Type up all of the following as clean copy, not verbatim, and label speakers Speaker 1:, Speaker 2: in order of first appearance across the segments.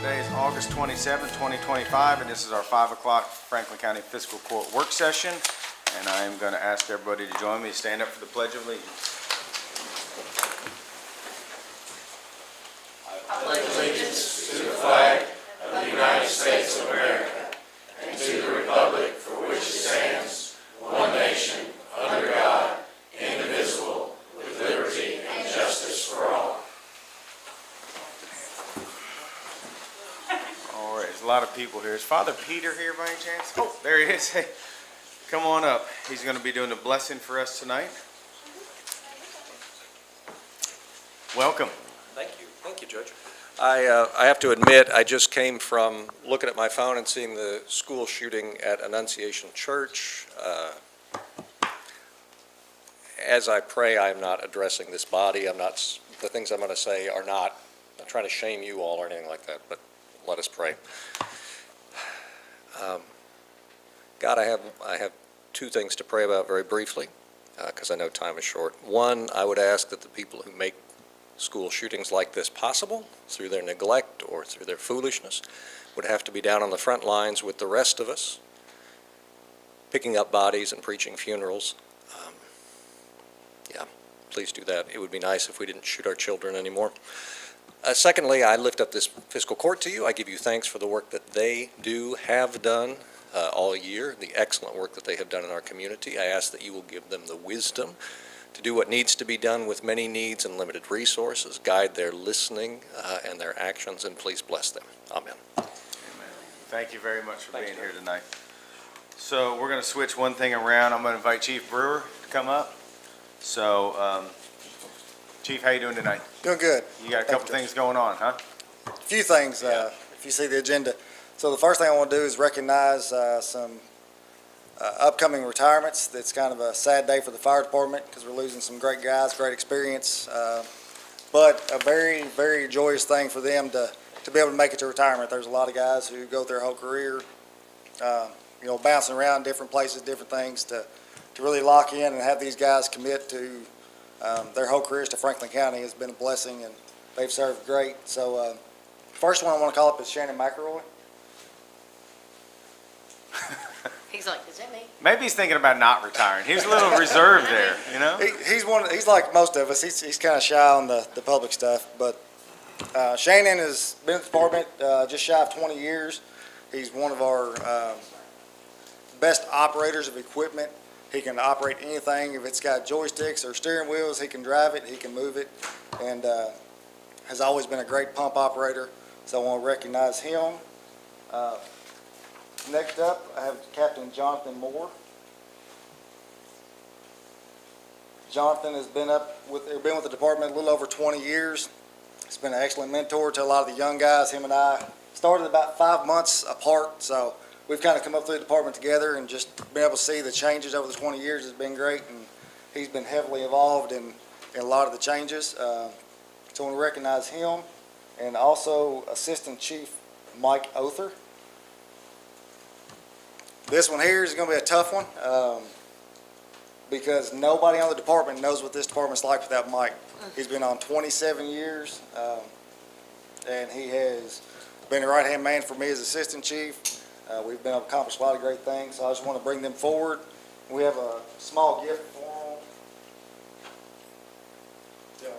Speaker 1: Today is August 27, 2025, and this is our 5 o'clock Franklin County Fiscal Court work session. And I am going to ask everybody to join me to stand up for the Pledge of Allegiance.
Speaker 2: I pledge allegiance to the flag of the United States of America and to the republic for which it stands, one nation, under God, indivisible, with liberty and justice for all.
Speaker 1: All right, there's a lot of people here. Is Father Peter here by any chance? Oh, there he is. Hey, come on up. He's going to be doing a blessing for us tonight. Welcome.
Speaker 3: Thank you, Judge. I have to admit, I just came from looking at my phone and seeing the school shooting at Annunciation Church. As I pray, I'm not addressing this body. The things I'm going to say are not, I'm not trying to shame you all or anything like that, but let us pray. God, I have two things to pray about very briefly, because I know time is short. One, I would ask that the people who make school shootings like this possible, through their neglect or through their foolishness, would have to be down on the front lines with the rest of us, picking up bodies and preaching funerals. Yeah, please do that. It would be nice if we didn't shoot our children anymore. Secondly, I lift up this fiscal court to you. I give you thanks for the work that they have done all year, the excellent work that they have done in our community. I ask that you will give them the wisdom to do what needs to be done with many needs and limited resources, guide their listening and their actions, and please bless them. Amen.
Speaker 1: Amen. Thank you very much for being here tonight. So we're going to switch one thing around. I'm going to invite Chief Brewer to come up. So, Chief, how you doing tonight?
Speaker 4: Doing good.
Speaker 1: You got a couple things going on, huh?
Speaker 4: A few things, if you see the agenda. So the first thing I want to do is recognize some upcoming retirements. It's kind of a sad day for the fire department because we're losing some great guys, great experience, but a very, very joyous thing for them to be able to make it to retirement. There's a lot of guys who go their whole career, bouncing around different places, different things to really lock in and have these guys commit to their whole careers to Franklin County has been a blessing, and they've served great. So first one I want to call up is Shannon McElroy.
Speaker 5: He's like, is that me?
Speaker 1: Maybe he's thinking about not retiring. He's a little reserved there, you know?
Speaker 4: He's like most of us. He's kind of shy on the public stuff, but Shannon has been in the department just shy of 20 years. He's one of our best operators of equipment. He can operate anything. If it's got joysticks or steering wheels, he can drive it, he can move it, and has always been a great pump operator. So I want to recognize him. Next up, I have Captain Jonathan Moore. Jonathan has been with the department a little over 20 years. He's been an excellent mentor to a lot of the young guys. Him and I started about 5 months apart, so we've kind of come up through the department together, and just being able to see the changes over the 20 years has been great, and he's been heavily involved in a lot of the changes. So I want to recognize him, and also Assistant Chief Mike Other. This one here is going to be a tough one because nobody on the department knows what this department's like without Mike. He's been on 27 years, and he has been a right-hand man for me as Assistant Chief. We've been able to accomplish a lot of great things, so I just want to bring them forward. We have a small gift for them.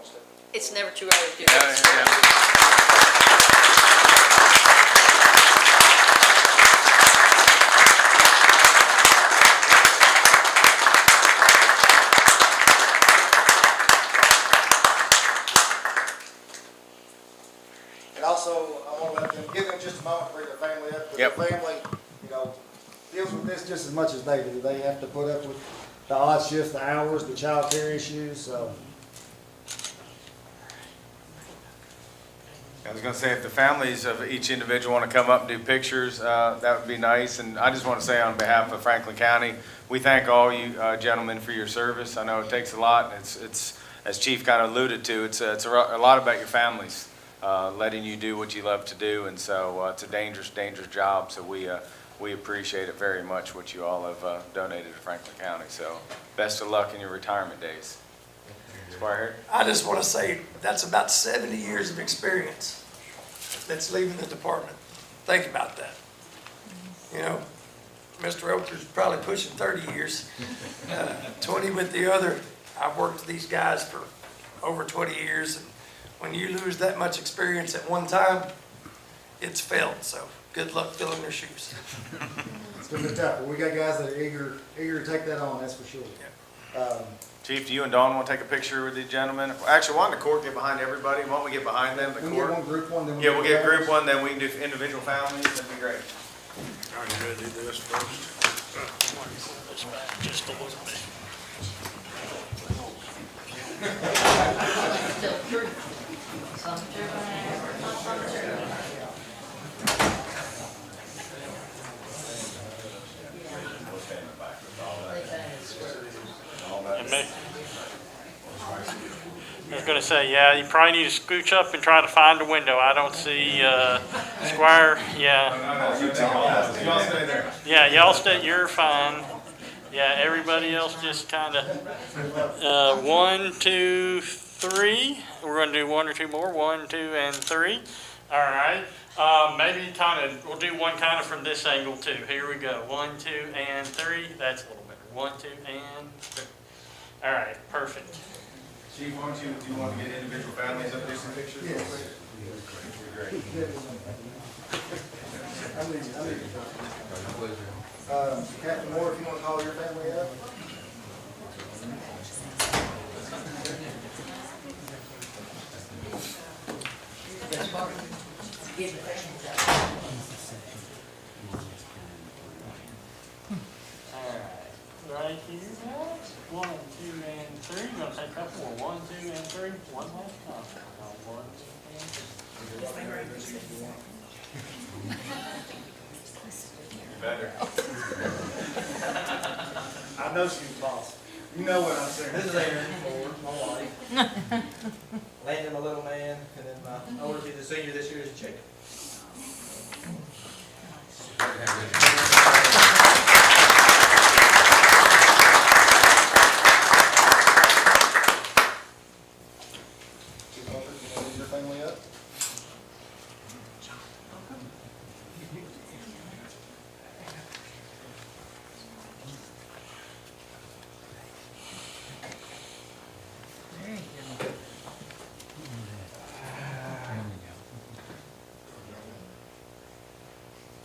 Speaker 5: It's never too early to do that.
Speaker 1: Yeah.
Speaker 4: And also, I want to let them, give them just a moment to bring their family up.
Speaker 1: Yep.
Speaker 4: Their family, deals with this just as much as they do. They have to put up with the odd shifts, the hours, the child care issues, so.
Speaker 1: I was going to say, if the families of each individual want to come up and do pictures, that would be nice. And I just want to say on behalf of Franklin County, we thank all you gentlemen for your service. I know it takes a lot. It's as Chief kind of alluded to, it's a lot about your families, letting you do what you love to do. And so it's a dangerous, dangerous job. So we appreciate it very much, what you all have donated to Franklin County. So best of luck in your retirement days.
Speaker 6: I just want to say that's about 70 years of experience. that's leaving the department. Think about that. You know, Mr. Oaker's probably pushing 30 years, 20 with the other. I've worked with these guys for over 20 years, and when you lose that much experience at one time, it's felt. So good luck filling their shoes.
Speaker 4: It's gonna be tough, but we got guys that are eager to take that on, that's for sure.
Speaker 1: Chief, do you and Dawn want to take a picture with these gentlemen? Actually, why don't the court get behind everybody? Why don't we get behind them, the
Speaker 4: We can get
Speaker 1: court?
Speaker 4: one group one, then
Speaker 1: Yeah, we'll get
Speaker 4: families.
Speaker 1: group one, then we can do individual families, that'd be great.
Speaker 2: All right, you ready to do this first? Just a little bit.
Speaker 5: Still true. Some true, some true.
Speaker 7: And me. I was gonna say, yeah, you probably need to scooch up and try to find a window. I don't see, Squire, yeah. Yeah, y'all stay, you're fine. Yeah, everybody else just kinda, 1, 2, 3. We're gonna do 1 or 2 more, 1, 2, and 3. All right, maybe we'll do one from this angle too. Here we go, 1, 2, and 3. That's a little better. 1, 2, and 3. All right, perfect.
Speaker 1: Chief, why don't you, do you want to get individual families up there some pictures?
Speaker 4: Yes. Captain Moore, if you want to call your family up.
Speaker 7: Right here, guys. 1, 2, and 3. You're gonna take a couple more. 1, 2, and 3. One last time. 1, 2, and 3.
Speaker 1: Better.
Speaker 8: I know she's boss. You know what I'm saying. This is Aaron Ford, my wife. Landon, my little man, and then my older kid, the senior this year, is Jacob.
Speaker 4: Your family up.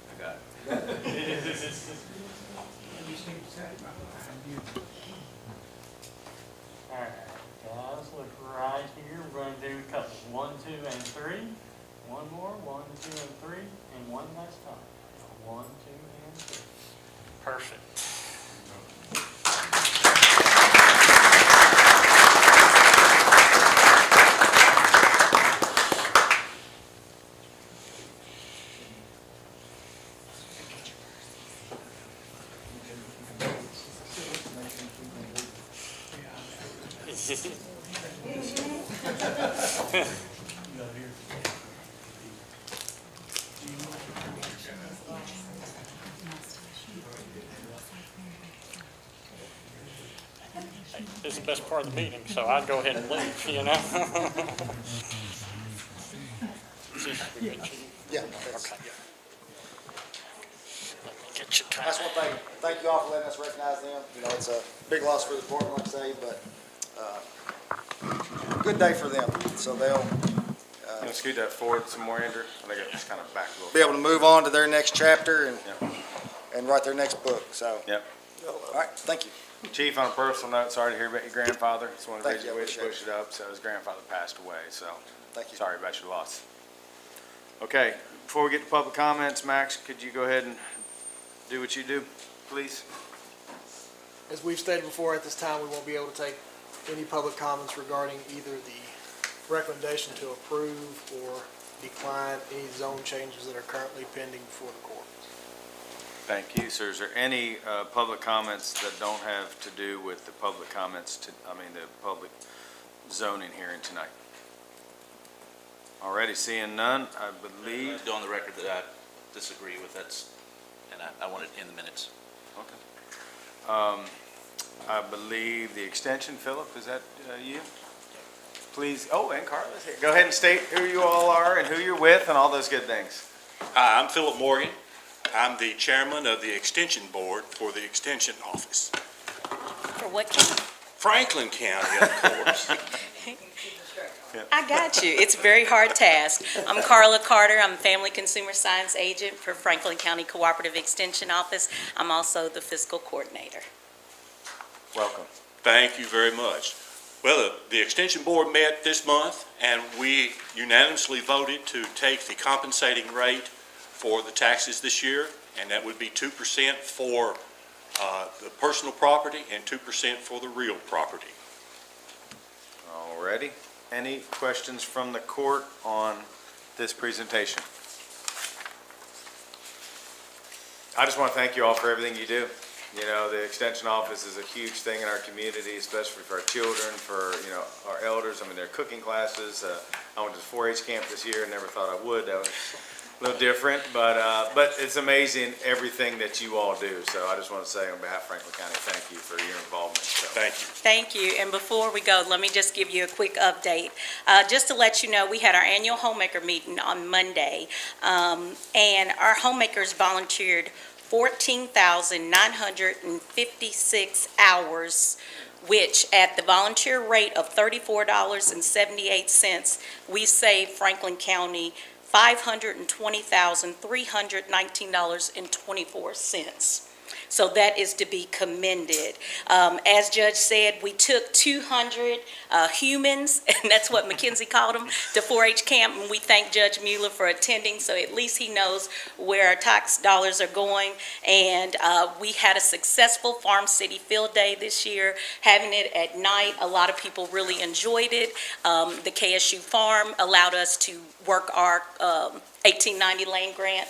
Speaker 1: I got it.
Speaker 7: All right, guys, look right here. We're gonna do a couple. 1, 2, and 3. One more. 1, 2, and 3. And one last time. 1, 2, and 3. Perfect. This is the best part of the meeting, so I'd go ahead and leave, you know?
Speaker 4: Yeah. That's
Speaker 7: Okay. Get you
Speaker 4: that's one thing. Thank you all for letting us recognize them. You know, it's a big loss for the department, like I say, but good day for them. So they'll
Speaker 1: You want to scoot that forward some more, Andrew? I think it's kind of back a little.
Speaker 4: be able to move on to their next chapter
Speaker 1: Yeah.
Speaker 4: and write their next book. So,
Speaker 1: Yep.
Speaker 4: all right, thank you.
Speaker 1: Chief, on a personal note, sorry to hear about your grandfather. Just wanted
Speaker 4: Thank
Speaker 1: to
Speaker 4: you, I
Speaker 1: way to
Speaker 4: appreciate
Speaker 1: push it up. So his grandfather passed away, so
Speaker 4: Thank you.
Speaker 1: sorry about your loss. Okay, before we get to public comments, Max, could you go ahead and do what you do, please?
Speaker 9: As we've stated before, at this time, we won't be able to take any public comments regarding either the recommendation to approve or decline any zone changes that are currently pending before the court.
Speaker 1: Thank you. So is there any public comments that don't have to do with the public comments, the public zoning hearing tonight? Already seeing none, I believe.
Speaker 10: On the record that I disagree with that, and I want it in the minutes.
Speaker 1: Okay. I believe the extension, Philip, is that you? please, oh, and Carla's here. Go ahead and state who you all are and who you're with and all those good things.
Speaker 11: Hi, I'm Philip Morgan. I'm the chairman of the Extension Board for the Extension Office.
Speaker 12: For what county?
Speaker 11: Franklin County, of course.
Speaker 12: I got you. It's a very hard task. I'm Carla Carter. I'm Family Consumer Science Agent for Franklin County Cooperative Extension Office. I'm also the Fiscal Coordinator.
Speaker 1: Welcome.
Speaker 11: Thank you very much. Well, the Extension Board met this month, and we unanimously voted to take the compensating rate for the taxes this year, and that would be 2% for the personal property and 2% for the real property.
Speaker 1: Alrighty. Any questions from the court on this presentation? I just want to thank you all for everything you do. You know, the Extension Office is a huge thing in our community, especially for our children, for, you know, our elders. I mean, there are cooking classes. I went to the 4-H camp this year and never thought I would. That was a little different, but it's amazing everything that you all do. So I just want to say on behalf of Franklin County, thank you for your involvement. So.
Speaker 11: Thank you.
Speaker 12: Thank you. And before we go, let me just give you a quick update. Just to let you know, we had our annual homemaker meeting on Monday, and our homemakers volunteered 14,956 hours, which at the volunteer rate of $34.78, we saved Franklin County $520,319.24. So that is to be commended. As Judge said, we took 200 humans, and that's what McKenzie called them, to 4-H camp, and we thank Judge Mueller for attending, so at least he knows where our tax dollars are going. And we had a successful Farm City Field Day this year, having it at night. A lot of people really enjoyed it. The KSU Farm allowed us to work our 1890 Lane Grant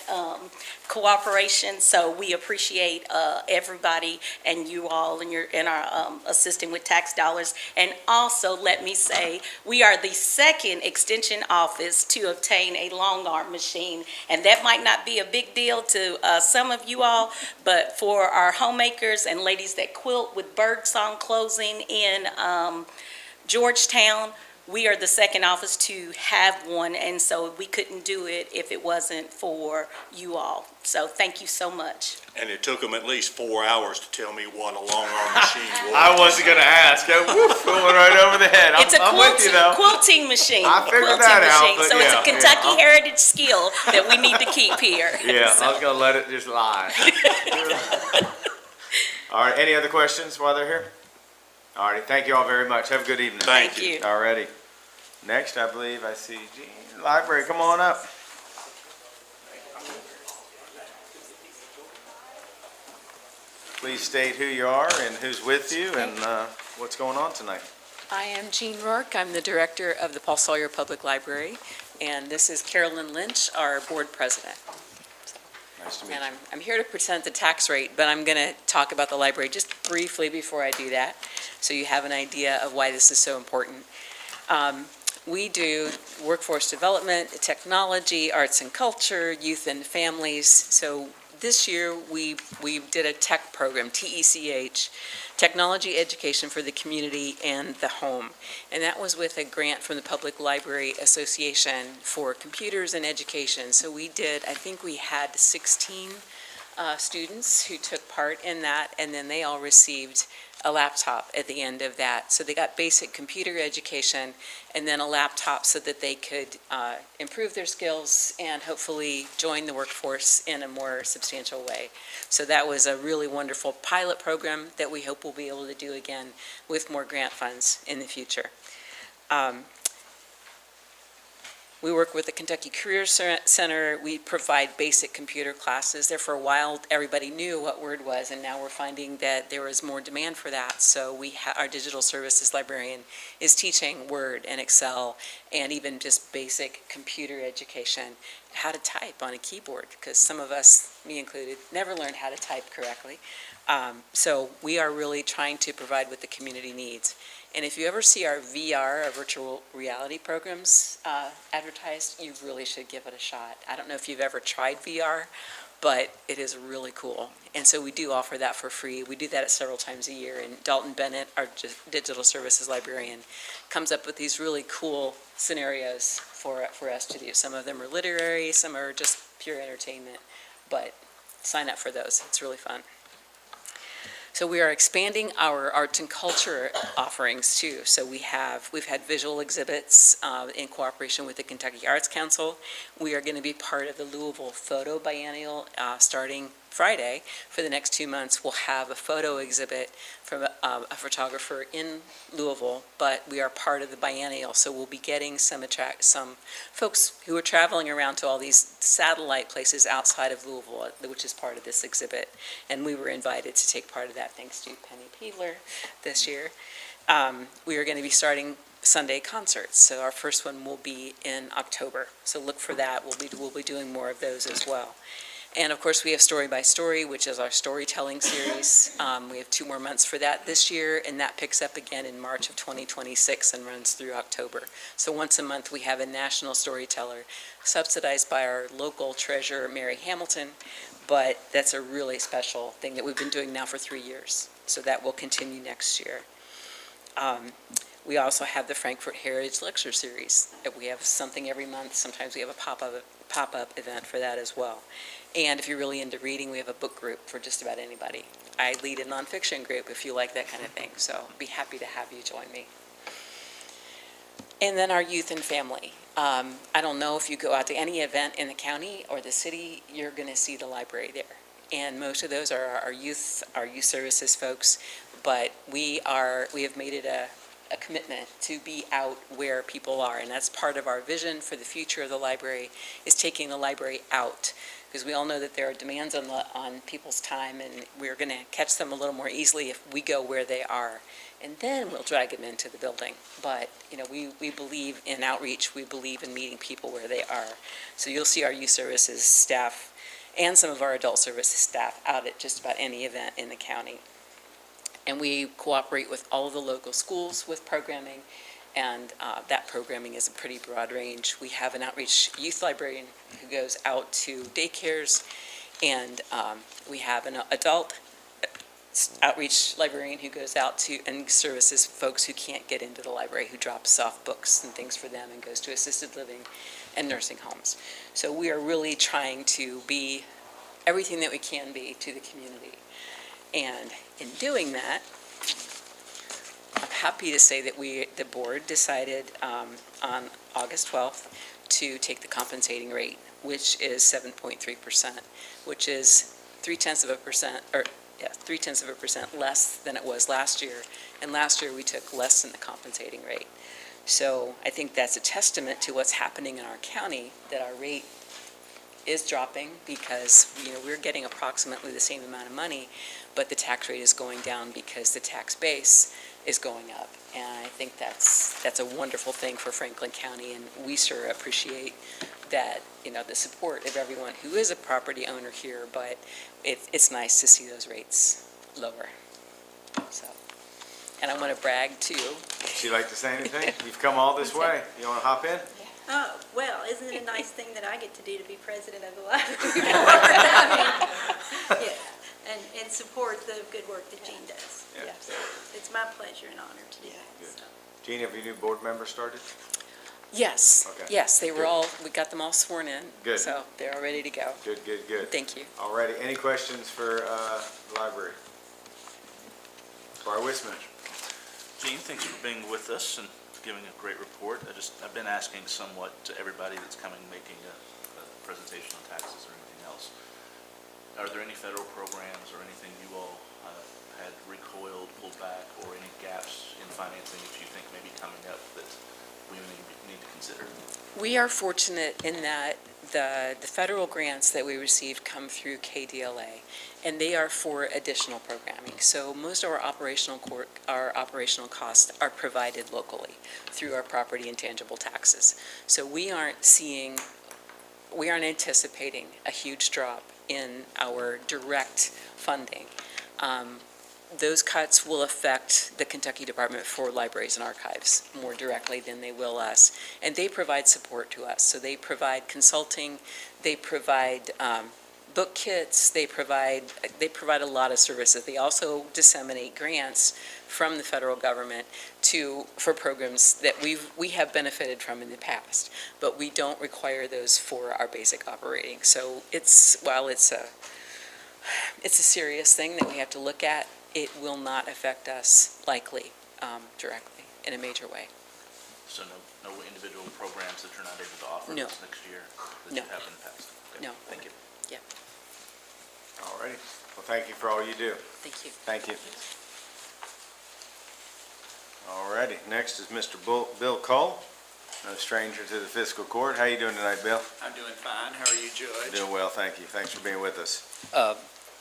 Speaker 12: cooperation, so we appreciate everybody and you all and our assisting with tax dollars. And also, let me say, we are the second extension office to obtain a long arm machine, and that might not be a big deal to some of you all, but for our homemakers and ladies that quilt with birdsong closing in Georgetown, we are the second office to have one, and so we couldn't do it if it wasn't for you all. So thank you so much.
Speaker 11: And it took them at least 4 hours to tell me what a long arm machine was.
Speaker 1: I wasn't going to ask. Going right over the head.
Speaker 12: It's a quilting machine.
Speaker 1: I figured that out. But
Speaker 12: so
Speaker 1: yeah,
Speaker 12: it's a Kentucky heritage skill that we need to keep here.
Speaker 1: Yeah,
Speaker 12: So.
Speaker 1: I was going to let it just lie. All right, any other questions while they're here? All right, thank you all very much. Have a good evening.
Speaker 12: Thank you.
Speaker 1: All righty. Next, I believe I see Gene. Library, come on up. Please state who you are and who's with you and what's going on tonight.
Speaker 13: I am Jean Rourke. I'm the director of the Paul Sawyer Public Library, and this is Carolyn Lynch, our board president.
Speaker 1: Nice to meet
Speaker 13: And
Speaker 1: you.
Speaker 13: I'm here to present the tax rate, but I'm going to talk about the library just briefly before I do that, so you have an idea of why this is so important. We do workforce development, technology, arts and culture, youth and families. So this year, we did a tech program, TECH, Technology Education for the Community and the Home. And that was with a grant from the Public Library Association for computers and education. So we did, I think we had 16 students who took part in that, and then they all received a laptop at the end of that. So they got basic computer education and then a laptop so that they could improve their skills and hopefully join the workforce in a more substantial way. So that was a really wonderful pilot program that we hope we'll be able to do again with more grant funds in the future. We work with the Kentucky Career Center. We provide basic computer classes. There for a while, everybody knew what Word was, and now we're finding that there is more demand for that. So our digital services librarian is teaching Word and Excel and even just basic computer education, how to type on a keyboard, because some of us, me included, never learned how to type correctly. So we are really trying to provide what the community needs. And if you ever see our VR, our virtual reality programs advertised, you really should give it a shot. I don't know if you've ever tried VR, but it is really cool. And so we do offer that for free. We do that several times a year, and Dalton Bennett, our digital services librarian, comes up with these really cool scenarios for us to do. Some of them are literary, some are just pure entertainment, but sign up for those. It's really fun. So we are expanding our arts and culture offerings too. So we've had visual exhibits in cooperation with the Kentucky Arts Council. We are going to be part of the Louisville Photo Biennial starting Friday. For the next 2 months, we'll have a photo exhibit from a photographer in Louisville, but we are part of the biennial, so we'll be getting some folks who are traveling around to all these satellite places outside of Louisville, which is part of this exhibit. And we were invited to take part of that thanks to Penny Peeler this year. We are going to be starting Sunday concerts, so our first one will be in October. So look for that. We'll be doing more of those as well. And of course, we have Story by Story, which is our storytelling series. We have 2 more months for that this year, and that picks up again in March of 2026 and runs through October. So once a month, we have a national storyteller subsidized by our local treasurer, Mary Hamilton, but that's a really special thing that we've been doing now for 3 years. So that will continue next year. We also have the Frankfurt Heritage Lecture Series. We have something every month. Sometimes we have a pop-up event for that as well. And if you're really into reading, we have a book group for just about anybody. I lead a nonfiction group if you like that kind of thing, so I'd be happy to have you join me. And then our youth and family. I don't know if you go out to any event in the county or the city, you're going to see the library there. And most of those are our youth services folks, but we have made it a commitment to be out where people are, and that's part of our vision for the future of the library, is taking the library out, because we all know that there are demands on people's time, and we're going to catch them a little more easily if we go where they are, and then we'll drag them into the building. But we believe in outreach. We believe in meeting people where they are. So you'll see our youth services staff and some of our adult services staff out at just about any event in the county. And we cooperate with all of the local schools with programming, and that programming is a pretty broad range. We have an outreach youth librarian who goes out to daycares, and we have an adult outreach librarian who goes out to and services folks who can't get into the library, who drops off books and things for them and goes to assisted living and nursing homes. So we are really trying to be everything that we can be to the community. And in doing that, I'm happy to say that the board decided on August 12th to take the compensating rate, which is 7.3%, which is 0.3% less than it was last year. And last year we took less than the compensating rate. So I think that's a testament to what's happening in our county, that our rate is dropping because we're getting approximately the same amount of money, but the tax rate is going down because the tax base is going up. And I think that's a wonderful thing for Franklin County, and we sure appreciate that, the support of everyone who is a property owner here, but it's nice to see those rates lower. So, and I want to brag too.
Speaker 1: Would you like to say anything? You've come all this way. You want to hop in?
Speaker 14: Oh, well, isn't it a nice thing that I get to do to be president of the library? Yeah, and support the good work that Jean does.
Speaker 1: Yeah.
Speaker 14: Yes. It's my pleasure and honor to do that. So.
Speaker 1: Jean, have your new board members started?
Speaker 13: Yes,
Speaker 1: Okay.
Speaker 13: yes, we got them all sworn in.
Speaker 1: Good.
Speaker 13: So they're all ready to go.
Speaker 1: Good.
Speaker 13: Thank you.
Speaker 1: All righty. Any questions for the library? Bar Wisman.
Speaker 10: Gene, thanks for being with us and giving a great report. I've been asking somewhat to everybody that's coming, making a presentation on taxes or anything else. Are there any federal programs or anything you all had recoiled, pulled back, or any gaps in financing that you think may be coming up that we need to consider? We are fortunate in that the federal grants that we receive come through KDLA, and they are for additional programming. So most of our operational costs are provided locally through our property and tangible taxes. So we aren't anticipating a huge drop in our direct funding. Those cuts will affect the Kentucky Department for Libraries and Archives more directly than they will us. And they provide support to us. So they provide consulting, they provide
Speaker 13: book kits, they provide a lot of services. They also disseminate grants from the federal government for programs that we have benefited from in the past, but we don't require those for our basic operating. So while it's a serious thing that we have to look at, it will not affect us likely directly in a major way.
Speaker 10: So no individual programs that you're not able to offer
Speaker 13: No.
Speaker 10: this next year that
Speaker 13: No.
Speaker 10: you have in the past? Okay,
Speaker 13: No.
Speaker 10: Thank you.
Speaker 1: All righty. Well, thank you for all you do.
Speaker 13: Thank you.
Speaker 1: Thank you. All righty. Next is Mr. Bill Cole, no stranger to the Fiscal Court. How you doing tonight, Bill?
Speaker 15: I'm doing fine. How are you, Judge?
Speaker 1: Doing well, thank you. Thanks for being with us.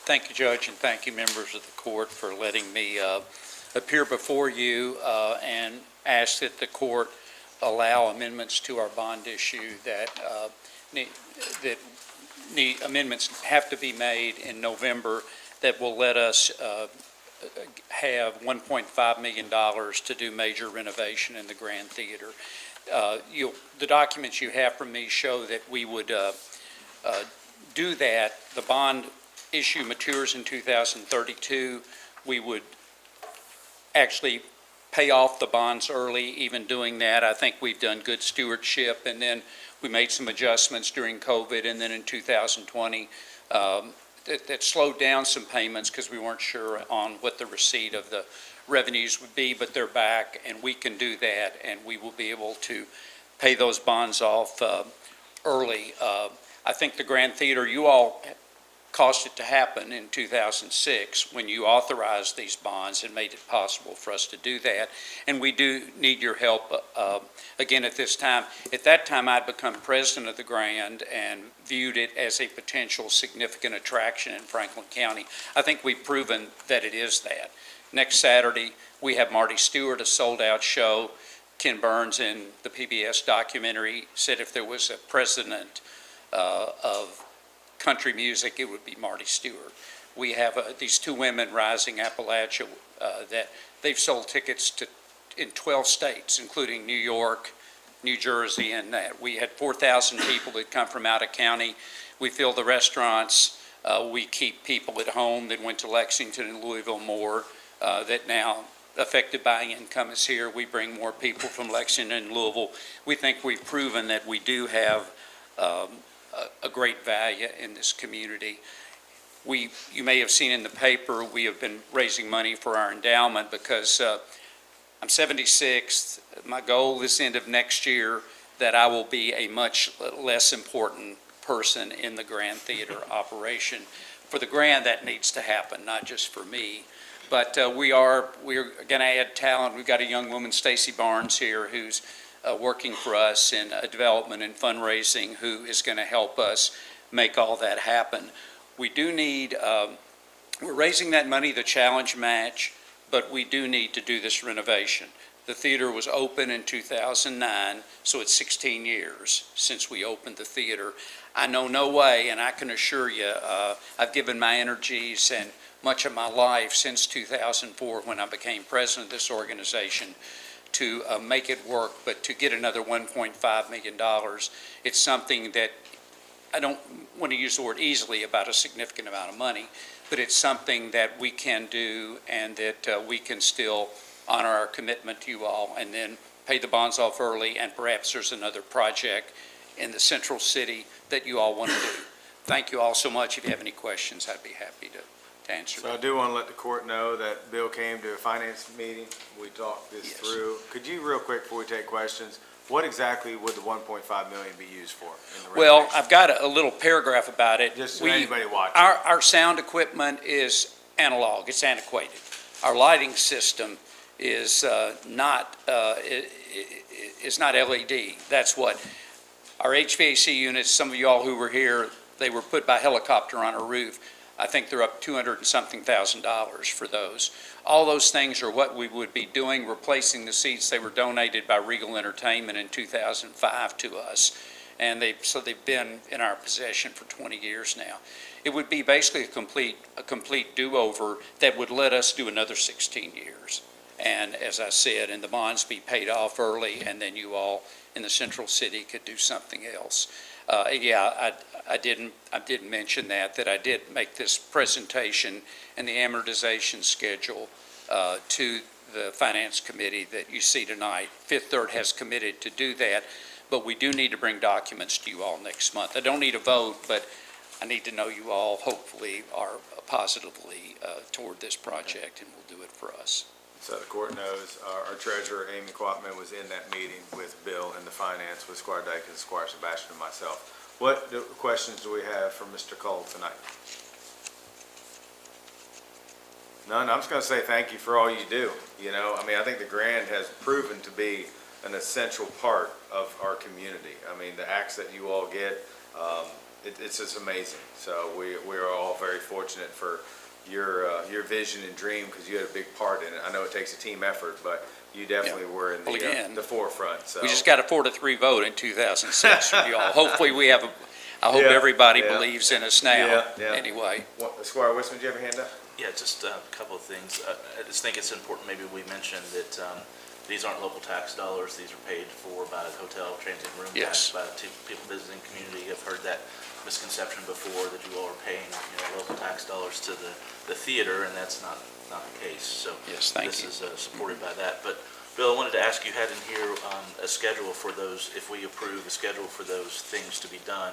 Speaker 15: Thank you, Judge, and thank you, members of the court, for letting me appear before you and ask that the court allow amendments to our bond issue amendments have to be made in November that will let us have $1.5 million to do major renovation in the Grand Theater. The documents you have from me show that we would do that. The bond issue matures in 2032. We would actually pay off the bonds early, even doing that. I think we've done good stewardship, and then we made some adjustments during COVID, and then in 2020, that slowed down some payments because we weren't sure on what the receipt of the revenues would be, but they're back, and we can do that, and we will be able to pay those bonds off early. I think the Grand Theater, you all caused it to happen in 2006 when you authorized these bonds and made it possible for us to do that. And we do need your help again at this time. At that time, I'd become president of the Grand and viewed it as a potential significant attraction in Franklin County. I think we've proven that it is that. Next Saturday, we have Marty Stewart, a sold-out show. Ken Burns in the PBS documentary said if there was a president of country music, it would be Marty Stewart. We have these two women, Rising Appalachia, that they've sold tickets in 12 states, including New York, New Jersey, and that. We had 4,000 people that come from out of county. We fill the restaurants. We keep people at home that went to Lexington and Louisville more, that now affected by income is here. We bring more people from Lexington and Louisville. We think we've proven that we do have a great value in this community. You may have seen in the paper, we have been raising money for our endowment because I'm 76. My goal this end of next year that I will be a much less important person in the Grand Theater operation. For the Grand, that needs to happen, not just for me. But we're going to add talent. We've got a young woman, Stacy Barnes, here, who's working for us in development and fundraising, who is going to help us make all that happen. We do need, we're raising that money, the challenge match, but we do need to do this renovation. The theater was open in 2009, so it's 16 years since we opened the theater. I know no way, and I can assure you, I've given my energies and much of my life since 2004 when I became president of this organization to make it work, but to get another $1.5 million, it's something that I don't want to use the word easily about a significant amount of money, but it's something that we can do and that we can still honor our commitment to you all and then pay the bonds off early, and perhaps there's another project in the central city that you all want to do. Thank you all so much. If you have any questions, I'd be happy to answer
Speaker 1: So
Speaker 15: them.
Speaker 1: I do want to let the court know that Bill came to a finance meeting. We talked this
Speaker 15: Yes.
Speaker 1: through. Could you, real quick, before we take questions, what exactly would the $1.5 million be used for? In the
Speaker 15: Well,
Speaker 1: renovation?
Speaker 15: I've got a little paragraph about it.
Speaker 1: Just so anybody watching.
Speaker 15: Our sound equipment is analog, it's antiquated. Our lighting system is not LED. That's what, our HVAC units, some of y'all who were here, they were put by helicopter on a roof. I think they're up $200 and something thousand for those. All those things are what we would be doing, replacing the seats. They were donated by Regal Entertainment in 2005 to us. And they've been in our possession for 20 years now. It would be basically a complete do-over that would let us do another 16 years. And as I said, and the bonds be paid off early, and then you all in the central city could do something else. Yeah, I didn't mention that I did make this presentation and the amortization schedule to the Finance Committee that you see tonight. Fifth Third has committed to do that, but we do need to bring documents to you all next month. I don't need a vote, but I need to know you all hopefully are positively toward this project, and will do it for us.
Speaker 1: So the court knows, our treasurer, Amy Quatman, was in that meeting with Bill and the finance with Squire Dakins, Squire Sebastian, and myself. What questions do we have for Mr. Cole tonight? None. I'm just going to say thank you for all you do. You know, I mean, I think the grant has proven to be an essential part of our community. I mean, the acts that you all get, it's just amazing. So we are all very fortunate for your vision and dream, because you had a big part in it. I know it takes a team effort, but you definitely were in the forefront. So
Speaker 15: We just got a 4-3 vote in 2006 from you all. Hopefully we have I hope everybody believes in us now, anyway.
Speaker 1: Squire Wisman, do you have a hand up?
Speaker 10: Yeah, just a couple of things. I just think it's important, maybe we mentioned that these aren't local tax dollars. These are paid for by the hotel, transient room tax, by people visiting community. I've heard that misconception before, that you all are paying local tax dollars to the theater, and that's not the case. So
Speaker 15: yes, thank you.
Speaker 10: This is supported by that. But Bill, I wanted to ask, you had in here a schedule for those, if we approve a schedule for those things to be done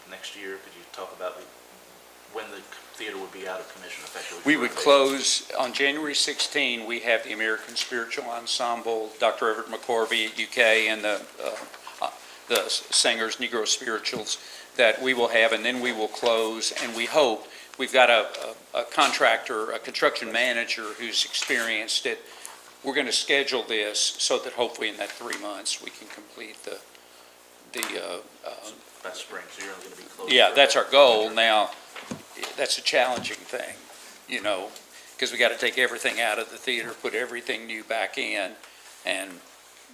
Speaker 10: next year. Could you talk about when the theater would be out of commission effectively?
Speaker 15: We would close on January 16. We have the American Spiritual Ensemble, Dr. Everett McCorvey at UK, and the singers, Negro Spirituals, that we will have, and then we will close. And we hope, we've got a contractor, a construction manager who's experienced it. We're going to schedule this so that hopefully in that 3 months we can complete
Speaker 10: That's spring, so you're only going to be closed.
Speaker 15: Yeah, that's our goal. Now, that's a challenging thing, because we got to take everything out of the theater, put everything new back in, and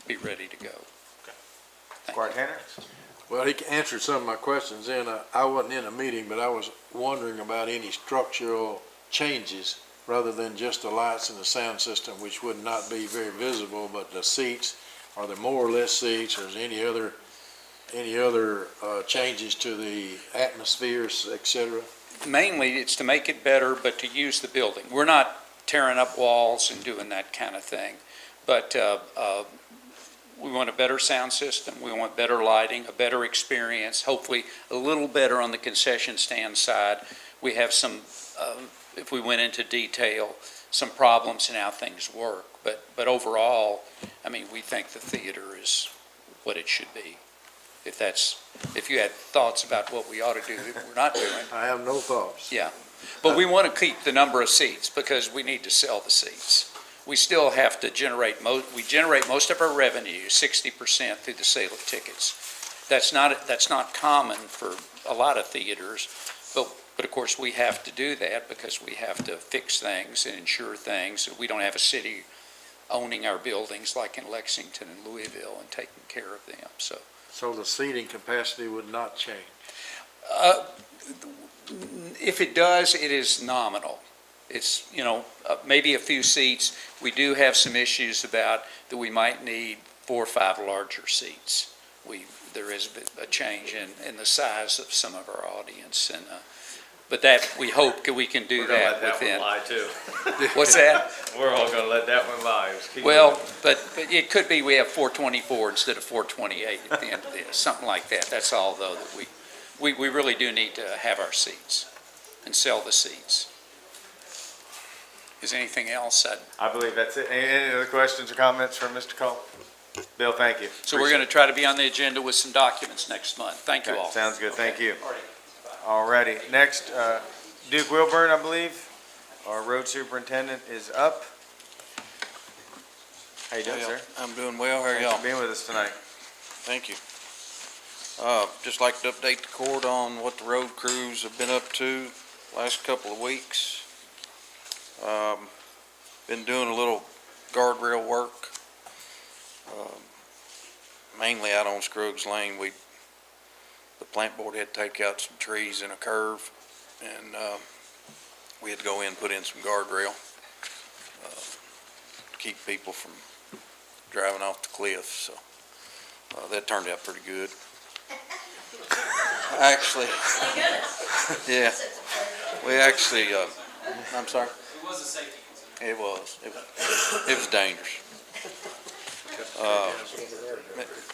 Speaker 15: be ready to go.
Speaker 1: Squire Tanner?
Speaker 16: Well, he answered some of my questions, and I wasn't in a meeting, but I was wondering about any structural changes rather than just the lights and the sound system, which would not be very visible, but the seats, are there more or less seats, or is any other changes to the atmospheres, et cetera?
Speaker 15: Mainly, it's to make it better, but to use the building. We're not tearing up walls and doing that kind of thing, but we want a better sound system, we want better lighting, a better experience, hopefully a little better on the concession stand side. We have some, if we went into detail, some problems in how things work, but overall, I mean, we think the theater is what it should be. If you had thoughts about what we ought to do that we're not doing.
Speaker 16: I have no thoughts.
Speaker 15: Yeah, but we want to keep the number of seats because we need to sell the seats. We still have to generate most of our revenue, 60%, through the sale of tickets. That's not common for a lot of theaters, but of course we have to do that because we have to fix things and insure things. We don't have a city owning our buildings like in Lexington and Louisville and taking care of them.
Speaker 16: So the seating capacity would not change?
Speaker 15: If it does, it is nominal. It's, maybe a few seats. We do have some issues about that we might need 4 or 5 larger seats. There is a change in the size of some of our audience, but that we hope that we can do that within.
Speaker 1: We're going to let that one lie too.
Speaker 15: What's that?
Speaker 1: We're all going to let that one lie.
Speaker 15: Well, but it could be we have 424 instead of 428 at the end of this, something like that. That's all, though, that we really do need to have our seats and sell the seats. Is anything else?
Speaker 1: I believe that's it. Any other questions or comments from Mr. Cole? Bill, thank you.
Speaker 15: So we're going to try to be on the agenda with some documents next month. Thank you all.
Speaker 1: Sounds good. Thank you. All righty. Next, Duke Wilburn, I believe, our road superintendent, is up. How you doing, sir?
Speaker 17: I'm doing well. How are y'all?
Speaker 1: Thanks for being with us tonight.
Speaker 17: Thank you. Just like to update the court on what the road crews have been up to last couple of weeks. Been doing a little guardrail work, mainly out on Scruggs Lane. The plant board had to take out some trees in a curve, and we had to go in and put in some guardrail to keep people from driving off the cliff. So that turned out pretty good. actually, yeah, we actually, I'm sorry?
Speaker 8: It was a safety concern.
Speaker 17: It was. It was dangerous.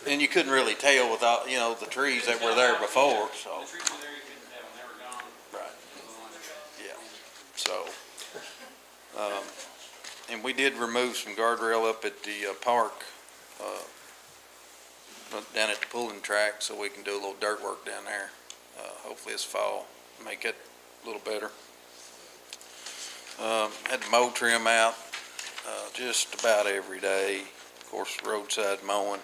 Speaker 17: And you couldn't really tell without, the trees that were there before, so.
Speaker 8: The trees were there, you couldn't tell, and they were gone.
Speaker 17: Right. Yeah, so, and we did remove some guardrail up at the park, down at the pulling track, so we can do a little dirt work down there. Hopefully this fall, make it a little better. Had the mow trim out, just about every day. Of course, roadside mowing.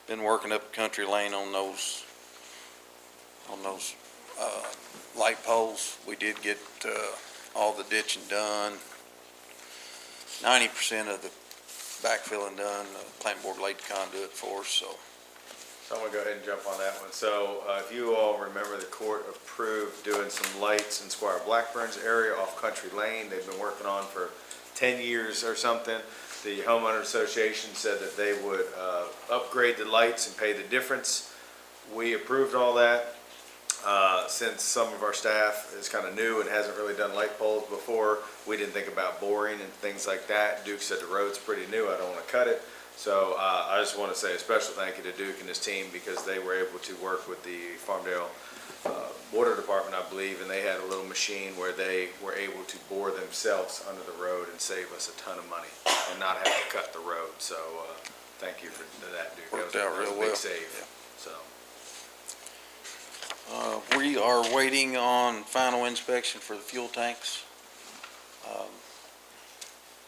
Speaker 17: Been working up country lane on those light poles. We did get all the ditching done. 90% of the backfilling done. The plant board laid the conduit for us, so.
Speaker 1: So I'm gonna go ahead and jump on that one. So if you all remember, the court approved doing some lights in Squire Blackburn's area off Country Lane. They've been working on for 10 years or something. The homeowner association said that they would upgrade the lights and pay the difference. We approved all that. Since some of our staff is kind of new and hasn't really done light poles before, we didn't think about boring and things like that. Duke said the road's pretty new, I don't want to cut it. So I just want to say a special thank you to Duke and his team, because they were able to work with the Farmdale Water Department, I believe, and they had a little machine where they were able to bore themselves under the road and save us a ton of money and not have to cut the road. So thank you for that, Duke.
Speaker 17: Worked
Speaker 1: That
Speaker 17: out
Speaker 1: was
Speaker 17: real
Speaker 1: a big
Speaker 17: well.
Speaker 1: save.
Speaker 17: Yeah.
Speaker 1: So.
Speaker 17: We are waiting on final inspection for the fuel tanks.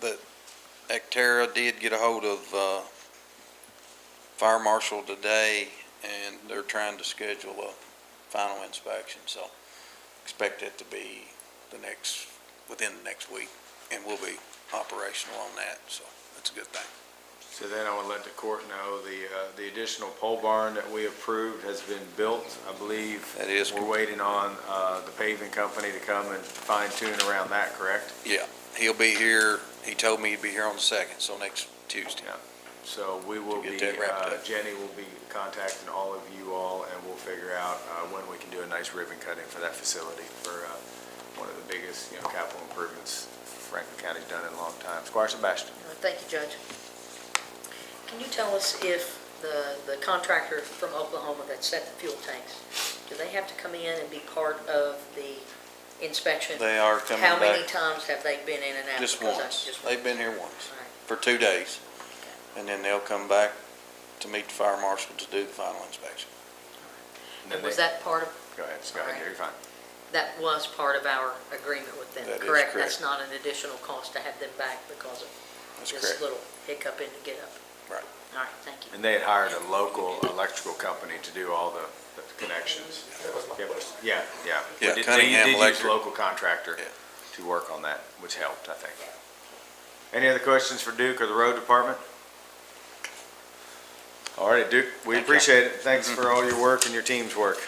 Speaker 17: But Actera did get a hold of Fire Marshal today, and they're trying to schedule a final inspection, so expect it to be within the next week, and we'll be operational on that, so that's a good thing.
Speaker 1: So then I want to let the court know the additional pole barn that we approved has been built. I believe
Speaker 17: That is
Speaker 1: we're waiting on the paving company to come and fine tune around that, correct?
Speaker 17: Yeah, he'll be here. He told me he'd be here on the 2nd, so next Tuesday.
Speaker 1: Yeah. So we will be,
Speaker 17: Get that wrapped up.
Speaker 1: Jenny will be contacting all of you all, and we'll figure out when we can do a nice ribbon cutting for that facility for one of the biggest, capital improvements Franklin County's done in a long time. Squire Sebastian.
Speaker 5: Thank you, Judge. Can you tell us if the contractor from Oklahoma that set the fuel tanks, do they have to come in and be part of the inspection?
Speaker 17: They are coming
Speaker 5: How many
Speaker 17: back
Speaker 5: times have they been in and out?
Speaker 17: just
Speaker 5: Because
Speaker 17: once. They've been here once
Speaker 5: All right.
Speaker 17: for 2 days. And then they'll come back to meet the fire marshal to do the final inspection.
Speaker 5: And was that part of,
Speaker 1: Go ahead, you're fine.
Speaker 5: that was part of our agreement with them,
Speaker 17: That is
Speaker 5: correct?
Speaker 17: correct.
Speaker 5: That's not an additional cost to have them back because of
Speaker 17: That's
Speaker 5: this
Speaker 17: correct.
Speaker 5: little hiccup in the get up?
Speaker 17: Right.
Speaker 5: All right, thank you.
Speaker 1: And they had hired a local electrical company to do all the connections. Yeah.
Speaker 17: Yeah,
Speaker 1: They
Speaker 17: Cunningham
Speaker 1: did use
Speaker 17: Electric.
Speaker 1: a local contractor
Speaker 17: Yeah.
Speaker 1: to work on that, which helped, I think. Any other questions for Duke or the road department? All right, Duke, we appreciate it. Thanks for all your work and your team's work.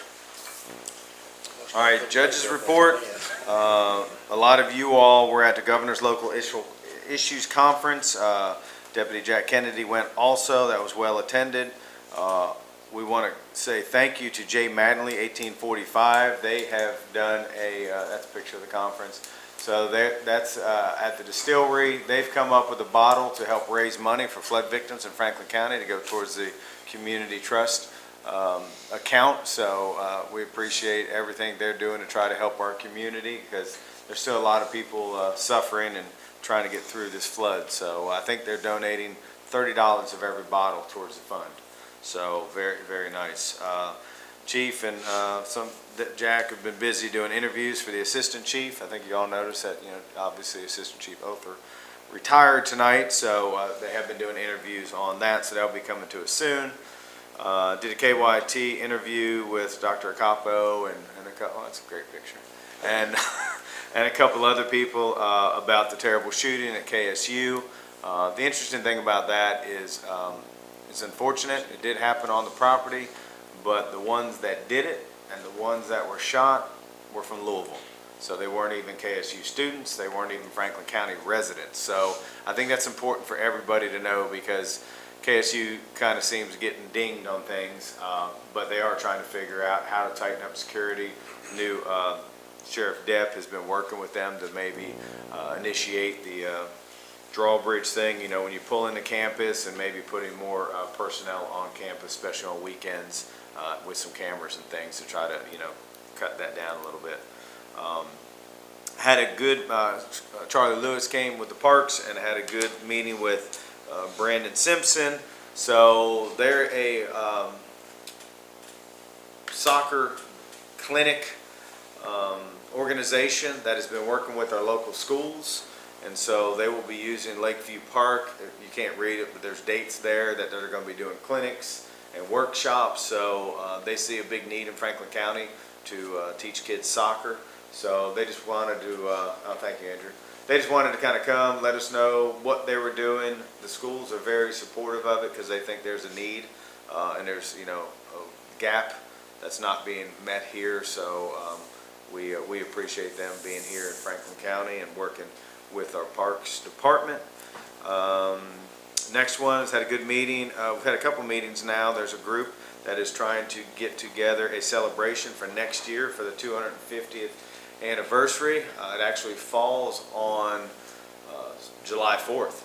Speaker 1: All right, judge's report. A lot of you all were at the Governor's Local Issues Conference. Deputy Jack Kennedy went also. That was well attended. We want to say thank you to Jay Mattingly, 1845. They have done that's a picture of the conference. So that's at the distillery. They've come up with a bottle to help raise money for flood victims in Franklin County to go towards the community trust account. So we appreciate everything they're doing to try to help our community, because there's still a lot of people suffering and trying to get through this flood. So I think they're donating $30 of every bottle towards the fund. So very, very nice. Chief and Jack have been busy doing interviews for the assistant chief. I think you all noticed that, obviously Assistant Chief Othar retired tonight, so they have been doing interviews on that, so that'll be coming to us soon. Did a KYT interview with Dr. Acapo and a couple, that's a great picture, and and a couple other people about the terrible shooting at KSU. The interesting thing about that is it's unfortunate. It did happen on the property, but the ones that did it and the ones that were shot were from Louisville. So they weren't even KSU students. They weren't even Franklin County residents. So I think that's important for everybody to know, because KSU kind of seems getting dinged on things, but they are trying to figure out how to tighten up security. New Sheriff Depp has been working with them to maybe initiate the drawbridge thing, you know, when you pull into campus, and maybe putting more personnel on campus, especially on weekends, with some cameras and things to try to, you know, cut that down a little bit. Had a good, Charlie Lewis came with the Parks and had a good meeting with Brandon Simpson. So they're a soccer clinic organization that has been working with our local schools. And so they will be using Lakeview Park. You can't read it, but there's dates there that they're going to be doing clinics and workshops. So they see a big need in Franklin County to teach kids soccer. So they just wanted to, oh, thank you, Andrew. They just wanted to kind of come, let us know what they were doing. The schools are very supportive of it because they think there's a need and there's, you know, a gap that's not being met here. So we appreciate them being here in Franklin County and working with our Parks Department. Next one has had a good meeting. We've had a couple meetings now. There's a group that is trying to get together a celebration for next year for the 250th anniversary. It actually falls on July 4th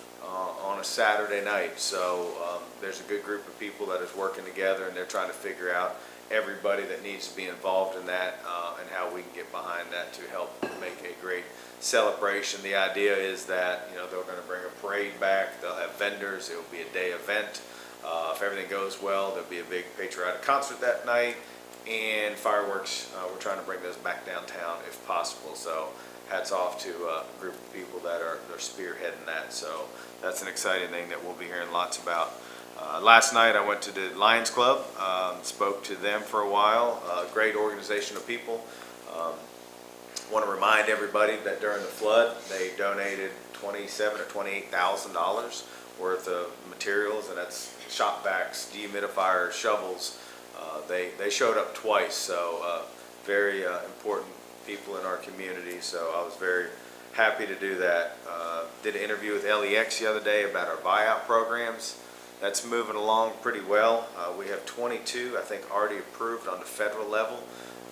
Speaker 1: on a Saturday night. So there's a good group of people that is working together, and they're trying to figure out everybody that needs to be involved in that and how we can get behind that to help make a great celebration. The idea is that, you know, they're going to bring a parade back. They'll have vendors. It will be a day event. If everything goes well, there'll be a big patriotic concert that night, and fireworks. We're trying to bring those back downtown if possible. So hats off to a group of people that are spearheading that. So that's an exciting thing that we'll be hearing lots about. Last night I went to the Lions Club, spoke to them for a while. Great organization of people. Want to remind everybody that during the flood they donated $27,000 or $28,000 worth of materials, and that's shop vacs, dehumidifiers, shovels. They showed up twice, so very important people in our community. So I was very happy to do that. Did an interview with LEX the other day about our buyout programs. That's moving along pretty well. We have 22, I think, already approved on the federal level.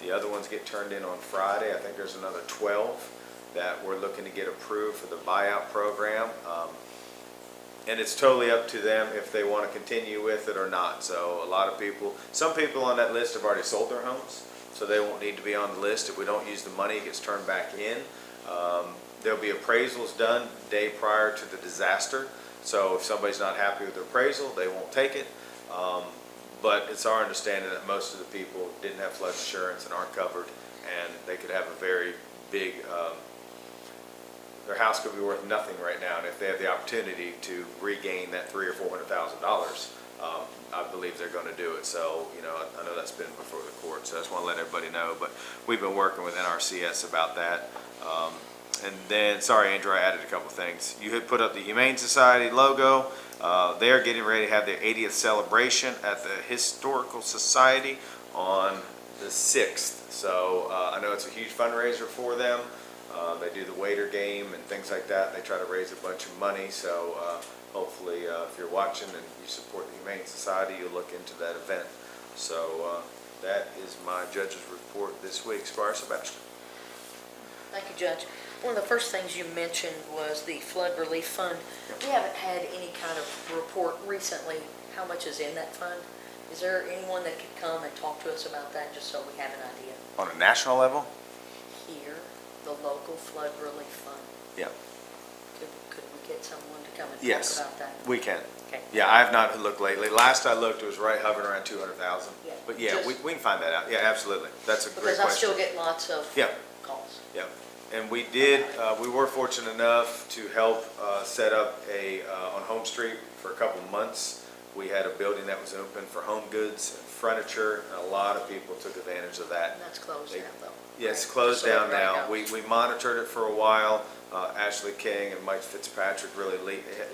Speaker 1: The other ones get turned in on Friday. I think there's another 12 that we're looking to get approved for the buyout program. And it's totally up to them if they want to continue with it or not. So a lot of people, some people on that list have already sold their homes, so they won't need to be on the list. If we don't use the money, it gets turned back in. There'll be appraisals done the day prior to the disaster. So if somebody's not happy with their appraisal, they won't take it. But it's our understanding that most of the people didn't have flood insurance and aren't covered, and they could have a very big, their house could be worth nothing right now, and if they have the opportunity to regain that $300,000 or $400,000, I believe they're going to do it. So, you know, I know that's been before the court, so I just want to let everybody know. But we've been working with NRCS about that. And then, sorry, Andrew, I added a couple things. You had put up the Humane Society logo. They're getting ready to have their 80th celebration at the Historical Society on the 6th. So I know it's a huge fundraiser for them. They do the waiter game and things like that. They try to raise a bunch of money. So hopefully, if you're watching and you support the Humane Society, you'll look into that event. So that is my judge's report this week. Squire Sebastian.
Speaker 5: Thank you, Judge. One of the first things you mentioned was the flood relief fund. We haven't had any kind of report recently. How much is in that fund? Is there anyone that could come and talk to us about that, just so we have an idea?
Speaker 1: On a national level?
Speaker 5: Here, the local flood relief fund.
Speaker 1: Yeah.
Speaker 5: Could we get someone to come and
Speaker 1: Yes,
Speaker 5: talk about that?
Speaker 1: we can.
Speaker 5: Okay.
Speaker 1: Yeah, I have not looked lately. Last I looked, it was right hovering around 200,000.
Speaker 5: Yeah.
Speaker 1: But yeah,
Speaker 5: Just-
Speaker 1: we can find that out. Yeah, absolutely. That's a great
Speaker 5: Because I
Speaker 1: question.
Speaker 5: still get lots of
Speaker 1: Yeah.
Speaker 5: calls.
Speaker 1: Yeah, and we did, we were fortunate enough to help set up on Home Street for a couple months. We had a building that was open for home goods and furniture, and a lot of people took advantage of that.
Speaker 5: And that's closed down, though.
Speaker 1: Yeah, it's
Speaker 5: Right.
Speaker 1: closed
Speaker 5: So
Speaker 1: down
Speaker 5: everybody
Speaker 1: now.
Speaker 5: knows.
Speaker 1: We monitored it for a while. Ashley King and Mike Fitzpatrick really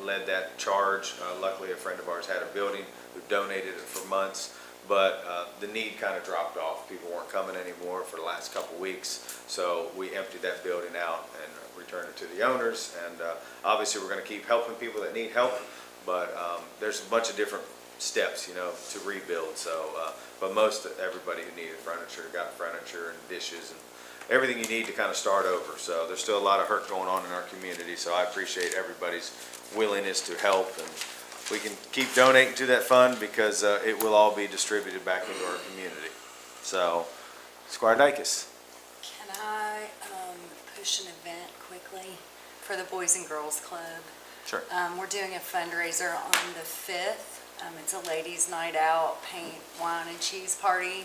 Speaker 1: led that charge. Luckily, a friend of ours had a building who donated it for months. But the need kind of dropped off. People weren't coming anymore for the last couple weeks. So we emptied that building out and returned it to the owners. And obviously we're going to keep helping people that need help. but there's a bunch of different steps, you know, to rebuild. So, but most everybody who needed furniture got furniture and dishes and everything you need to kind of start over. So there's still a lot of hurt going on in our community. So I appreciate everybody's willingness to help, and we can keep donating to that fund because it will all be distributed back into our community. So, Squire Dykes.
Speaker 18: Can I push an event quickly for the Boys and Girls Club?
Speaker 1: Sure.
Speaker 18: We're doing a fundraiser on the 5th. It's a ladies' night out, paint, wine, and cheese party.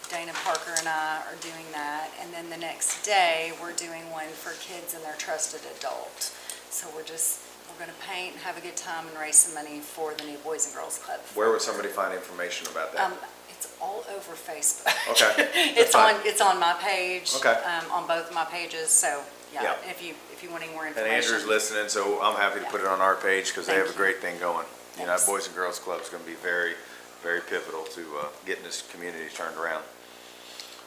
Speaker 18: Dana Parker and I are doing that. And then the next day, we're doing one for kids and their trusted adult. So we're going to paint and have a good time and raise some money for the new Boys and Girls Club.
Speaker 1: Where would somebody find information about that?
Speaker 18: It's all over Facebook.
Speaker 1: Okay.
Speaker 18: It's on my page.
Speaker 1: Okay.
Speaker 18: On both of my pages, so,
Speaker 1: Yeah.
Speaker 18: yeah, if you want any more
Speaker 1: And
Speaker 18: information.
Speaker 1: Andrew's listening, so I'm happy to put it on our page because they have a
Speaker 18: Thank
Speaker 1: great thing going. You know,
Speaker 18: Thanks.
Speaker 1: Boys and Girls Club is going to be very, very pivotal to getting this community turned around.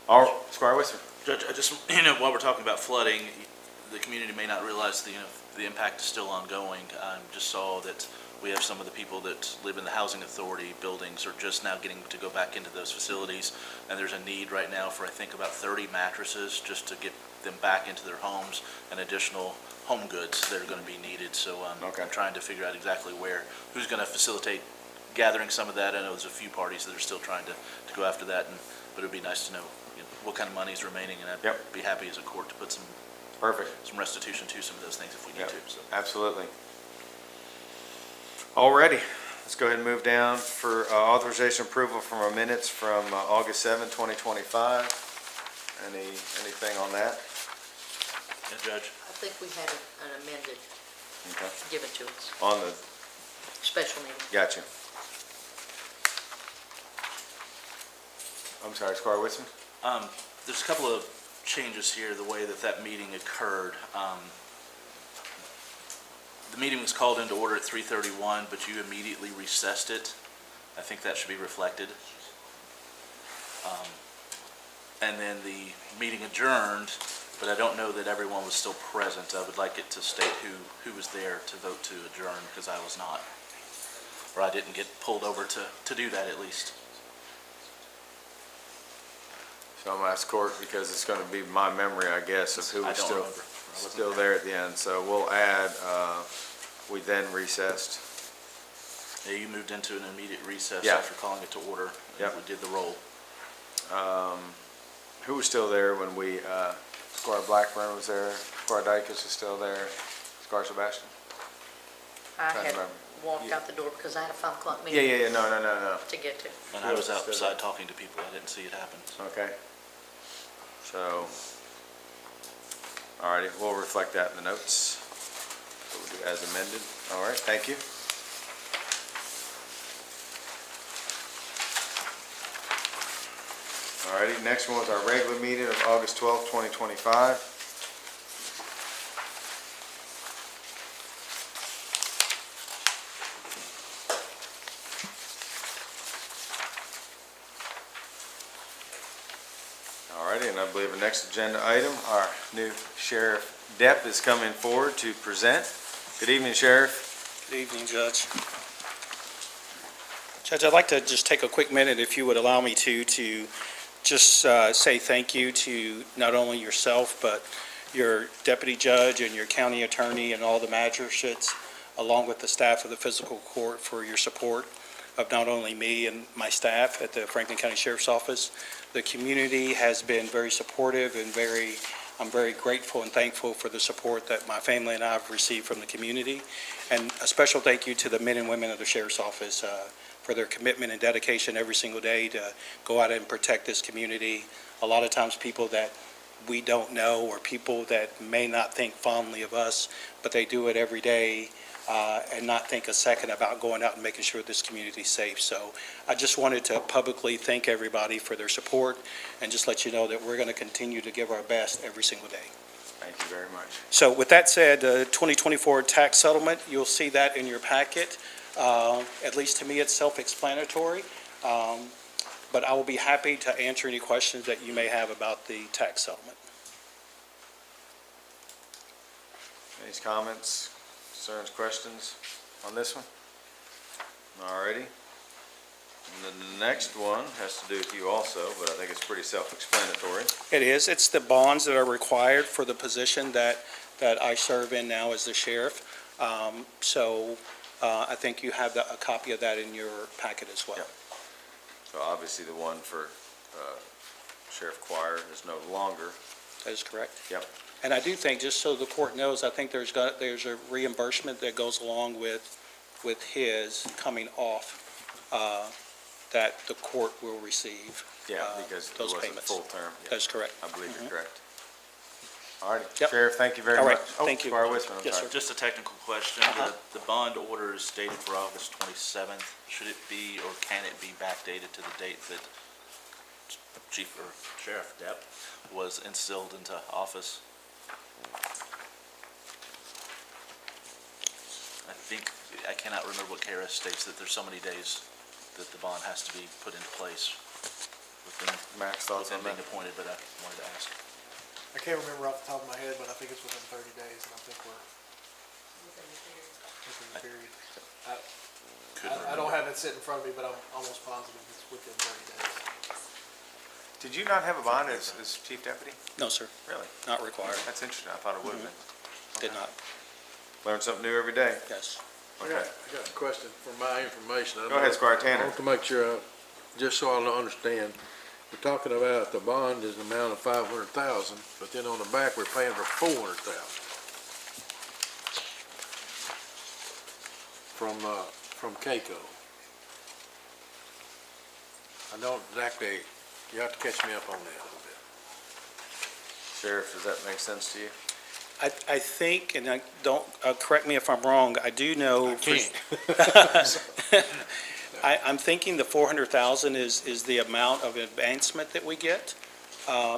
Speaker 1: All right, Squire Whistler.
Speaker 10: Judge, I just, while we're talking about flooding, the community may not realize the impact is still ongoing. I just saw that we have some of the people that live in the housing authority buildings are just now getting to go back into those facilities, and there's a need right now for, I think, about 30 mattresses just to get them back into their homes and additional home goods that are going to be needed. So I'm trying to figure out exactly who's going to facilitate gathering some of that. I know there's a few parties that are still trying to go after that, but it'd be nice to know, what kind of money is remaining, and I'd be happy as a court to put some restitution to some of those things if we need to. So.
Speaker 1: Absolutely. Alrighty, let's go ahead and move down for authorization approval from our minutes from August 7, 2025. Anything on that?
Speaker 10: Yeah, Judge.
Speaker 5: I think we had an amended given to us,
Speaker 1: On the,
Speaker 5: special meeting.
Speaker 1: gotcha. I'm sorry, Squire Whitson?
Speaker 10: There's a couple of changes here, the way that meeting occurred. The meeting was called into order at 3:31, but you immediately recessed it. I think that should be reflected. And then the meeting adjourned, but I don't know that everyone was still present. I would like it to state who was there to vote to adjourn, because I was not. Or I didn't get pulled over to do that, at least.
Speaker 1: So I'm gonna ask court because it's gonna be my memory, I guess, of who was still there at the end. So we'll add, we then recessed.
Speaker 10: Yeah, you moved into an immediate recess
Speaker 1: Yeah.
Speaker 10: after calling it to order.
Speaker 1: Yep.
Speaker 10: We did the roll.
Speaker 1: Who was still there when we, Squire Blackburn was there, Squire Dykes was still there, Squire Sebastian?
Speaker 5: I
Speaker 1: Trying to
Speaker 5: had
Speaker 1: remember.
Speaker 5: walked out the door because I had a 5 o'clock
Speaker 1: Yeah,
Speaker 5: meeting.
Speaker 1: no.
Speaker 5: To get to.
Speaker 10: And I was outside talking to people. I didn't see it happen.
Speaker 1: Okay. So, all righty, we'll reflect that in the notes. So we'll do as amended. All right, thank you. All righty, next one was our regular meeting of August 12th, 2025. And I believe the next agenda item, our new Sheriff Depp is coming forward to present. Good evening, Sheriff.
Speaker 19: Good evening, Judge. Judge, I'd like to just take a quick minute, if you would allow me to just say thank you to not only yourself, but your deputy judge and your county attorney and all the magistrates, along with the staff of the Fiscal Court, for your support of not only me and my staff at the Franklin County Sheriff's Office. The community has been very supportive and I'm very grateful and thankful for the support that my family and I have received from the community. And a special thank you to the men and women of the Sheriff's Office for their commitment and dedication every single day to go out and protect this community. A lot of times people that we don't know, or people that may not think fondly of us, but they do it every day and not think a second about going out and making sure this community is safe. So I just wanted to publicly thank everybody for their support and just let you know that we're going to continue to give our best every single day.
Speaker 1: Thank you very much.
Speaker 19: So with that said, 2024 tax settlement, you'll see that in your packet. At least to me, it's self-explanatory. But I will be happy to answer any questions that you may have about the tax settlement.
Speaker 1: Any comments, concerns, questions? on this one? All righty. And then the next one has to do with you also, but I think it's pretty self-explanatory.
Speaker 19: It is. It's the bonds that are required for the position that I serve in now as the sheriff. So I think you have a copy of that in your packet as well.
Speaker 1: Yep. So obviously the one for Sheriff Choir is no longer.
Speaker 19: That is correct.
Speaker 1: Yep.
Speaker 19: And I do think, just so the court knows, I think there's a reimbursement that goes along with his coming off that the court will receive.
Speaker 1: Yeah, because it
Speaker 19: those
Speaker 1: wasn't
Speaker 19: payments.
Speaker 1: full term. Yeah,
Speaker 19: That's correct.
Speaker 1: I believe you're correct. All righty.
Speaker 19: Yep.
Speaker 1: Sheriff, thank you very
Speaker 19: All right.
Speaker 1: much.
Speaker 19: Thank you.
Speaker 1: Squire Wisman, I'm
Speaker 19: Yes,
Speaker 1: sorry.
Speaker 19: sir.
Speaker 10: Just a technical question. The bond order is dated for August 27th. Should it be, or can it be backdated to the date that Chief or Sheriff Depp was instilled into office? I cannot remember what KRS states, that there's so many days that the bond has to be put into place within
Speaker 1: Max thoughts on
Speaker 10: being
Speaker 1: that?
Speaker 10: appointed, but I wanted to ask.
Speaker 9: I can't remember off the top of my head, but I think it's within 30 days, and I think we're within the period. I don't have it sitting in front of me, but I'm almost positive it's within 30 days.
Speaker 1: Did you not have a bond as chief deputy?
Speaker 19: No, sir.
Speaker 1: Really?
Speaker 19: Not required.
Speaker 1: That's interesting. I thought it would have been.
Speaker 19: Did not.
Speaker 1: Learn something new every day.
Speaker 19: Yes.
Speaker 1: Okay.
Speaker 16: I got a question for my information.
Speaker 1: Go ahead, Squire Tanner.
Speaker 16: I want to make sure, just so I understand, we're talking about the bond is an amount of 500,000, but then on the back, we're paying for 400,000. From CAECO. I don't exactly, you have to catch me up on that a little bit.
Speaker 1: Sheriff, does that make sense to you?
Speaker 19: I think, and I don't, correct me if I'm wrong, I do know.
Speaker 16: I can't.
Speaker 19: I'm thinking the 400,000 is the amount of advancement that we get.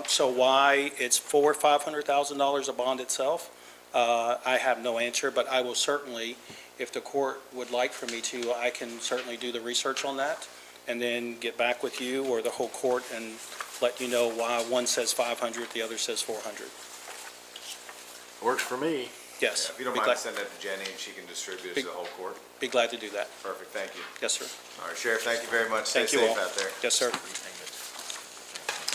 Speaker 19: So why it's $500,000 a bond itself, I have no answer, but I will certainly, if the court would like for me to, I can certainly do the research on that and then get back with you or the whole court and let you know why one says 500, the other says 400.
Speaker 16: Works for me.
Speaker 19: Yes.
Speaker 1: If you don't
Speaker 19: be
Speaker 1: mind,
Speaker 19: glad-
Speaker 1: send that to Jenny and she can distribute it to the whole court.
Speaker 19: Be glad to do that.
Speaker 1: Perfect, thank you.
Speaker 19: Yes, sir.
Speaker 1: All right, Sheriff, thank you very much. Stay
Speaker 19: Thank you
Speaker 1: safe
Speaker 19: all.
Speaker 1: out there.
Speaker 19: Yes, sir.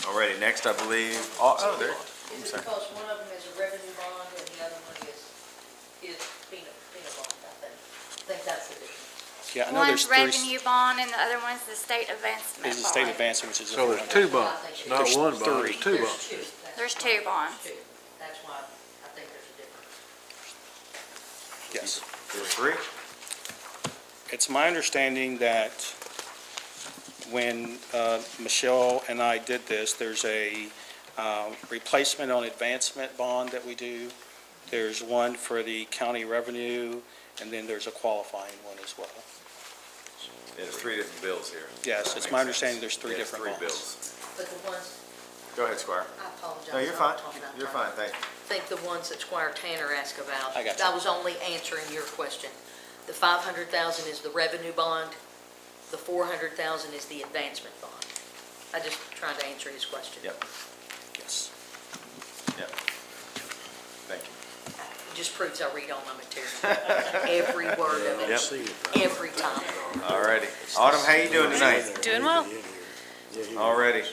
Speaker 1: All righty, next I believe, oh, there. I'm
Speaker 5: Is it
Speaker 1: sorry.
Speaker 5: because one of them is a revenue bond and the other one is FEMA bond, I think? I think that's the difference.
Speaker 19: Yeah, I know there's
Speaker 14: One's
Speaker 19: three.
Speaker 14: revenue bond and the other one's the state advancement bond.
Speaker 19: Is the state advancement, which is.
Speaker 16: So there's two bonds, not
Speaker 19: There's
Speaker 16: one bond, there's
Speaker 19: three.
Speaker 16: two bonds.
Speaker 14: There's two bonds.
Speaker 5: That's why I think there's a difference.
Speaker 19: Yes.
Speaker 1: There's three?
Speaker 19: It's my understanding that when Michelle and I did this, there's a replacement on advancement bond that we do. There's one for the county revenue, and then there's a qualifying one as well.
Speaker 1: Yeah, there's three different bills here.
Speaker 19: Yes, it's my understanding there's three different bonds.
Speaker 1: bills.
Speaker 5: But the ones,
Speaker 1: Go ahead, Squire.
Speaker 5: I apologize.
Speaker 1: No, you're
Speaker 5: I'm
Speaker 1: fine.
Speaker 5: talking out of
Speaker 1: You're
Speaker 5: turn.
Speaker 1: fine, thank you.
Speaker 5: I think the ones that Squire Tanner asked about.
Speaker 19: I got you.
Speaker 5: I was only answering your question. The 500,000 is the revenue bond, the 400,000 is the advancement bond. I just tried to answer his question.
Speaker 1: Yep,
Speaker 19: Yes.
Speaker 1: yep. Thank you.
Speaker 5: It just proves I read all my material. Every word of it,
Speaker 1: Yep.
Speaker 5: every time.
Speaker 1: All righty. Autumn, how you doing tonight?
Speaker 13: Doing well.
Speaker 1: All righty.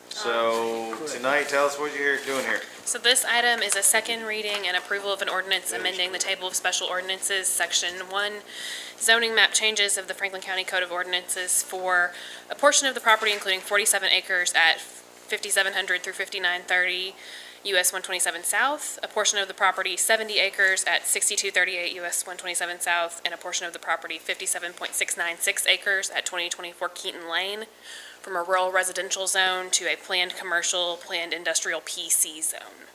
Speaker 1: So tonight, tell us what you're doing here.
Speaker 20: So this item is a second reading and approval of an ordinance amending the table of special ordinances, section 1, zoning map changes of the Franklin County Code of Ordinances for a portion of the property including 47 acres at 5700 through 5930 US 127 South, a portion of the property 70 acres at 6238 US 127 South, and a portion of the property 57.696 acres at 2024 Keaton Lane, from a rural residential zone to a planned commercial, planned industrial PC zone.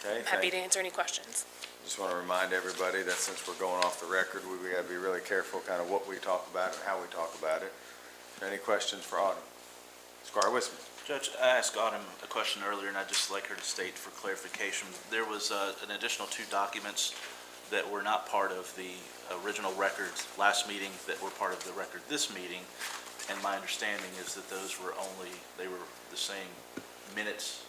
Speaker 1: Okay,
Speaker 20: I'm happy to answer any questions.
Speaker 1: Just want to remind everybody that since we're going off the record, we got to be really careful kind of what we talk about and how we talk about it. Any questions for Autumn? Squire Wisman.
Speaker 10: Judge, I asked Autumn a question earlier, and I'd just like her to state for clarification. There was an additional 2 documents that were not part of the original record last meeting that were part of the record this meeting, and my understanding is that those were they were the same minutes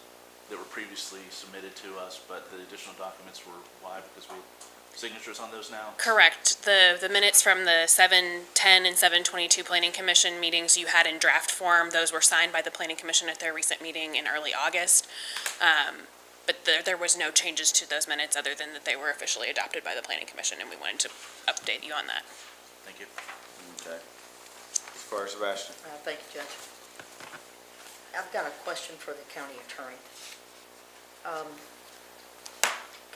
Speaker 10: that were previously submitted to us, but the additional documents were why? Because we signatures on those now?
Speaker 20: Correct. The minutes from the 7:10 and 7:22 Planning Commission meetings you had in draft form, those were signed by the Planning Commission at their recent meeting in early August. But there was no changes to those minutes other than that they were officially adopted by the Planning Commission, and we wanted to update you on that.
Speaker 10: Thank you.
Speaker 1: Okay. Squire Sebastian.
Speaker 5: Thank you, Judge. I've got a question for the county attorney.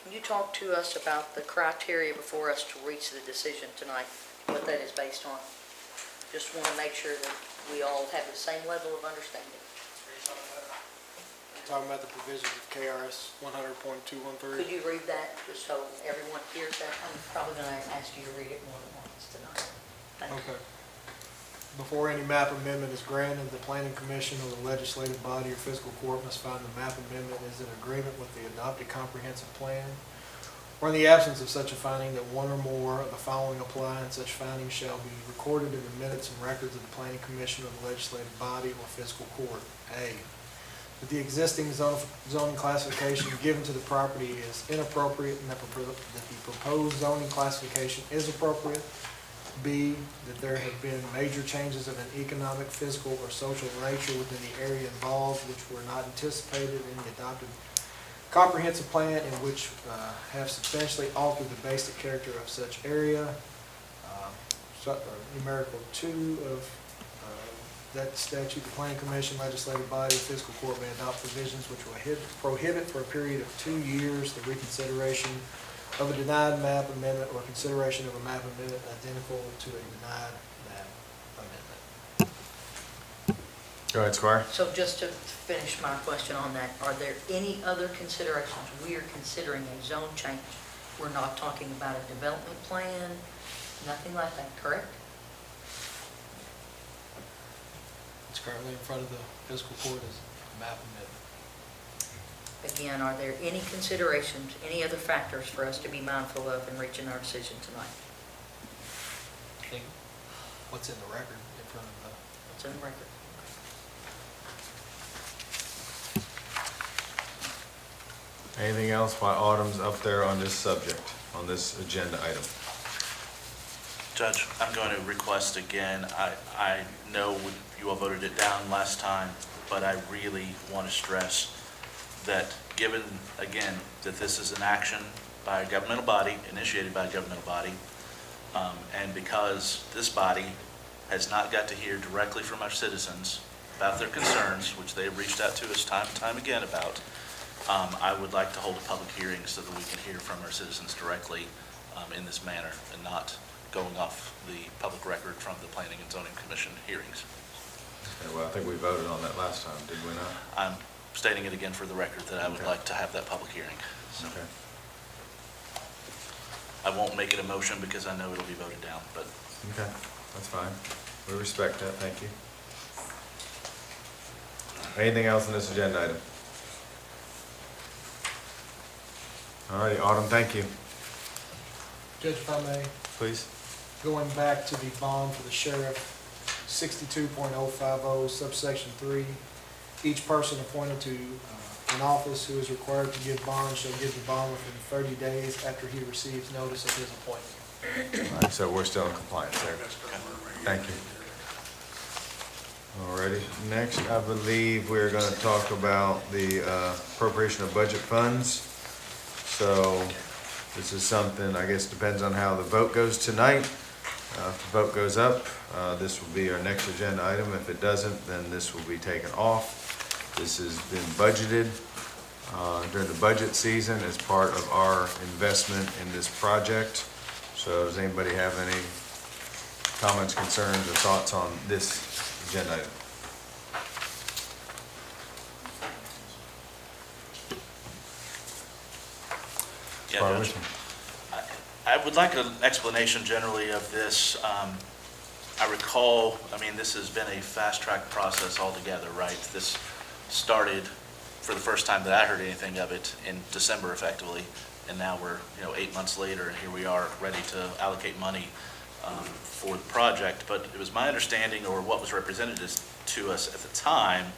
Speaker 5: Can you talk to us about the criteria before us to reach the decision tonight, what that is based on? Just want to make sure that we all have the same level of understanding.
Speaker 9: Talking about the provisions of KRS 100.213.
Speaker 5: Could you read that, just so everyone hears that? I'm probably going to ask you to read it more than once tonight. Thank you.
Speaker 9: Okay. Before any map amendment is granted, the planning commission or the legislative body or fiscal court must find the map amendment is in agreement with the adopted comprehensive plan, or in the absence of such a finding that one or more of the following apply, and such findings shall be recorded in the minutes and records of the planning commission or the legislative body or fiscal court. A, that the existing zoning classification given to the property is inappropriate and that the proposed zoning classification is appropriate. B, that there have been major changes of an economic, physical, or social nature within the area involved which were not anticipated in the adopted comprehensive plan and which have substantially altered the basic character of such area. Numerical 2 of that statute, the planning commission, legislative body, fiscal court may adopt provisions which will prohibit for a period of 2 years the reconsideration of a denied map amendment or consideration of a map amendment identical to a denied map amendment.
Speaker 1: Go ahead, Squire.
Speaker 5: So just to finish my question on that, are there any other considerations? We are considering a zone change. We're not talking about a development plan, nothing like that, correct?
Speaker 9: It's currently in front of the fiscal court as a map amendment.
Speaker 5: Again, are there any considerations, any other factors for us to be mindful of in reaching our decision tonight?
Speaker 9: I think what's in the record in front of the...
Speaker 5: What's in the record?
Speaker 1: Anything else while Autumn's up there on this subject, on this agenda item?
Speaker 10: Judge, I'm going to request again, I know you all voted it down last time, but I really want to stress that given, again, that this is an action by a governmental body, initiated by a governmental body, and because this body has not got to hear directly from our citizens about their concerns, which they have reached out to us time and time again about, I would like to hold a public hearing so that we can hear from our citizens directly in this manner and not going off the public record from the Planning and Zoning Commission hearings.
Speaker 1: Okay, well, I think we voted on that last time, did we not?
Speaker 10: I'm stating it again for the record that I would like to have that public hearing. So
Speaker 1: Okay.
Speaker 10: I won't make it a motion because I know it'll be voted down, but
Speaker 1: Okay, that's fine. We respect that, thank you. Anything else on this agenda item? All righty, Autumn, thank you.
Speaker 9: Judge, if I may,
Speaker 1: Please.
Speaker 9: going back to the bond for the sheriff, 62.050 subsection 3, each person appointed to an office who is required to give bond shall give the bond within 30 days after he receives notice of his appointment.
Speaker 1: All right, so we're still in compliance there. Thank you. All righty, next, I believe we're going to talk about the appropriation of budget funds. So this is something, I guess, depends on how the vote goes tonight. If the vote goes up, this will be our next agenda item. If it doesn't, then this will be taken off. This has been budgeted during the budget season as part of our investment in this project. So does anybody have any comments, concerns, or thoughts on this agenda item?
Speaker 10: yeah,
Speaker 1: Squire
Speaker 10: Judge.
Speaker 1: Richmond.
Speaker 10: I would like an explanation generally of this. I recall, I mean, this has been a fast-track process altogether, right? This started for the first time that I heard anything of it in December effectively, and now we're 8 months later, and here we are ready to allocate money for the project. But it was my understanding, or what was represented to us at the time,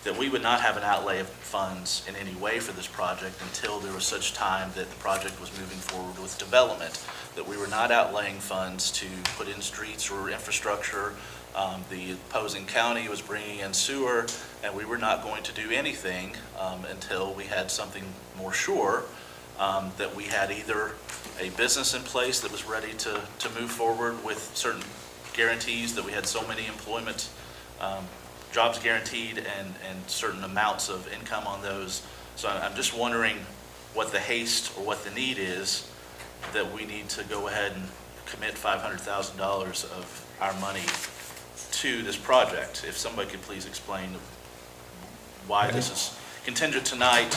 Speaker 10: that we would not have an outlay of funds in any way for this project until there was such time that the project was moving forward with development, that we were not outlaying funds to put in streets or infrastructure. The opposing county was bringing in sewer, and we were not going to do anything until we had something more sure, that we had either a business in place that was ready to move forward with certain guarantees, that we had so many employment jobs guaranteed and certain amounts of income on those. So I'm just wondering what the haste or what the need is that we need to go ahead and commit $500,000 of our money to this project. If somebody could please explain why this is contingent tonight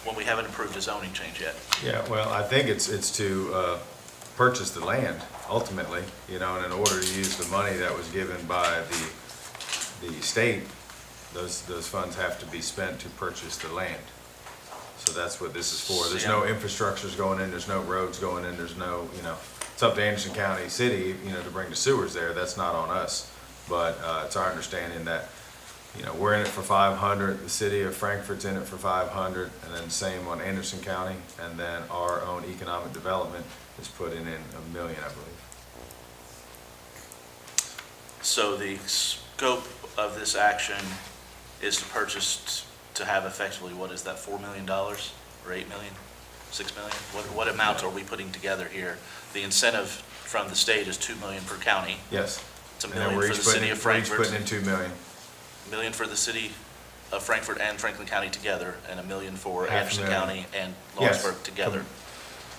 Speaker 10: when we haven't approved a zoning change yet.
Speaker 1: Yeah, well, I think it's to purchase the land ultimately, you know, and in order to use the money that was given by the state, those funds have to be spent to purchase the land. So that's what this is for. There's no infrastructures going in, there's no roads going in, there's no, you know, it's up to Anderson County City, you know, to bring the sewers there. That's not on us. But it's our understanding that, you know, we're in it for 500, the city of Frankfurt's in it for 500, and then same on Anderson County, and then our own economic development is putting in $1 million, I believe.
Speaker 10: So the scope of this action is to purchase, to have effectively, what is that, $4 million or $8 million, $6 million? What amount are we putting together here? The incentive from the state is $2 million per county.
Speaker 1: Yes.
Speaker 10: It's $1 million for the city of Frankfurt.
Speaker 1: We're each putting in $2 million.
Speaker 10: $1 million for the city of Frankfurt and Franklin County together, and $1 million for Anderson
Speaker 1: $500,000.
Speaker 10: County and Lawrenceburg
Speaker 1: Yes.
Speaker 10: together.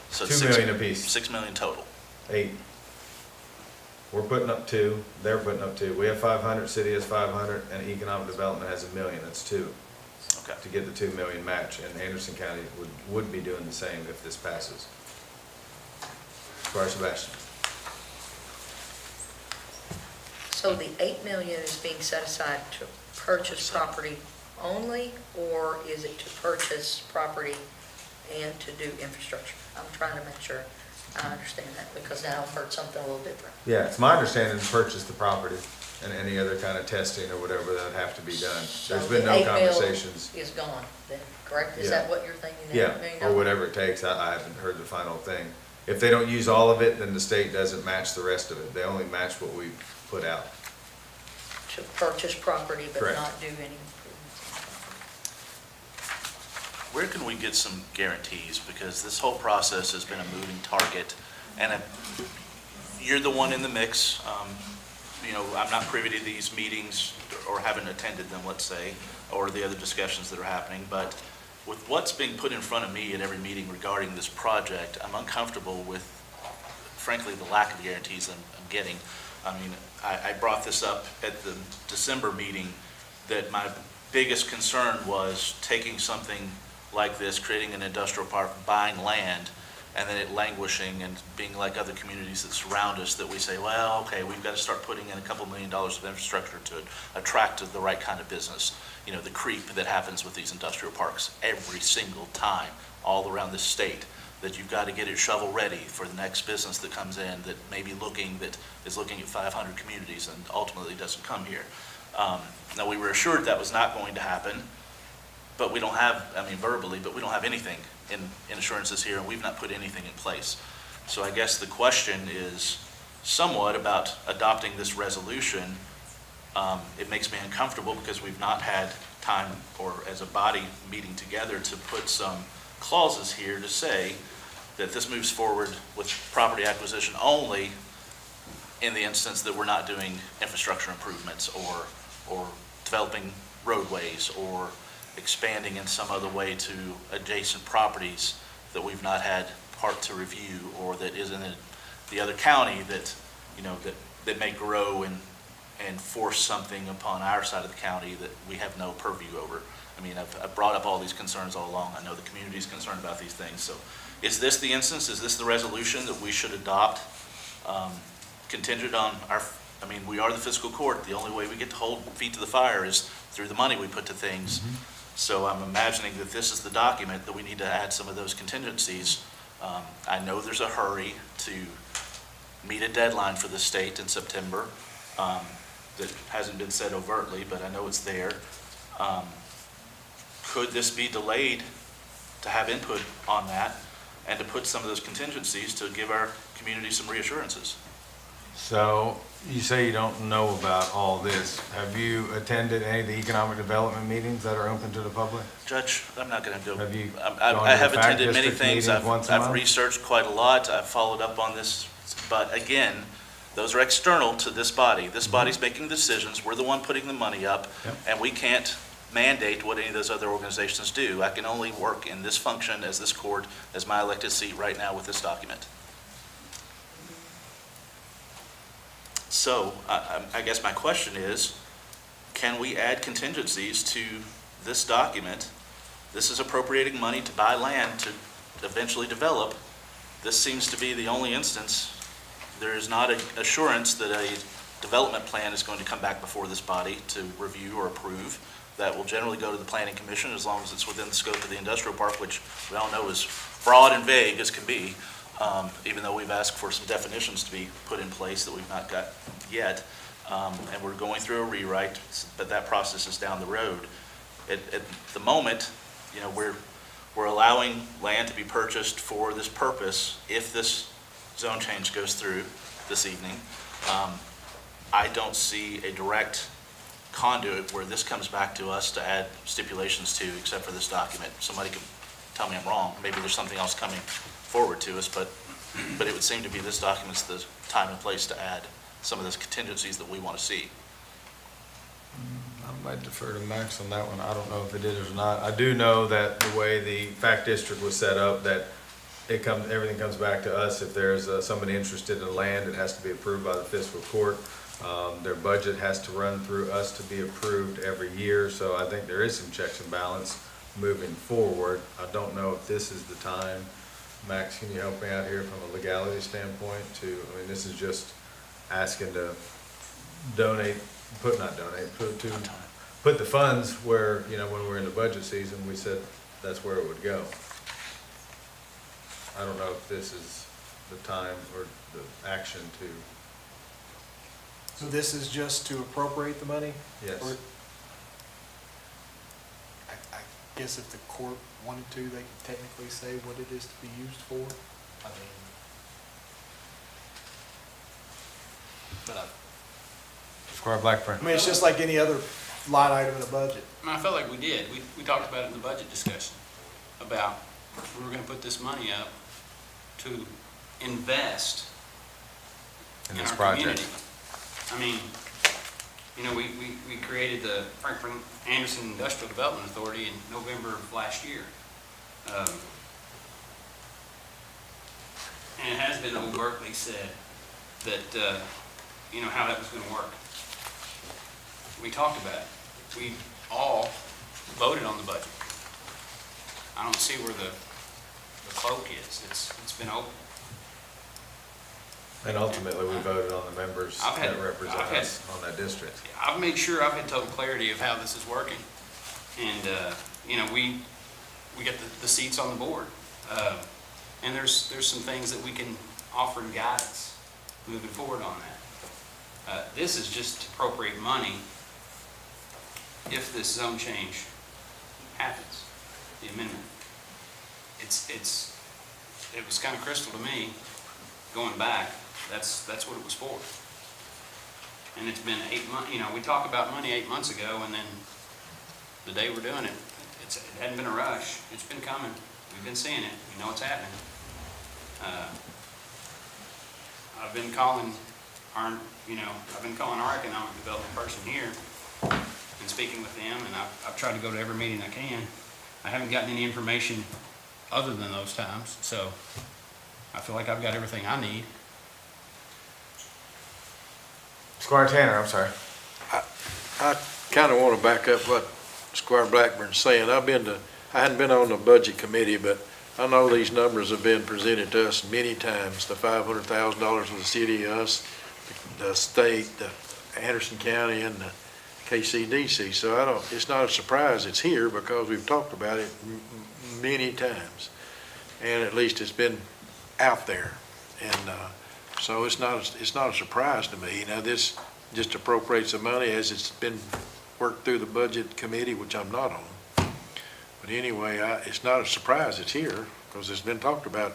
Speaker 10: So
Speaker 1: $2 million apiece.
Speaker 10: $6 million total.
Speaker 1: 8. We're putting up 2, they're putting up 2. We have 500, city has 500, and economic development has $1 million, that's 2.
Speaker 10: Okay.
Speaker 1: To get the $2 million match, and Anderson County would be doing the same if this passes. Squire Sebastian.
Speaker 5: So the 8 million is being set aside to purchase property only, or is it to purchase property and to do infrastructure? I'm trying to make sure I understand that, because now I've heard something a little different.
Speaker 1: Yeah, it's my understanding to purchase the property and any other kind of testing or whatever that would have to be done. There's been no conversations.
Speaker 5: So the 8 mil is gone then, correct? Is
Speaker 1: Yeah.
Speaker 5: that what you're thinking? that
Speaker 1: Yeah,
Speaker 5: $8 million?
Speaker 1: or whatever it takes. I haven't heard the final thing. If they don't use all of it, then the state doesn't match the rest of it. They only match what we put out.
Speaker 5: To purchase property but
Speaker 1: Correct.
Speaker 5: not do any improvements.
Speaker 10: Where can we get some guarantees? Because this whole process has been a moving target, and you're the one in the mix. You know, I'm not privy to these meetings or haven't attended them, let's say, or the other discussions that are happening, but with what's being put in front of me at every meeting regarding this project, I'm uncomfortable with, frankly, the lack of guarantees I'm getting. I mean, I brought this up at the December meeting, that my biggest concern was taking something like this, creating an industrial park, buying land, and then it languishing and being like other communities that surround us, that we say, well, okay, we've got to start putting in a couple $1 million of infrastructure to attract the right kind of business. You know, the creep that happens with these industrial parks every single time, all around the state, that you've got to get it shovel ready for the next business that comes in that is looking at 500 communities and ultimately doesn't come here. Now, we were assured that was not going to happen, but we don't have, I mean, verbally, but we don't have anything in assurances here, and we've not put anything in place. So I guess the question is somewhat about adopting this resolution. It makes me uncomfortable because we've not had time, or as a body meeting together, to put some clauses here to say that this moves forward with property acquisition only in the instance that we're not doing infrastructure improvements or developing roadways or expanding in some other way to adjacent properties that we've not had part to review, or that isn't in the other county that, you know, that may grow and force something upon our side of the county that we have no purview over. I mean, I've brought up all these concerns all along. I know the community is concerned about these things. So is this the instance? Is this the resolution that we should adopt contingent on our, I mean, we are the fiscal court. The only way we get to hold feet to the fire is through the money we put to things. So I'm imagining that this is the document that we need to add some of those contingencies. I know there's a hurry to meet a deadline for the state in September that hasn't been said overtly, but I know it's there. could this be delayed to have input on that and to put some of those contingencies to give our community some reassurances?
Speaker 1: So you say you don't know about all this. Have you attended any of the economic development meetings that are open to the public?
Speaker 10: Judge, I'm not going to do.
Speaker 1: Have you
Speaker 10: I have
Speaker 1: gone to the
Speaker 10: attended many
Speaker 1: district
Speaker 10: things.
Speaker 1: meetings once a
Speaker 10: I've
Speaker 1: month?
Speaker 10: researched quite a lot. I've followed up on this. But again, those are external to this body. This body's making decisions. We're the one putting the money up.
Speaker 1: Yep.
Speaker 10: And we can't mandate what any of those other organizations do. I can only work in this function as this court, as my elected seat right now with this document. So I guess my question is, can we add contingencies to this document? This is appropriating money to buy land to eventually develop. This seems to be the only instance. There is not an assurance that a development plan is going to come back before this body to review or approve. That will generally go to the Planning Commission as long as it's within the scope of the industrial park, which we all know is broad and vague as can be. Even though we've asked for some definitions to be put in place that we've not got yet. And we're going through a rewrite, but that process is down the road. At the moment, you know, we're allowing land to be purchased for this purpose if this zone change goes through this evening. I don't see a direct conduit where this comes back to us to add stipulations to, except for this document. Somebody could tell me I'm wrong. Maybe there's something else coming forward to us, but it would seem to be this document's the time and place to add some of those contingencies that we want to see.
Speaker 1: I might defer to Max on that one. I don't know if it is or not. I do know that the way the FACT district was set up, that everything comes back to us. If there's somebody interested in land, it has to be approved by the fiscal court. Their budget has to run through us to be approved every year. So I think there is some checks and balance moving forward. I don't know if this is the time. Max, can you help me out here from a legality standpoint I mean, this is just asking to put the funds where, you know, when we're in the budget season, we said that's where it would go. I don't know if this is the time or the action to.
Speaker 9: So this is just to appropriate the money?
Speaker 1: Yes.
Speaker 9: Or- I guess if the court wanted to, they could technically say what it is to be used for. I mean, but
Speaker 1: Squire Blackburn.
Speaker 9: I mean, it's just like any other line item in a budget.
Speaker 21: I felt like we did. We talked about it in the budget discussion, about we were gonna put this money up to invest
Speaker 1: In
Speaker 21: in
Speaker 1: this
Speaker 21: our
Speaker 1: project.
Speaker 21: community. I mean, you know, we created the Franklin Anderson Industrial Development Authority in November of last year. And it has been overtly said that, you know, how that was gonna work. We talked about it. We all voted on the budget. I don't see where the cloak is. It's been open.
Speaker 1: And ultimately, we voted on the members
Speaker 21: I've had-
Speaker 1: that represent
Speaker 21: I've had-
Speaker 1: us on that district.
Speaker 21: I've made sure I've had total clarity of how this is working. And, you know, we get the seats on the board. And there's some things that we can offer in guidance moving forward on that. This is just to appropriate money if this zone change happens, the amendment. It was kind of crystal to me, going back, that's what it was for. And it's been 8 months, you know, we talked about money 8 months ago, and then the day we're doing it, it hadn't been a rush. It's been coming. We've been seeing it. We know it's happening. I've been calling our economic development person here and speaking with them, and I've tried to go to every meeting I can. I haven't gotten any information other than those times, so I feel like I've got everything I need.
Speaker 1: Squire Tanner, I'm sorry.
Speaker 16: I kind of want to back up what Squire Blackburn's saying. I hadn't been on the budget committee, but I know these numbers have been presented to us many times, the $500,000 for the city, us, the state, the Anderson County, and the KCDC. So it's not a surprise it's here because we've talked about it many times. And at least it's been out there. And so it's not a surprise to me. Now, this just appropriates the money as it's been worked through the budget committee, which I'm not on. But anyway, it's not a surprise it's here, because it's been talked about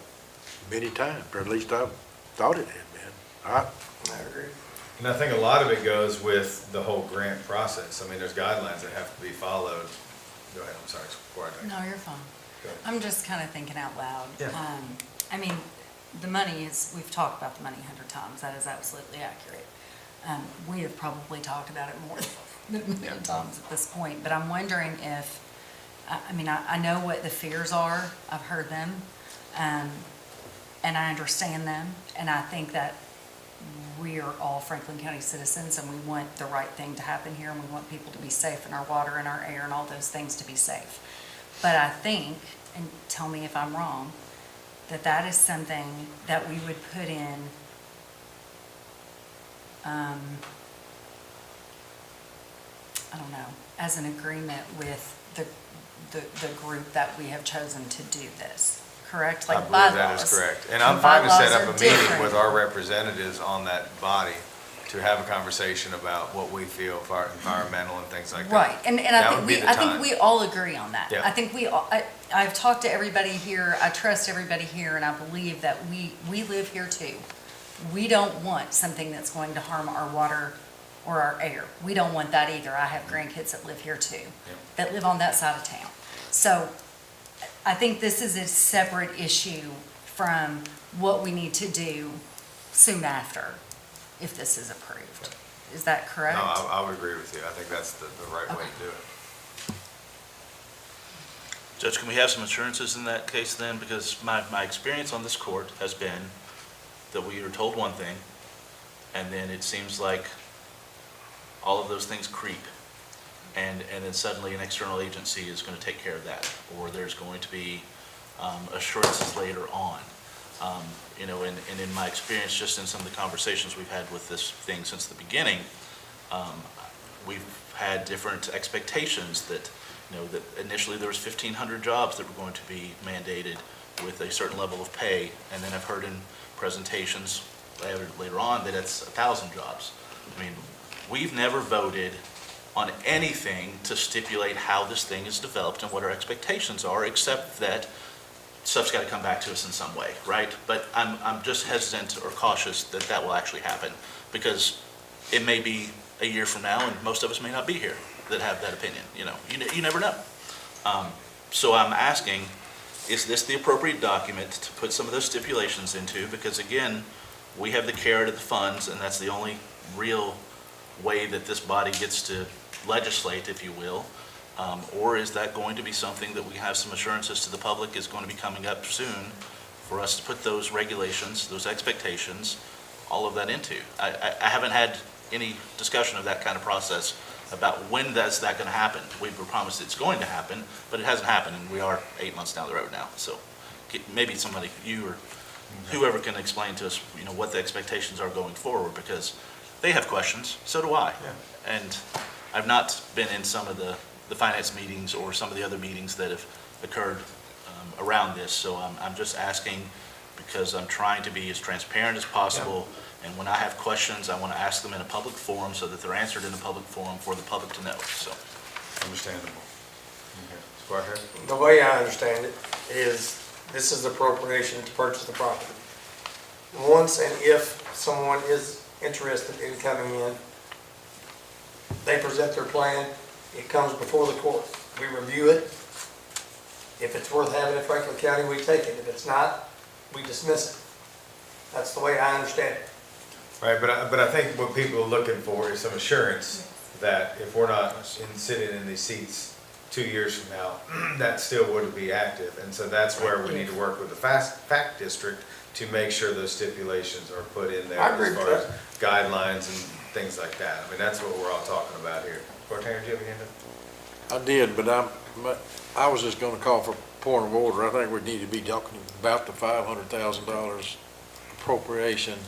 Speaker 16: many times, or at least I thought it had been.
Speaker 6: I agree.
Speaker 1: And I think a lot of it goes with the whole grant process. I mean, there's guidelines that have to be followed. Go ahead, I'm sorry.
Speaker 3: No, you're fine.
Speaker 1: Go ahead.
Speaker 3: I'm just kind of thinking out loud.
Speaker 1: Yeah.
Speaker 3: I mean, the money is, we've talked about the money 100 times. That is absolutely accurate. We have probably talked about it more than a million times at this point, but I'm wondering if, I mean, I know what the fears are. I've heard them, and I understand them, and I think that we are all Franklin County citizens, and we want the right thing to happen here, and we want people to be safe, and our water and our air and all those things to be safe. But I think, and tell me if I'm wrong, that is something that we would put in, I don't know, as an agreement with the group that we have chosen to do this, correct?
Speaker 1: I
Speaker 3: Like
Speaker 1: believe that is
Speaker 3: bylaws.
Speaker 1: correct. And I'm fine to set
Speaker 3: Bylaws
Speaker 1: up
Speaker 3: are
Speaker 1: a meeting
Speaker 3: different.
Speaker 1: with our representatives on that body to have a conversation about what we feel for environmental and things like that.
Speaker 3: Right, and
Speaker 1: That
Speaker 3: I
Speaker 1: would be
Speaker 3: think
Speaker 1: the
Speaker 3: I think
Speaker 1: time.
Speaker 3: we all agree on that.
Speaker 1: Yeah.
Speaker 3: I think we all, I've talked to everybody here, I trust everybody here, and I believe that we live here too. We don't want something that's going to harm our water or our air. We don't want that either. I have grandkids that live here too, that live on that side of town. So I think this is a separate issue from what we need to do soon after, if this is approved. Is that correct?
Speaker 1: No, I would agree with you. I think that's the right way to do it.
Speaker 10: Judge, can we have some assurances in that case then? Because my experience on this court has been that we are told one thing, and then it seems like all of those things creep, and then suddenly an external agency is going to take care of that, or there's going to be assurances later on. You know, and in my experience, just in some of the conversations we've had with this thing since the beginning, we've had different expectations that, you know, that initially there was 1,500 jobs that were going to be mandated with a certain level of pay, and then I've heard in presentations later on that it's 1,000 jobs. I mean, we've never voted on anything to stipulate how this thing is developed and what our expectations are, except that stuff's got to come back to us in some way, right? But I'm just hesitant or cautious that that will actually happen, because it may be a year from now, and most of us may not be here that have that opinion. You know, you never know. So I'm asking, is this the appropriate document to put some of those stipulations into? Because again, we have the carrot of the funds, and that's the only real way that this body gets to legislate, if you will. Or is that going to be something that we have some assurances to the public is going to be coming up soon for us to put those regulations, those expectations, all of that into? I haven't had any discussion of that kind of process about when that's that going to happen. We were promised it's going to happen, but it hasn't happened, and we are 8 months down the road now. So maybe somebody, you or whoever, can explain to us, you know, what the expectations are going forward, because they have questions, so do I. Yeah. And I've not been in some of the finance meetings or some of the other meetings that have occurred around this, so I'm just asking because I'm trying to be as transparent as possible, and when I have questions, I want to ask them in a public forum so that they're answered in a public forum for the public to know, so.
Speaker 1: Understandable. Okay. Squire Harris?
Speaker 6: The way I understand it is, this is appropriation to purchase the property. Once and if someone is interested in coming in, they present their plan, it comes before the court. We review it. If it's worth having in Franklin County, we take it. If it's not, we dismiss it. That's the way I understand it.
Speaker 1: Right, but I think what people are looking for is some assurance that if we're not sitting in these seats 2 years from now, that still would be active. And so that's where we need to work with the fact district to make sure those stipulations are put in there as far as guidelines and things like that. I mean, that's what we're all talking about here. Cortana, did you have a hand up?
Speaker 16: I did, but I was just gonna call for point of order. I think we need to be talking about the $500,000 appropriation,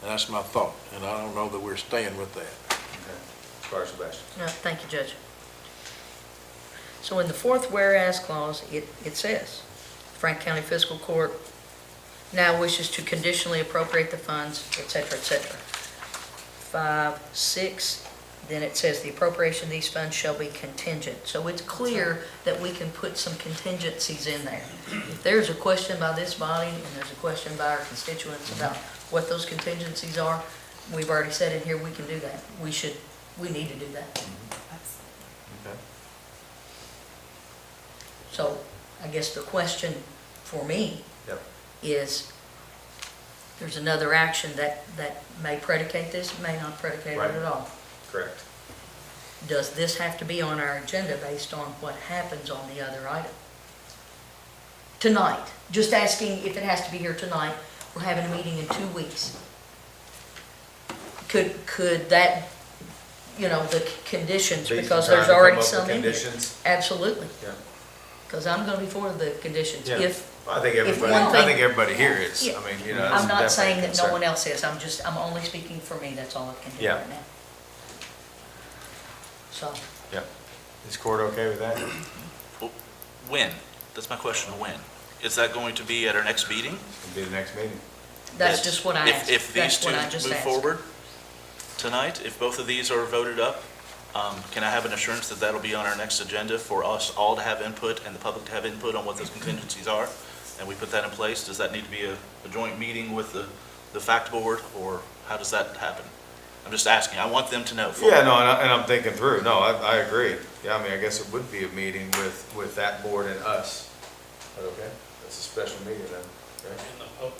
Speaker 16: and that's my thought, and I don't know that we're staying with that.
Speaker 1: Okay. Squire Sebastian.
Speaker 5: No, thank you, Judge. So in the fourth whereas clause, it says, Franklin County Fiscal Court now wishes to conditionally appropriate the funds, et cetera, et cetera. 5, 6, then it says the appropriation of these funds shall be contingent. So it's clear that we can put some contingencies in there. If there's a question by this body and there's a question by our constituents about what those contingencies are, we've already said in here we can do that. We need to do that.
Speaker 1: Okay.
Speaker 5: So I guess the question for me
Speaker 1: Yep.
Speaker 5: is, there's another action that may predicate this, may not predicate
Speaker 1: Right.
Speaker 5: it at all.
Speaker 1: Correct.
Speaker 5: Does this have to be on our agenda based on what happens on the other item? Tonight, just asking if it has to be here tonight. We're having a meeting in 2 weeks. Could that, the conditions,
Speaker 1: These
Speaker 5: because
Speaker 1: trying
Speaker 5: there's
Speaker 1: to come
Speaker 5: already
Speaker 1: up with
Speaker 5: some in here.
Speaker 1: conditions?
Speaker 5: Absolutely.
Speaker 1: Yeah.
Speaker 5: Because I'm going to be for the conditions.
Speaker 1: Yeah.
Speaker 5: If
Speaker 1: I think
Speaker 5: if
Speaker 1: everybody,
Speaker 5: one
Speaker 1: I
Speaker 5: thing-
Speaker 1: think everybody here is.
Speaker 5: Yeah.
Speaker 1: I mean, that's
Speaker 5: I'm not
Speaker 1: definitely
Speaker 5: saying
Speaker 1: a
Speaker 5: that no
Speaker 1: concern.
Speaker 5: one else is, I'm only speaking for me, that's all I can do
Speaker 1: Yeah.
Speaker 5: right now. So,
Speaker 1: Yeah. Is court okay with that?
Speaker 10: When? That's my question, when? Is that going to be at our next meeting?
Speaker 1: It'll be the next meeting.
Speaker 5: that's just what I asked.
Speaker 10: If these
Speaker 5: That's
Speaker 10: two
Speaker 5: what I just
Speaker 10: move
Speaker 5: asked.
Speaker 10: forward tonight, if both of these are voted up, can I have an assurance that that'll be on our next agenda for us all to have input and the public to have input on what those contingencies are? And we put that in place? Does that need to be a joint meeting with the fact board, or how does that happen? I'm just asking. I want them to know.
Speaker 1: Yeah, no, and I'm thinking through. No, I agree. Yeah, I mean, I guess it would be a meeting with that board and us. Okay, that's a special meeting then. Okay.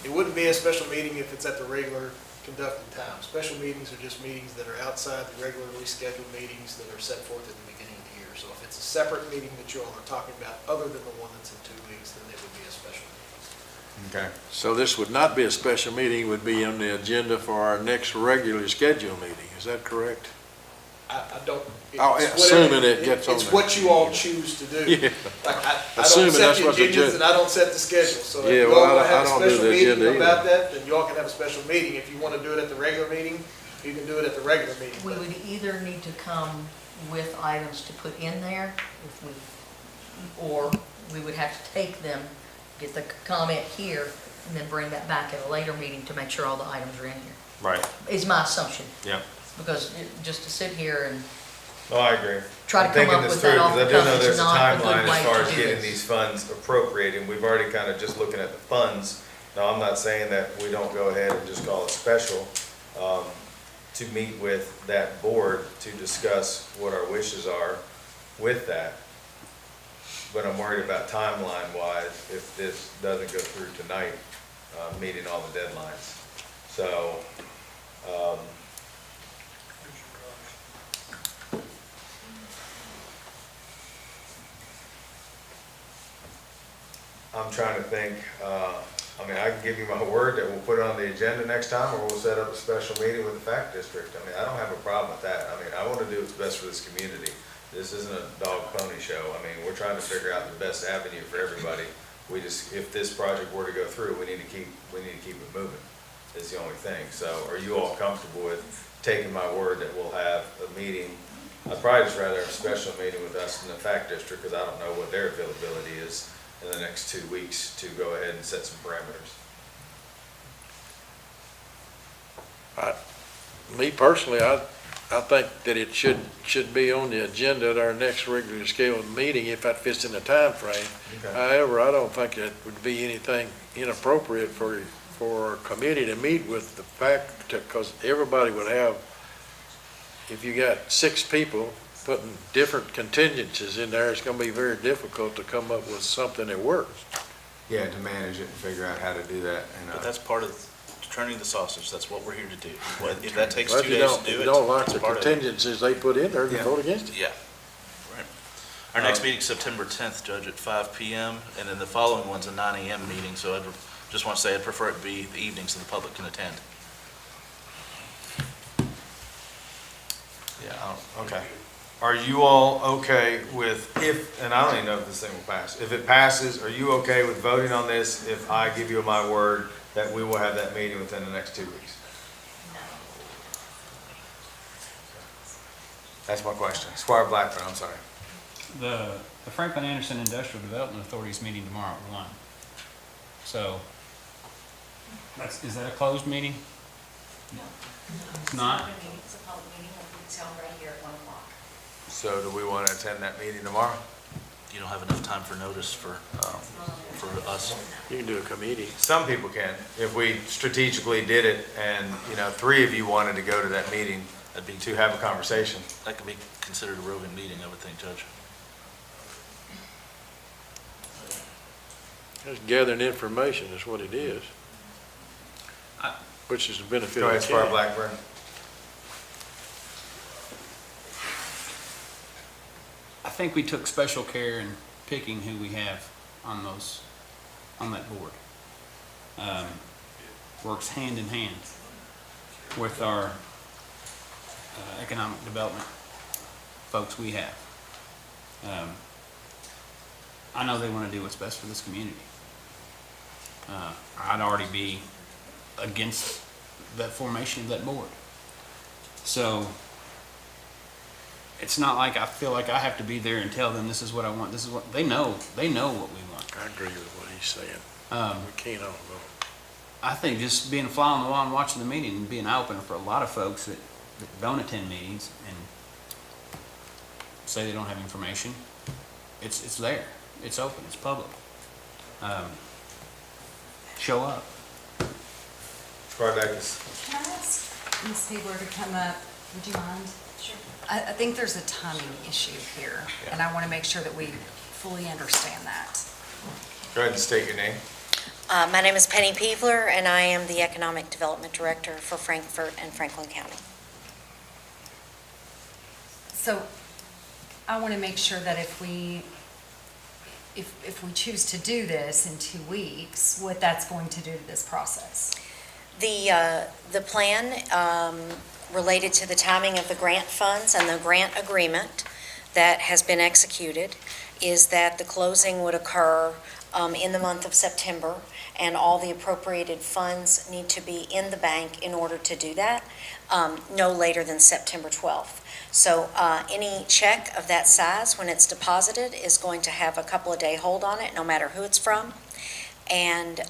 Speaker 9: It wouldn't be a special meeting if it's at the regular conducted time. Special meetings are just meetings that are outside the regularly scheduled meetings that are set forth at the beginning of the year. So if it's a separate meeting that you all are talking about, other than the one that's in 2 weeks, then it would be a special meeting.
Speaker 1: Okay.
Speaker 16: So this would not be a special meeting, it would be on the agenda for our next regularly scheduled meeting, is that correct?
Speaker 9: I don't.
Speaker 16: Oh,
Speaker 9: it's
Speaker 16: assuming
Speaker 9: whatever-
Speaker 16: it gets on
Speaker 9: It's
Speaker 16: there.
Speaker 9: what you all choose to do.
Speaker 16: Yeah.
Speaker 9: Like, I
Speaker 16: Assuming
Speaker 9: don't set
Speaker 16: that's
Speaker 9: the
Speaker 16: what the
Speaker 9: agendas
Speaker 16: judge-
Speaker 9: and I don't set the schedule. So if
Speaker 16: Yeah,
Speaker 9: you
Speaker 16: well,
Speaker 9: all want to
Speaker 16: I
Speaker 9: have a
Speaker 16: don't do
Speaker 9: special
Speaker 16: the
Speaker 9: meeting
Speaker 16: agenda
Speaker 9: about
Speaker 16: either.
Speaker 9: that, then you all can have a special meeting. If you want to do it at the regular meeting, you can do it at the regular meeting.
Speaker 5: We
Speaker 9: But
Speaker 5: would either need to come with items to put in there, or we would have to take them, get the comment here, and then bring that back at a later meeting to make sure all the items are in here,
Speaker 1: Right.
Speaker 5: is my assumption.
Speaker 1: Yeah.
Speaker 5: Because just to sit here and
Speaker 1: No, I agree.
Speaker 5: Try to
Speaker 1: I'm
Speaker 5: come
Speaker 1: thinking
Speaker 5: up
Speaker 1: this
Speaker 5: with
Speaker 1: through,
Speaker 5: that off
Speaker 1: because I
Speaker 5: the
Speaker 1: do know
Speaker 5: cuff is
Speaker 1: there's a
Speaker 5: not a good
Speaker 1: timeline as
Speaker 5: way
Speaker 1: far
Speaker 5: to
Speaker 1: as
Speaker 5: do
Speaker 1: getting
Speaker 5: this.
Speaker 1: these funds appropriated. We've already kind of just looking at the funds. Now, I'm not saying that we don't go ahead and just call it special, to meet with that board to discuss what our wishes are with that. But I'm worried about timeline-wise, if this doesn't go through tonight, meeting all the deadlines. So, I'm trying to think, I mean, I can give you my word that we'll put it on the agenda next time, or we'll set up a special meeting with the fact district. I mean, I don't have a problem with that. I mean, I want to do what's best for this community. This isn't a dog pony show. I mean, we're trying to figure out the best avenue for everybody. We just, if this project were to go through, we need to keep it moving, is the only thing. So are you all comfortable with taking my word that we'll have a meeting? I'd probably just rather have a special meeting with us in the fact district, because I don't know what their availability is in the next 2 weeks to go ahead and set some parameters.
Speaker 16: Me personally, I think that it should be on the agenda at our next regularly scheduled meeting if that fits in the time frame.
Speaker 1: Okay.
Speaker 16: However, I don't think it would be anything inappropriate for our committee to meet with the fact, because everybody would have, if you got 6 people putting different contingencies in there, it's gonna be very difficult to come up with something that works.
Speaker 1: Yeah, to manage it and figure out how to do that. And,
Speaker 10: But that's part of turning the sausage. That's what we're here to do. If that takes
Speaker 16: Well,
Speaker 10: 2
Speaker 16: if you
Speaker 10: days
Speaker 16: don't,
Speaker 10: to
Speaker 16: if
Speaker 10: do
Speaker 16: you
Speaker 10: it,
Speaker 16: don't like
Speaker 10: it's
Speaker 16: the
Speaker 10: part of it.
Speaker 16: contingencies they put in there, then
Speaker 1: Yeah.
Speaker 16: vote against it.
Speaker 10: Yeah, right. Our next meeting's September 10th, Judge, at 5 PM, and then the following one's a 9 AM meeting, so I just want to say I'd prefer it be the evening so the public can attend.
Speaker 1: Yeah, okay. Are you all okay with, and I don't even know if this thing will pass, if it passes, are you okay with voting on this if I give you my word that we will have that meeting within the next 2 weeks? That's my question. Squire Blackburn, I'm sorry.
Speaker 2: The Franklin Anderson Industrial Development Authority is meeting tomorrow at 1.
Speaker 21: So, is that a closed meeting? It's not?
Speaker 3: It's a public meeting, it's held right here at 1 o'clock.
Speaker 1: So do we want to attend that meeting tomorrow?
Speaker 10: You don't have enough time for notice for us.
Speaker 16: You can do a committee.
Speaker 1: Some people can. If we strategically did it and, 3 of you wanted to go to that meeting to have a conversation.
Speaker 10: That could be considered a roving meeting, I would think, Judge.
Speaker 16: Just gathering information is what it is. Which is the benefit
Speaker 1: Go
Speaker 16: of
Speaker 1: ahead,
Speaker 16: the
Speaker 1: Squire
Speaker 16: county.
Speaker 1: Blackburn.
Speaker 21: I think we took special care in picking who we have on that board. Works hand in hand with our economic development folks we have. I know they want to do what's best for this community. I'd already be against that formation of that board. So it's not like I feel like I have to be there and tell them this is what I want, this is what, they know what we want.
Speaker 16: I agree with what he's saying. We can't all go.
Speaker 21: I think just being a fly on the wall and watching the meeting and being eye opener for a lot of folks that don't attend meetings and say they don't have information, it's there, it's open, it's public. Show up.
Speaker 1: Squire Dacus.
Speaker 3: Can I ask Ms. Fiedler to come up? Would you mind? Sure. I think there's a timing issue here, and I want to make sure that we fully understand that.
Speaker 1: Go ahead and state your name.
Speaker 2: My name is Penny Peevler, and I am the Economic Development Director for Frankfort and Franklin County.
Speaker 3: So I want to make sure that if we choose to do this in 2 weeks, what that's going to do to this process.
Speaker 2: The plan related to the timing of the grant funds and the grant agreement that has been executed is that the closing would occur in the month of September, and all the appropriated funds need to be in the bank in order to do that, no later than September 12th. So any check of that size, when it's deposited, is going to have a couple of day hold on it, no matter who it's from. And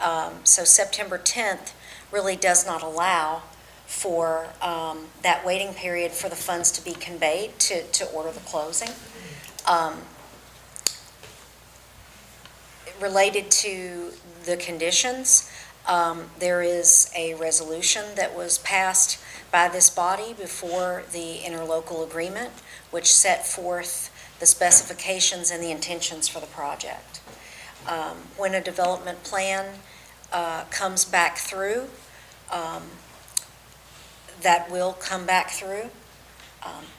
Speaker 2: so September 10th really does not allow for that waiting period for the funds to be conveyed to order the closing. Related to the conditions, there is a resolution that was passed by this body before the interlocal agreement, which set forth the specifications and the intentions for the project. When a development plan comes back through, that will come back through.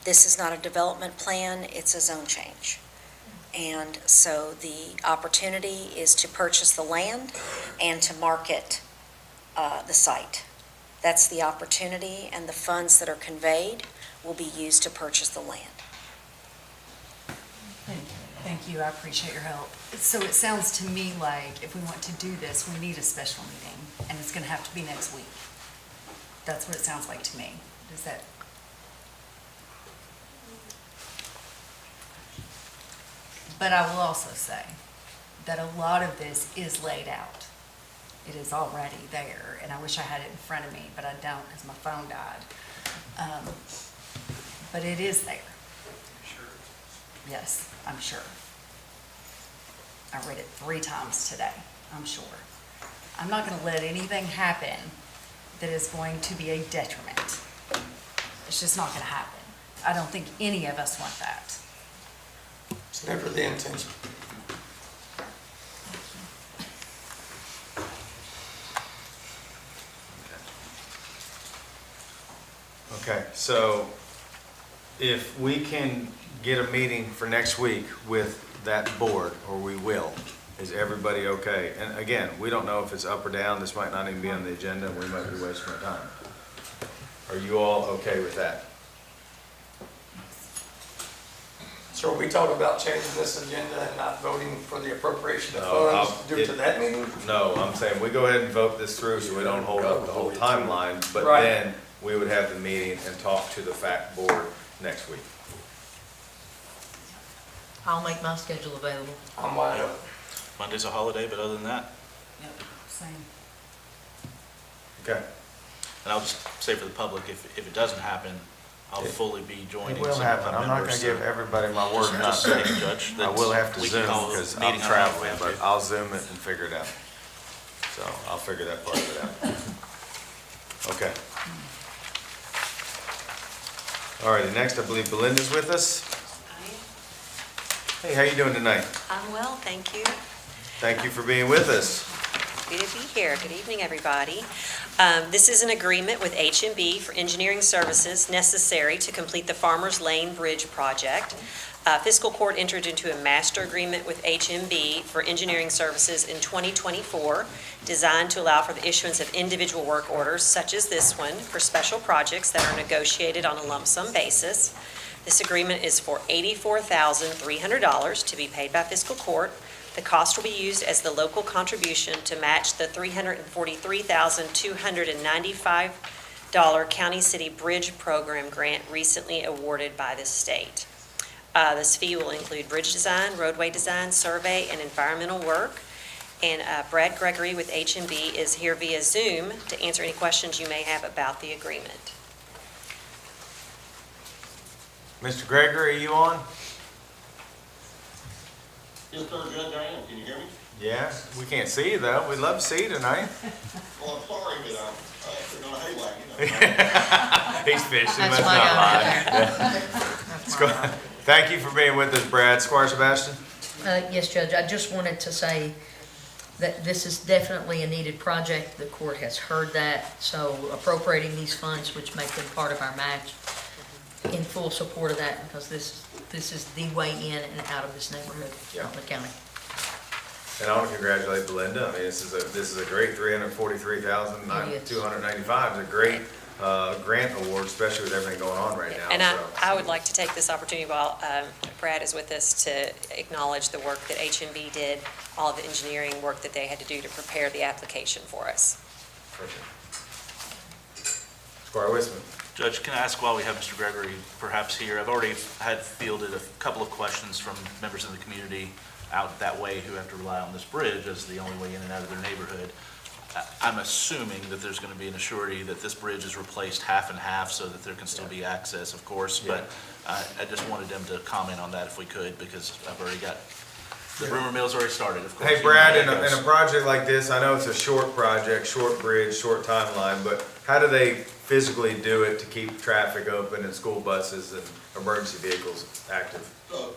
Speaker 2: This is not a development plan, it's a zone change. And so the opportunity is to purchase the land and to market the site. That's the opportunity, and the funds that are conveyed will be used to purchase the land.
Speaker 3: Thank you, I appreciate your help. So it sounds to me like if we want to do this, we need a special meeting, and it's going to have to be next week. That's what it sounds like to me. Does that? But I will also say that a lot of this is laid out. It is already there, and I wish I had it in front of me, but I don't because my phone died. But it is there. Sure. Yes, I'm sure. I read it 3 times today, I'm sure. I'm not going to let anything happen that is going to be a detriment. It's just not going to happen. I don't think any of us want that.
Speaker 6: It's never the intention.
Speaker 1: Okay, so if we can get a meeting for next week with that board, or we will, is everybody okay? And again, we don't know if it's up or down, this might not even be on the agenda, we might be wasting our time. Are you all okay with that?
Speaker 6: So are we talking about changing this agenda and not voting for the appropriation of
Speaker 1: No,
Speaker 6: funds due to that meeting?
Speaker 1: No, I'm saying we go ahead and vote this through so we don't hold up the whole timeline, but
Speaker 6: Right.
Speaker 1: then we would have the meeting and talk to the FACT board next week.
Speaker 5: I'll make my schedule available.
Speaker 6: I'm wide open.
Speaker 10: Monday's a holiday, but other than that,
Speaker 3: Same.
Speaker 1: Okay.
Speaker 10: And I'll just say for the public, if it doesn't happen, I'll fully be joining.
Speaker 1: It will
Speaker 10: some of
Speaker 1: happen.
Speaker 10: my
Speaker 1: I'm not
Speaker 10: members,
Speaker 1: gonna give
Speaker 10: so-
Speaker 1: everybody my word not
Speaker 10: Just
Speaker 1: to.
Speaker 10: saying, Judge,
Speaker 1: I will have to
Speaker 10: we can
Speaker 1: Zoom
Speaker 10: call a
Speaker 1: because I'm
Speaker 10: meeting on
Speaker 1: traveling,
Speaker 10: that if we
Speaker 1: but
Speaker 10: have to.
Speaker 1: I'll Zoom it and figure it out. So I'll figure that part of it out. Okay. All righty, next I believe Belinda's with us. Hey, how you doing tonight?
Speaker 7: I'm well, thank you.
Speaker 1: Thank you for being with us.
Speaker 7: Good to be here. Good evening, everybody. This is an agreement with H&B for engineering services necessary to complete the Farmers Lane Bridge project. Fiscal Court entered into a master agreement with H&B for engineering services in 2024, designed to allow for the issuance of individual work orders, such as this one, for special projects that are negotiated on a lump sum basis. This agreement is for $84,300 to be paid by Fiscal Court. The cost will be used as the local contribution to match the $343,295 County City Bridge Program grant recently awarded by the state. This fee will include bridge design, roadway design, survey, and environmental work. And Brad Gregory with H&B is here via Zoom to answer any questions you may have about the agreement.
Speaker 1: Mr. Gregory, are you on?
Speaker 11: Yes, sir, Judge, I am. Can you hear me?
Speaker 1: Yeah, we can't see you though. We'd love to see you tonight.
Speaker 11: Well, I'm sorry, but I'm sitting on a hay wagon.
Speaker 1: He's fishing,
Speaker 3: That's
Speaker 1: let's
Speaker 3: why
Speaker 1: not
Speaker 3: I'm
Speaker 1: lie.
Speaker 3: there.
Speaker 1: Let's go. Thank you for being with us, Brad. Squire Sebastian?
Speaker 22: Yes, Judge, I just wanted to say that this is definitely a needed project. The court has heard that, so appropriating these funds, which make them part of our match, in full support of that, because this is the way in and out of this neighborhood, the county.
Speaker 1: And I want to congratulate Belinda. I mean, this is a great $343,295. It's a great grant award, especially with everything going on right now.
Speaker 7: And
Speaker 1: so.
Speaker 7: I would like to take this opportunity while Brad is with us to acknowledge the work that H&B did, all of the engineering work that they had to do to prepare the application for us.
Speaker 1: Perfect. Squire Wisman.
Speaker 10: Judge, can I ask while we have Mr. Gregory perhaps here, I've already had fielded a couple of questions from members of the community out that way who have to rely on this bridge as the only way in and out of their neighborhood. I'm assuming that there's going to be an assurity that this bridge is replaced half and half so that there can still be access, of course, but I just wanted them to comment on that if we could, because I've already got, the rumor mill's already started, of course.
Speaker 1: Hey, Brad, in a project like this, I know it's a short project, short bridge, short timeline, but how do they physically do it to keep traffic open and school buses and emergency vehicles active?
Speaker 11: So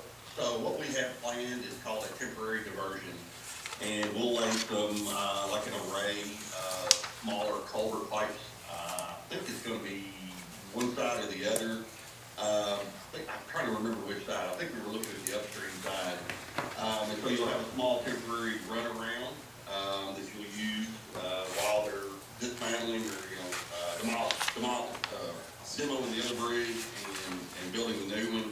Speaker 11: what we have planned is called a temporary diversion, and we'll lay some, like an array of smaller culvert pipes. I think it's gonna be one side or the other. I'm trying to remember which side. I think we were looking at the upstream side. And so you'll have a small temporary runaround, that you'll use, while they're dismantling or, demoing the other bridge and building the new one.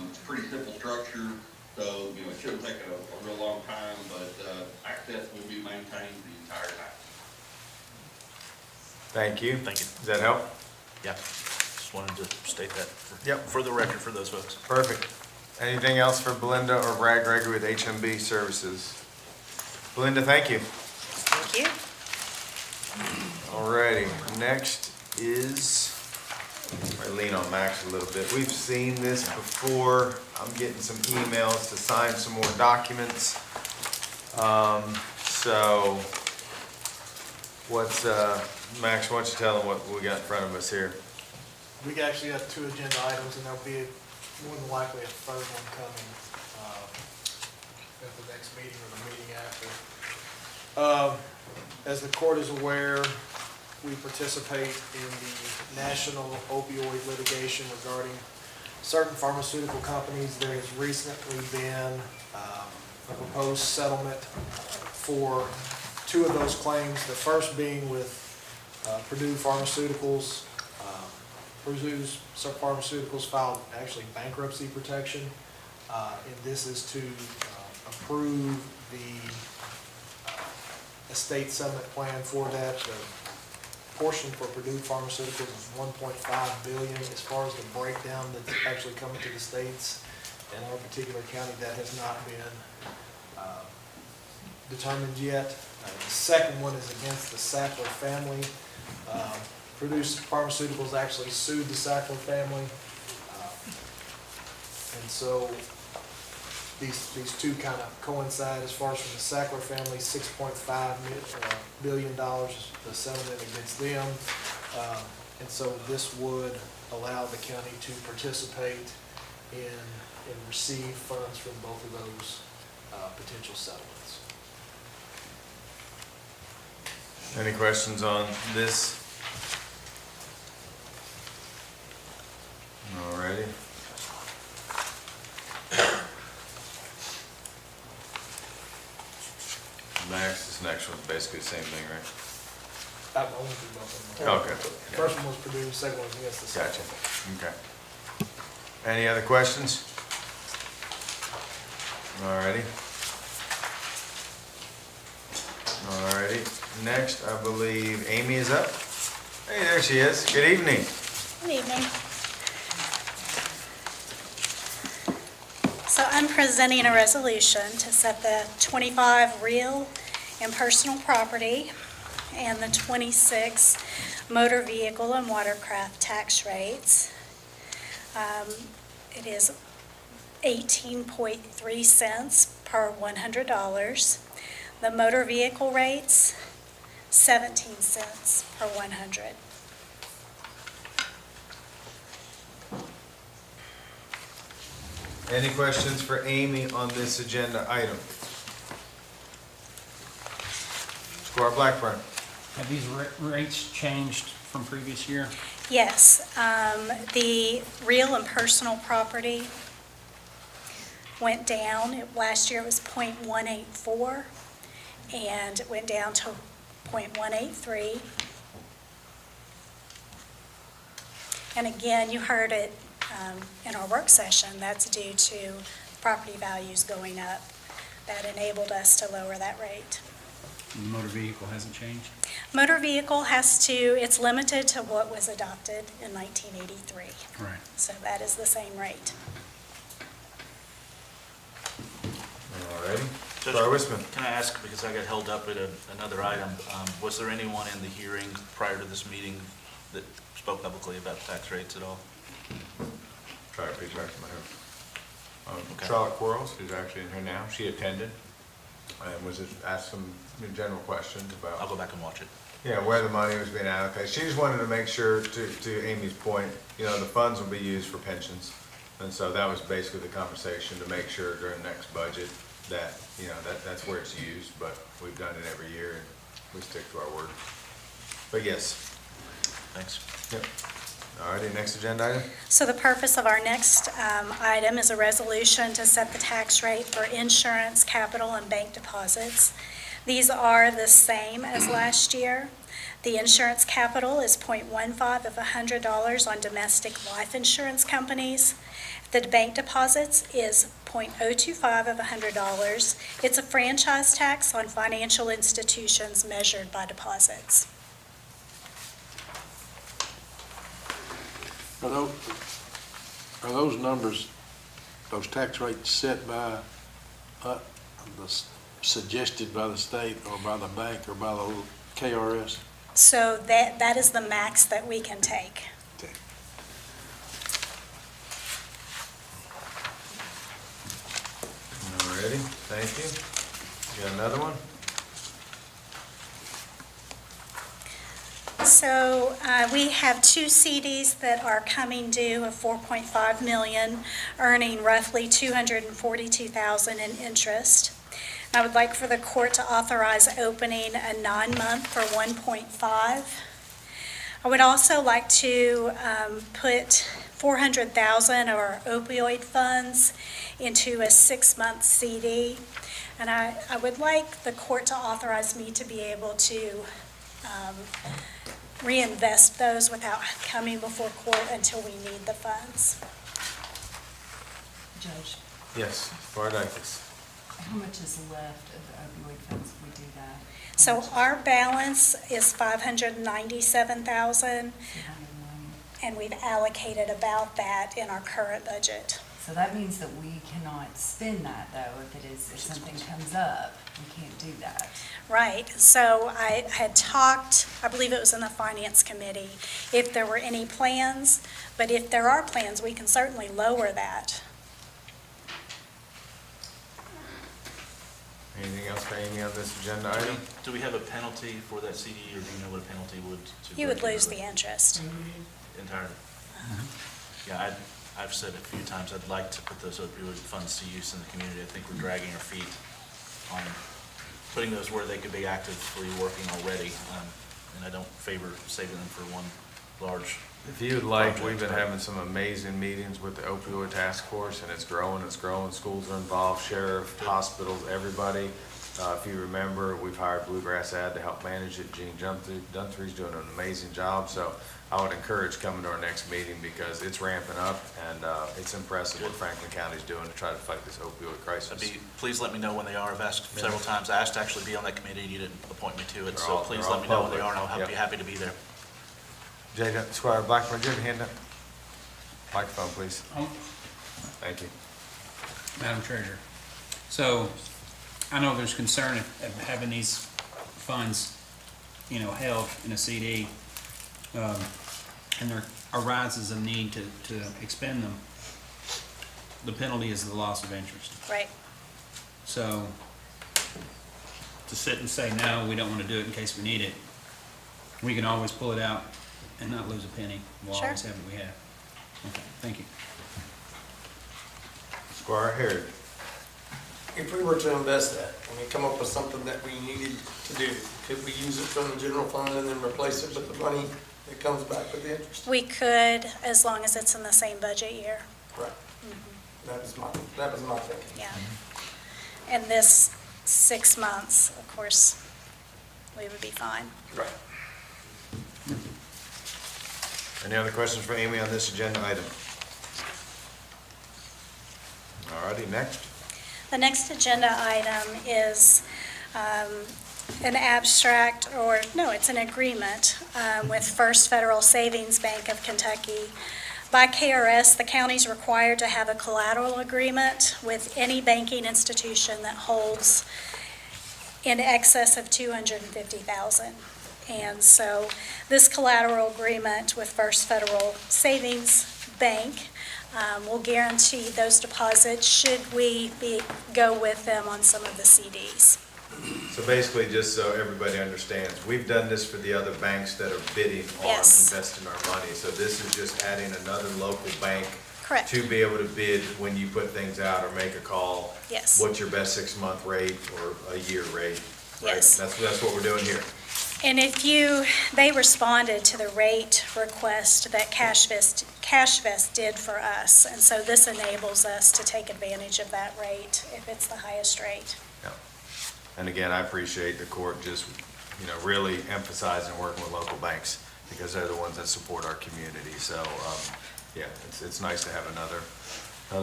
Speaker 11: It's a pretty simple structure, so, it shouldn't take a real long time, but, access will be maintained the entire time.
Speaker 1: Thank you.
Speaker 10: Thank you.
Speaker 1: Does that help?
Speaker 10: Yeah, just wanted to state that
Speaker 1: Yep.
Speaker 10: for the record for those folks.
Speaker 1: Perfect. Anything else for Belinda or Brad Gregory with HMB Services? Belinda, thank you.
Speaker 7: Thank you.
Speaker 1: Alrighty, next is, I lean on Max a little bit. We've seen this before. I'm getting some emails to sign some more documents. So what's, Max, why don't you tell them what we got in front of us here?
Speaker 9: We actually have 2 agenda items, and there'll be more than likely a third one coming at the next meeting or the meeting after. As the court is aware, we participate in the national opioid litigation regarding certain pharmaceutical companies. There has recently been a proposed settlement for 2 of those claims, the first being with Purdue Pharmaceuticals. Purdue's Pharmaceuticals filed actually bankruptcy protection, and this is to approve the estate settlement plan for that. The portion for Purdue Pharmaceuticals is $1.5 billion. As far as the breakdown that's actually coming to the states in our particular county, that has not been determined yet. The second one is against the Sackler family. Produce Pharmaceuticals actually sued the Sackler family. And so these two kind of coincide. As far as from the Sackler family, $6.5 billion is the settlement against them. And so this would allow the county to participate in receive funds from both of those potential settlements.
Speaker 1: Any questions on this? Alrighty. Max, this next one's basically the same thing, right?
Speaker 9: I won't do both of them.
Speaker 1: Okay.
Speaker 9: The first one was Purdue, the second one was against the
Speaker 1: Gotcha.
Speaker 9: Sackler.
Speaker 1: Okay. Any other questions? Alrighty. Alrighty. Next, I believe Amy is up. Hey, there she is. Good evening.
Speaker 4: Good evening. So I'm presenting a resolution to set the 25 real and personal property and the 26 motor vehicle and watercraft tax rates. It is 18.3 cents per $100. The motor vehicle rates, 17 cents per 100.
Speaker 1: Any questions for Amy on this agenda item? Squire Blackburn.
Speaker 12: Have these rates changed from previous year?
Speaker 4: Yes, the real and personal property went down. Last year it was .184, and it went down to .183. And again, you heard it in our work session, that's due to property values going up. That enabled us to lower that rate.
Speaker 12: And the motor vehicle hasn't changed?
Speaker 4: Motor vehicle it's limited to what was adopted in 1983.
Speaker 12: Right.
Speaker 4: So that is the same rate.
Speaker 1: Alrighty.
Speaker 10: Judge,
Speaker 1: Squire Wisman.
Speaker 10: Can I ask, because I got held up at another item, was there anyone in the hearing prior to this meeting that spoke publicly about tax rates at all?
Speaker 1: Try to reach out to my
Speaker 10: Okay.
Speaker 1: Charlotte Quarles, who's actually in here now, she attended and was just asked some general questions about.
Speaker 10: I'll go back and watch it.
Speaker 1: Yeah, where the money was being allocated. She just wanted to make sure, to Amy's point, the funds will be used for pensions. And so that was basically the conversation, to make sure during the next budget that, that's where it's used. But we've done it every year and we stick to our word. But yes.
Speaker 10: Thanks.
Speaker 1: Yep. All righty, next agenda item?
Speaker 4: So the purpose of our next item is a resolution to set the tax rate for insurance, capital, and bank deposits. These are the same as last year. The insurance capital is .15 of $100 on domestic life insurance companies. The bank deposits is .025 of $100. It's a franchise tax on financial institutions measured by deposits.
Speaker 16: Are those numbers, those tax rates set by, suggested by the state or by the bank or by the KRS?
Speaker 4: So that is the max that we can take.
Speaker 16: Okay.
Speaker 1: All righty, thank you. You got another one?
Speaker 4: So we have two CDs that are coming due of $4.5 million, earning roughly $242,000 in interest. I would like for the court to authorize opening a 9-month for $1.5. I would also like to put $400,000 of our opioid funds into a 6-month CD. And I would like the court to authorize me to be able to reinvest those without coming before court until we need the funds.
Speaker 3: Judge,
Speaker 1: Yes, Bardakis.
Speaker 3: how much is left of the opioid funds if we do that?
Speaker 4: So our balance is $597,000, and we've allocated about that in our current budget.
Speaker 3: So that means that we cannot spend that, though, if something comes up, we can't do that.
Speaker 4: Right, so I had talked, I believe it was in the Finance Committee, if there were any plans, but if there are plans, we can certainly lower that.
Speaker 1: Anything else for Amy on this agenda item?
Speaker 10: Do we have a penalty for that CD, or do you know what a penalty would?
Speaker 4: You would lose the interest.
Speaker 10: Entirely? Yeah, I've said a few times, I'd like to put those opioid funds to use in the community. I think we're dragging our feet on putting those where they could be actively working already. And I don't favor saving them for one large.
Speaker 1: If you'd like, we've been having some amazing meetings with the opioid task force, and it's growing, schools are involved, sheriff, hospitals, everybody. If you remember, we've hired Bluegrass Ad to help manage it. Gene Dunthery's doing an amazing job, so I would encourage coming to our next meeting because it's ramping up, and it's impressive what Franklin County's doing to try to fight this opioid crisis.
Speaker 10: Please let me know when they are. I've asked several times. I asked to actually be on that committee, and you didn't appoint me to it, so please let me know when they are, and I'll be happy to be there.
Speaker 1: Squire Blackburn, do you have a hand up? Microphone, please. Thank you.
Speaker 12: Madam Treasurer, so I know there's concern of having these funds, held in a CD, and there arises a need to expend them. The penalty is the loss of interest.
Speaker 4: Right.
Speaker 12: So to sit and say, no, we don't want to do it in case we need it, we can always pull it out and not lose a penny. We'll
Speaker 4: Sure.
Speaker 12: always have what we have. Okay, thank you.
Speaker 1: Squire Harrod.
Speaker 6: If we were to invest that, come up with something that we needed to do, could we use it from the general fund and then replace it with the money that comes back with the interest?
Speaker 4: We could, as long as it's in the same budget year.
Speaker 6: Right. That was my thinking.
Speaker 4: Yeah. And this 6 months, of course, we would be fine.
Speaker 6: Right.
Speaker 1: Any other questions for Amy on this agenda item? All righty, next.
Speaker 4: The next agenda item is an abstract, or no, it's an agreement with First Federal Savings Bank of Kentucky. By KRS, the county's required to have a collateral agreement with any banking institution that holds in excess of $250,000. And so this collateral agreement with First Federal Savings Bank will guarantee those deposits should we go with them on some of the CDs.
Speaker 1: So basically, just so everybody understands, we've done this for the other banks that are bidding on
Speaker 4: Yes.
Speaker 1: investing our money. So this is just adding another local bank
Speaker 4: Correct.
Speaker 1: to be able to bid when you put things out or make a call.
Speaker 4: Yes.
Speaker 1: What's your best 6-month rate or a year rate? Right?
Speaker 4: Yes.
Speaker 1: That's what we're doing here.
Speaker 4: And they responded to the rate request that CashVest did for us. And so this enables us to take advantage of that rate if it's the highest rate.
Speaker 1: Yeah. And again, I appreciate the court just, really emphasizing working with local banks because they're the ones that support our community. So, yeah, it's nice to have another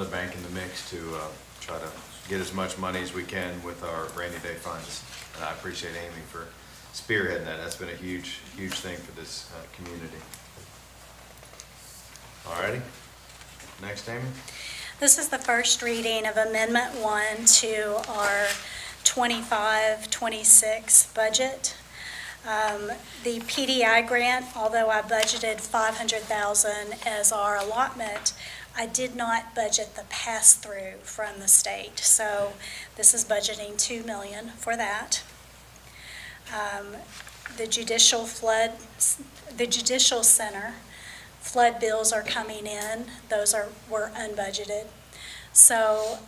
Speaker 1: bank in the mix to try to get as much money as we can with our rainy day funds. And I appreciate Amy for spearheading that. That's been a huge, huge thing for this community. All righty. Next, Amy.
Speaker 4: This is the first reading of Amendment 1 to our 25-26 budget. The PDI grant, although I budgeted $500,000 as our allotment, I did not budget the pass-through from the state. So this is budgeting $2 million for that. The Judicial Center flood bills are coming in. Those were unbudgeted. So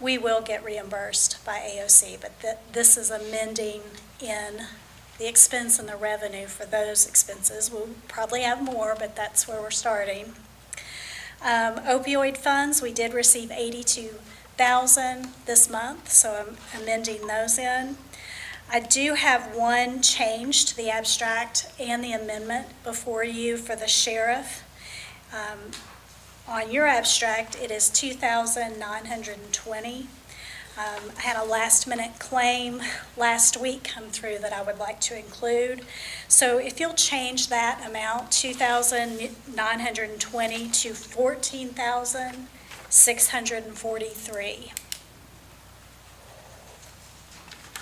Speaker 4: we will get reimbursed by AOC, but this is amending in the expense and the revenue for those expenses. We'll probably have more, but that's where we're starting. Opioid funds, we did receive $82,000 this month, so I'm amending those in. I do have one change to the abstract and the amendment before you for the sheriff. On your abstract, it is $2,920. I had a last-minute claim last week come through that I would like to include. So if you'll change that amount, $2,920 to $14,800, $643.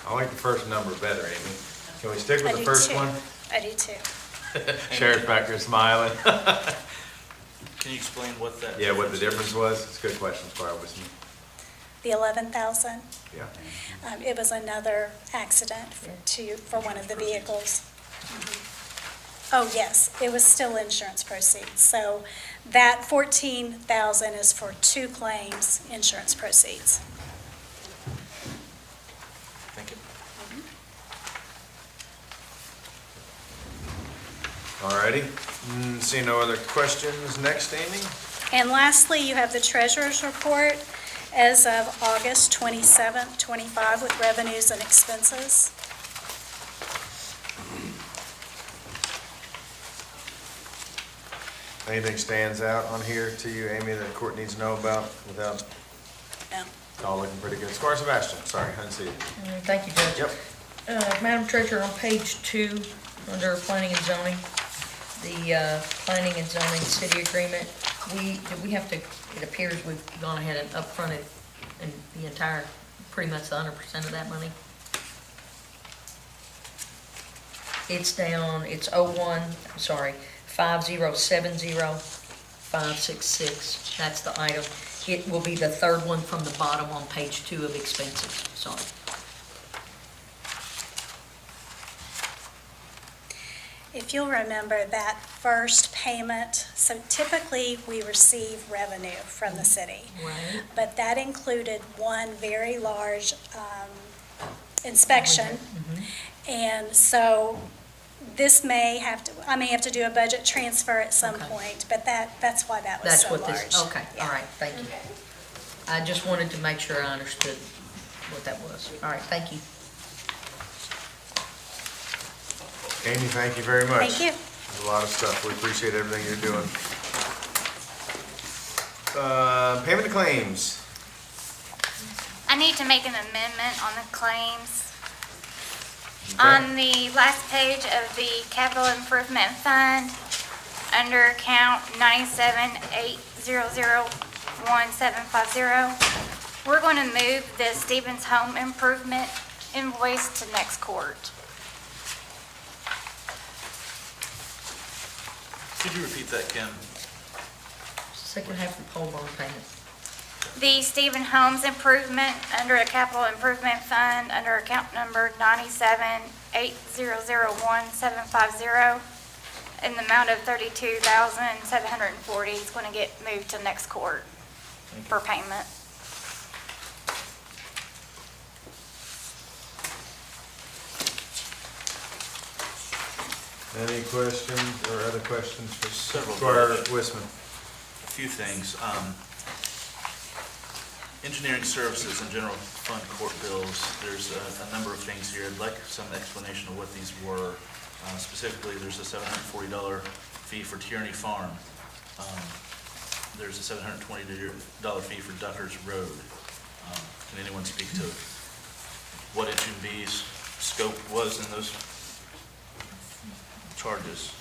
Speaker 1: I like the first number better, Amy. Can we stick
Speaker 4: I
Speaker 1: with the
Speaker 4: do
Speaker 1: first
Speaker 4: too.
Speaker 1: one?
Speaker 4: I do too.
Speaker 1: Sheriff's back there smiling.
Speaker 10: Can you explain what that?
Speaker 1: Yeah, what the
Speaker 10: difference
Speaker 1: difference was? It's a good question, Squire Wisman.
Speaker 4: The 11,000,
Speaker 1: Yeah.
Speaker 4: it was another accident for one of the vehicles. Oh, yes, it was still insurance proceeds. So that 14,000 is for 2 claims, insurance proceeds.
Speaker 10: Thank you.
Speaker 1: Alrighty. See no other questions. Next, Amy?
Speaker 4: And lastly, you have the treasurer's report as of August 27th, 25, with revenues and expenses.
Speaker 1: Anything stands out on here to you, Amy, that the court needs to know about without?
Speaker 4: No.
Speaker 1: It's all looking pretty good. Squire Sebastian, sorry, I didn't see you.
Speaker 22: Thank you, Judge.
Speaker 1: Yep.
Speaker 22: Madam Treasurer, on page 2, under planning and zoning, the planning and zoning city agreement, we have to, it appears we've gone ahead and upfronted and the entire, pretty much 100% of that money. It's down, it's 5070566. That's the item. It will be the third one from the bottom on page 2 of expenses, sorry.
Speaker 4: If you'll remember that first payment, so typically we receive revenue from the city.
Speaker 22: Right.
Speaker 4: But that included one very large inspection. And so this may have to, I may have to do a budget transfer at some point, but that's why that was
Speaker 22: That's
Speaker 4: so
Speaker 22: what
Speaker 4: large.
Speaker 22: this, okay, all right, thank you. I just wanted to make sure I understood what that was. All right, thank you.
Speaker 1: Amy, thank you very much.
Speaker 4: Thank you.
Speaker 1: There's a lot of stuff. We appreciate everything you're doing. Payment of claims.
Speaker 8: I need to make an amendment on the claims.
Speaker 1: Okay.
Speaker 8: On the last page of the capital improvement fund, under account 9780011750, we're going to move the Stevens Home Improvement invoice to next court.
Speaker 10: Could you repeat that, Kim?
Speaker 22: Second half of the pole barn payment.
Speaker 8: The Stephen Homes Improvement, under a capital improvement fund, under account number 9780011750, in the amount of $32,740 is going to get moved to next court for payment.
Speaker 1: Any questions or other questions for
Speaker 10: Several.
Speaker 1: Squire Wisman?
Speaker 10: A few things. Engineering services and general fund court bills, there's a number of things here. I'd like some explanation of what these were. Specifically, there's a $740 fee for Tierney Farm. There's a $720 fee for Ducker's Road. Can anyone speak to what H&B's scope was in those charges?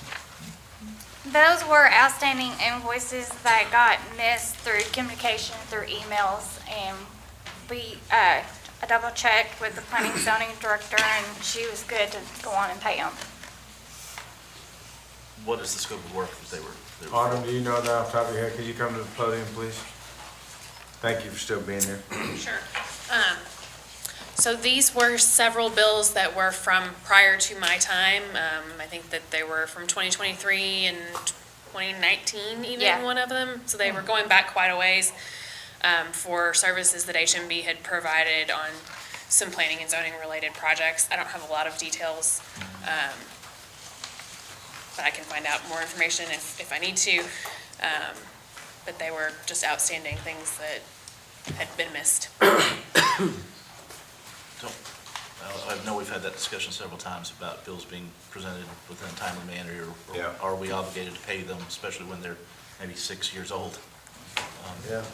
Speaker 8: Those were outstanding invoices that got missed through communication, through emails, and I double checked with the planning and zoning director, and she was good to go on and pay them.
Speaker 10: What is the scope of work that they were?
Speaker 1: Autumn, do you know that off the top of your head? Could you come to the podium, please? Thank you for still being here.
Speaker 20: Sure. So these were several bills that were from prior to my time. I think that they were from 2023 and 2019, even
Speaker 8: Yeah.
Speaker 20: one of them. So they were going back quite a ways for services that HMB had provided on some planning and zoning related projects. I don't have a lot of details, but I can find out more information if I need to. But they were just outstanding things that had been missed.
Speaker 10: I know we've had that discussion several times about bills being presented within a timely manner, or
Speaker 1: Yeah.
Speaker 10: are we obligated to pay them, especially when they're maybe 6 years old?
Speaker 1: Yeah.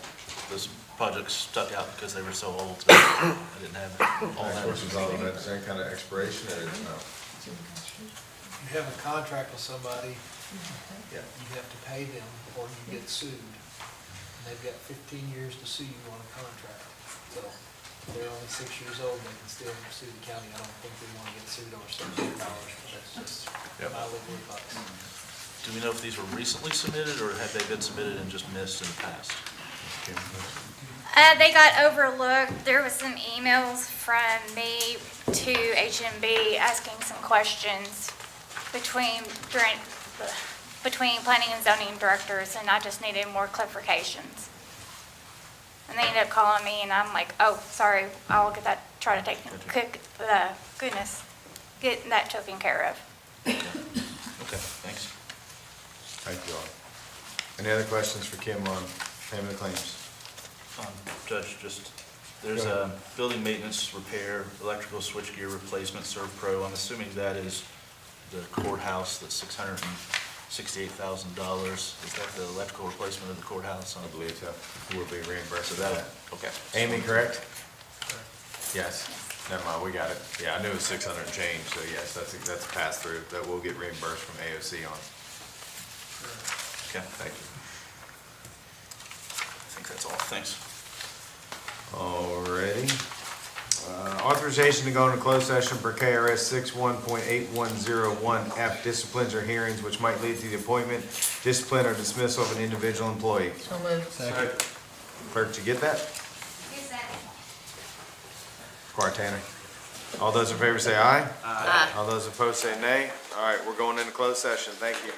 Speaker 10: Those projects stuck out because they were so old, that I didn't have all that.
Speaker 1: That same kind of expiration, or no?
Speaker 9: If you have a contract with somebody, you have to pay them or you get sued. and they've got 15 years to sue you on a contract. So if they're only 6 years old, they can still sue the county. I don't think they want to get sued over $600, but that's just my legal advice.
Speaker 10: Do we know if these were recently submitted, or had they been submitted and just missed in the past?
Speaker 8: They got overlooked. There was some emails from me to HMB asking some questions between planning and zoning directors, and I just needed more clarifications. And they ended up calling me, and I'm like, oh, sorry, I'll get that, try to get that taken care of.
Speaker 10: Okay, thanks.
Speaker 1: Thank you all. Any other questions for Kim on payment of claims?
Speaker 10: Judge, there's a building maintenance, repair, electrical switchgear replacement, ServPro. I'm assuming that is the courthouse, that's $668,000. Is that the electrical replacement of the courthouse?
Speaker 1: I believe so. We'll be reimbursed
Speaker 10: So
Speaker 1: for that.
Speaker 10: okay.
Speaker 1: Amy, correct? Yes. Never mind, we got it. Yeah, I knew it was 600 and change, so yes, that's a pass-through that we'll get reimbursed from AOC on.
Speaker 10: Okay.
Speaker 1: Thank you.
Speaker 10: I think that's all. Thanks.
Speaker 1: Alrighty. Authorization to go into closed session per KRS 61.8101F, disciplines or hearings which might lead to the appointment, discipline, or dismissal of an individual employee.
Speaker 22: So moved.
Speaker 1: Second. Clerk, did you get that? Tanner. All those in favor say aye.
Speaker 22: Aye.
Speaker 1: All those opposed say nay. All right, we're going into closed session. Thank you.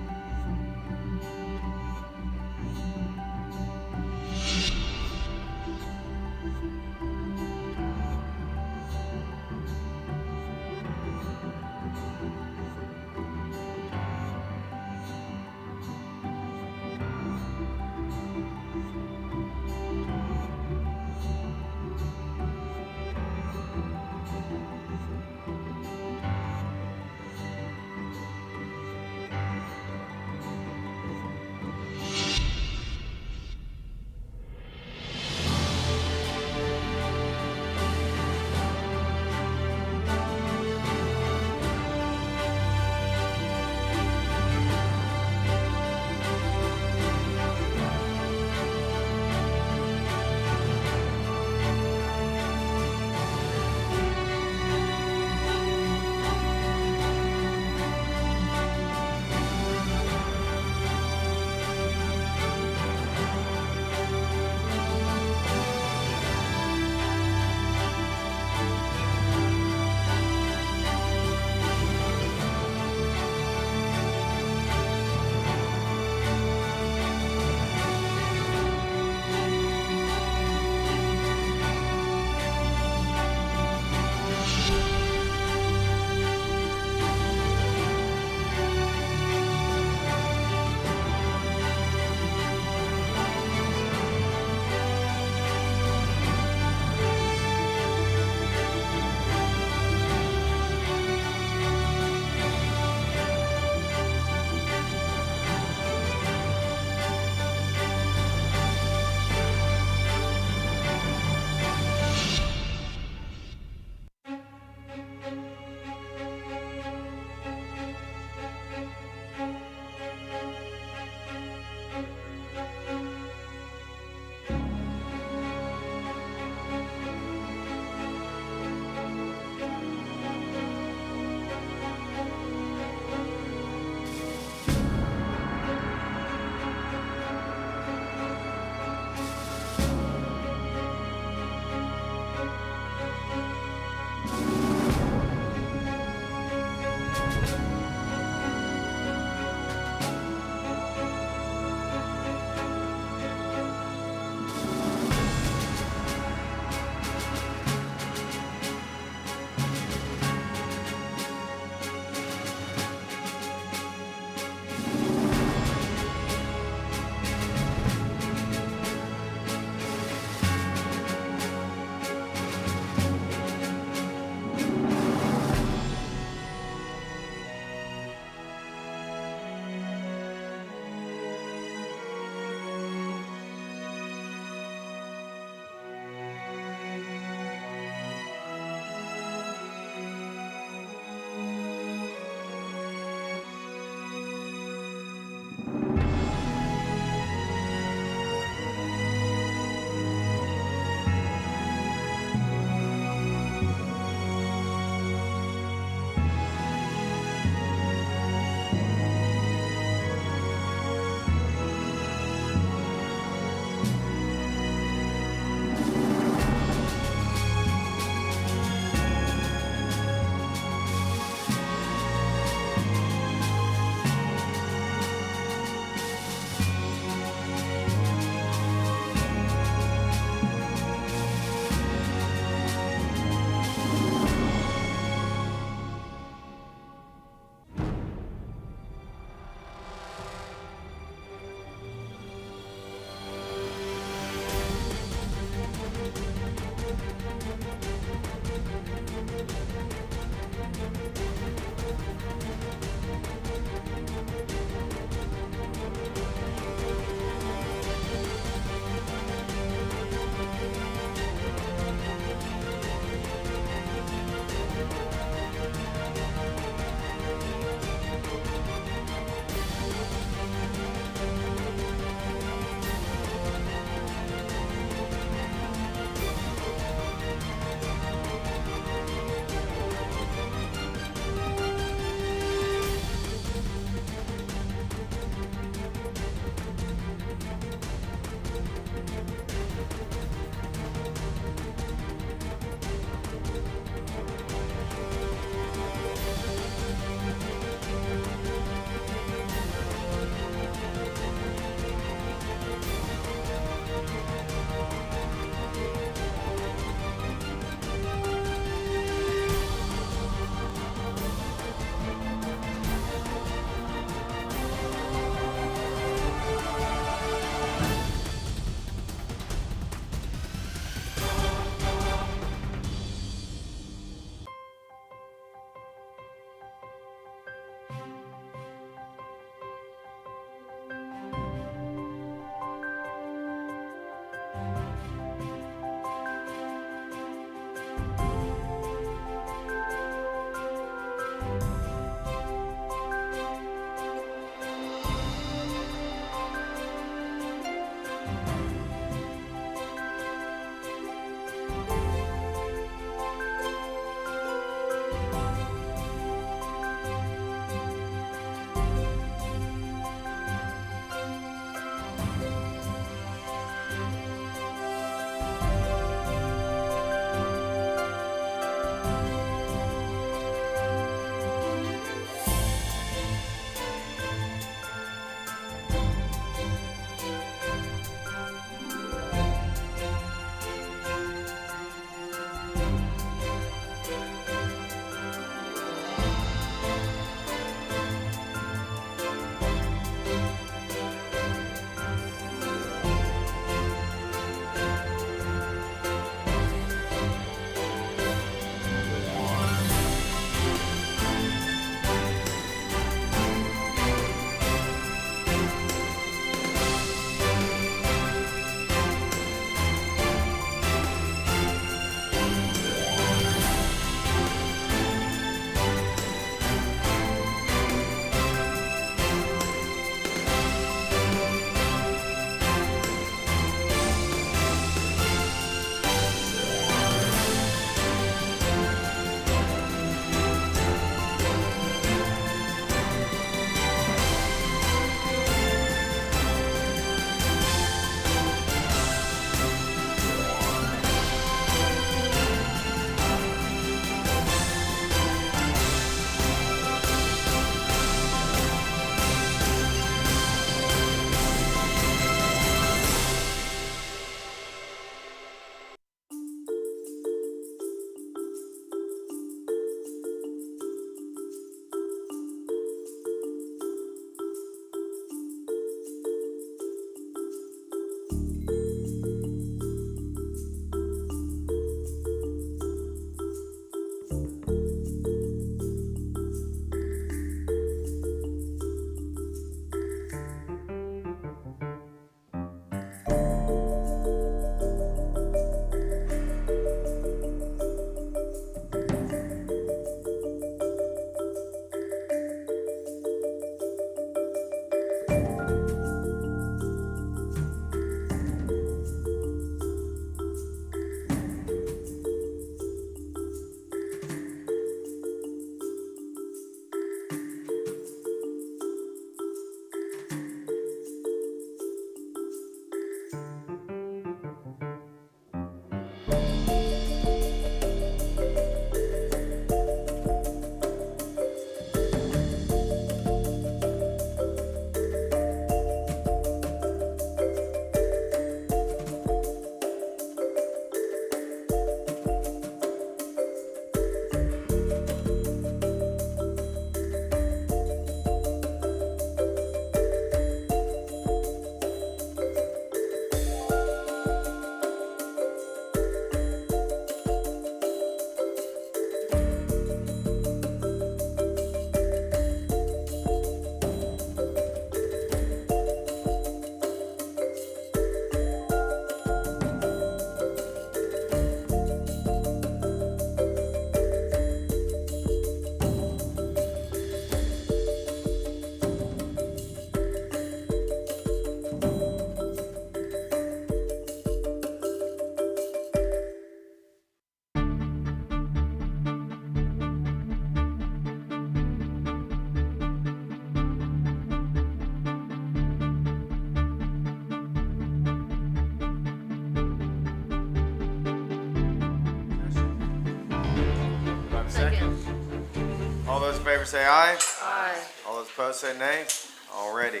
Speaker 1: favor say aye.
Speaker 5: Aye.
Speaker 1: All those opposed say nay. Alrighty.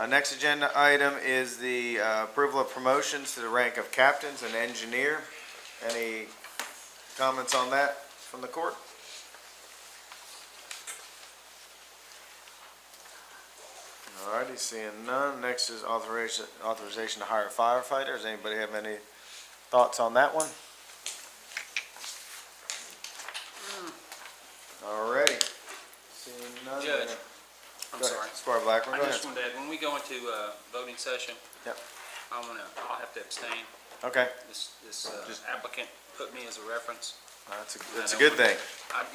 Speaker 1: Next agenda item is the approval of promotions to the rank of captains and engineer. Any comments on that from the court? Alrighty, seeing none. Next is authorization to hire firefighters. Anybody have any thoughts on that one? Alrighty. Seeing none.
Speaker 21: Judge, I'm
Speaker 1: Go ahead.
Speaker 21: sorry.
Speaker 1: Squire Blackburn,
Speaker 21: I
Speaker 1: go ahead.
Speaker 21: just wanted to add, when we go into voting session,
Speaker 1: Yep.
Speaker 21: I'll have to abstain.
Speaker 1: Okay.
Speaker 21: This applicant put me as a reference.
Speaker 1: That's a good thing.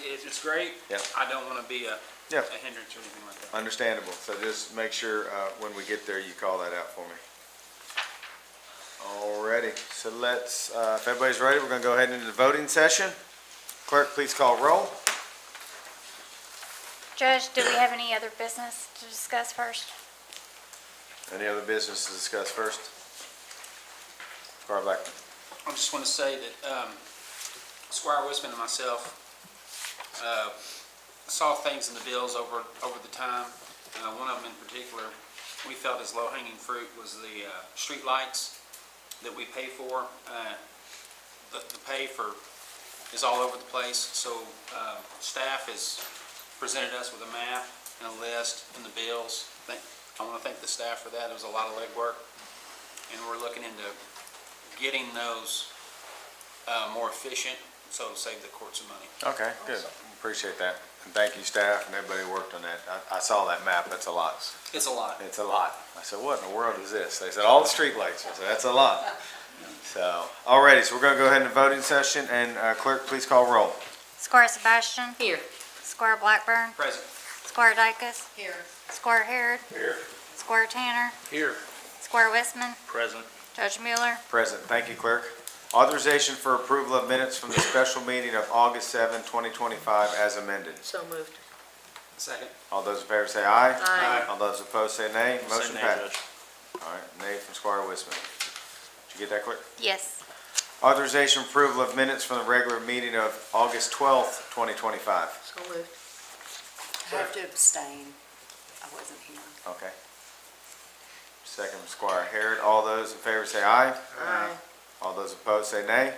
Speaker 21: It's great.
Speaker 1: Yep.
Speaker 21: I don't want to be a
Speaker 1: Yep.
Speaker 21: hindrance or anything like that.
Speaker 1: Understandable. So just make sure when we get there, you call that out for me. Alrighty. So let's, if everybody's ready, we're going to go ahead into the voting session. Clerk, please call roll.
Speaker 8: Judge, do we have any other business to discuss first?
Speaker 1: Any other business to discuss first? Squire Blackburn.
Speaker 21: I just want to say that Squire Wisman and myself saw things in the bills over the time. One of them in particular, we felt as low-hanging fruit was the street lights that we pay for. The pay for is all over the place, so staff has presented us with a map and a list and the bills. I want to thank the staff for that. It was a lot of legwork, and we're looking into getting those more efficient, so to save the court some money.
Speaker 1: Okay, good. Appreciate that. And thank you, staff, and everybody who worked on that. I saw that map. That's a lot.
Speaker 21: It's a lot.
Speaker 1: It's a lot. I said, what in the world is this? They said, all the street lights. I said, that's a lot. So, alrighty, so we're going to go ahead into voting session, and clerk, please call roll.
Speaker 8: Squire Sebastian?
Speaker 5: Here.
Speaker 8: Squire Blackburn?
Speaker 21: Present.
Speaker 8: Squire Dykus?
Speaker 5: Here.
Speaker 8: Squire Harrod?
Speaker 21: Here.
Speaker 8: Squire Tanner?
Speaker 21: Here.
Speaker 8: Squire Westman?
Speaker 10: Present.
Speaker 8: Judge Mueller?
Speaker 1: Present. Thank you, clerk. Authorization for approval of minutes from the special meeting of August 7, 2025, as amended.
Speaker 5: So moved.
Speaker 21: Second.
Speaker 1: All those in favor say aye.
Speaker 5: Aye.
Speaker 1: All those opposed say nay.
Speaker 10: Say
Speaker 1: Motion
Speaker 10: nay,
Speaker 1: passed.
Speaker 10: Judge.
Speaker 1: All right, nay from Squire Wisman. Did you get that, clerk?
Speaker 8: Yes.
Speaker 1: Authorization approval of minutes from the regular meeting of August 12th, 2025.
Speaker 5: So moved.
Speaker 18: I have to abstain. I wasn't here.
Speaker 1: Okay. Second from Squire Harrod. All those in favor say aye.
Speaker 5: Aye.
Speaker 1: All those opposed say nay.
Speaker 10: Nay.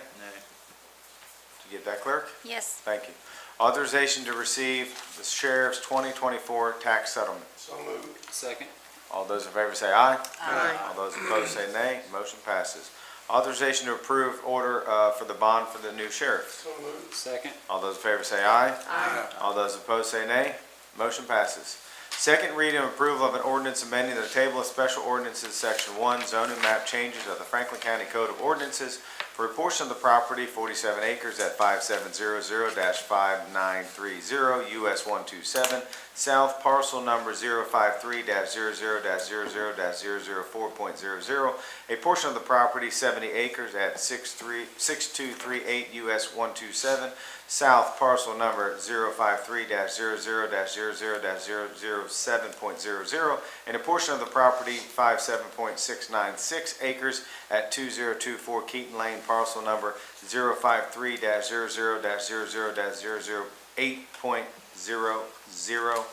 Speaker 1: Did you get that, clerk?
Speaker 8: Yes.
Speaker 1: Thank you. Authorization to receive the sheriff's 2024 tax settlement.
Speaker 6: So moved.
Speaker 21: Second.
Speaker 1: All those in favor say aye.
Speaker 5: Aye.
Speaker 1: All those opposed say nay. Motion passes. Authorization to approve order for the bond for the new sheriff.
Speaker 6: So moved.
Speaker 21: Second.
Speaker 1: All those in favor say aye.
Speaker 5: Aye.
Speaker 1: All those opposed say nay. Motion passes. Second reading of approval of an ordinance amending the table of special ordinances, section 1, zoning map changes of the Franklin County Code of Ordinances for a portion of the property, 47 acres at 5700-5930 US 127, south parcel number 053-00-00-004.00, a portion of the property, 70 acres at 6238 US 127, south parcel number 053-00-00-007.00, and a portion of the property, 57.696 acres at 2024 Keaton Lane, parcel number 053-00-00-008.00.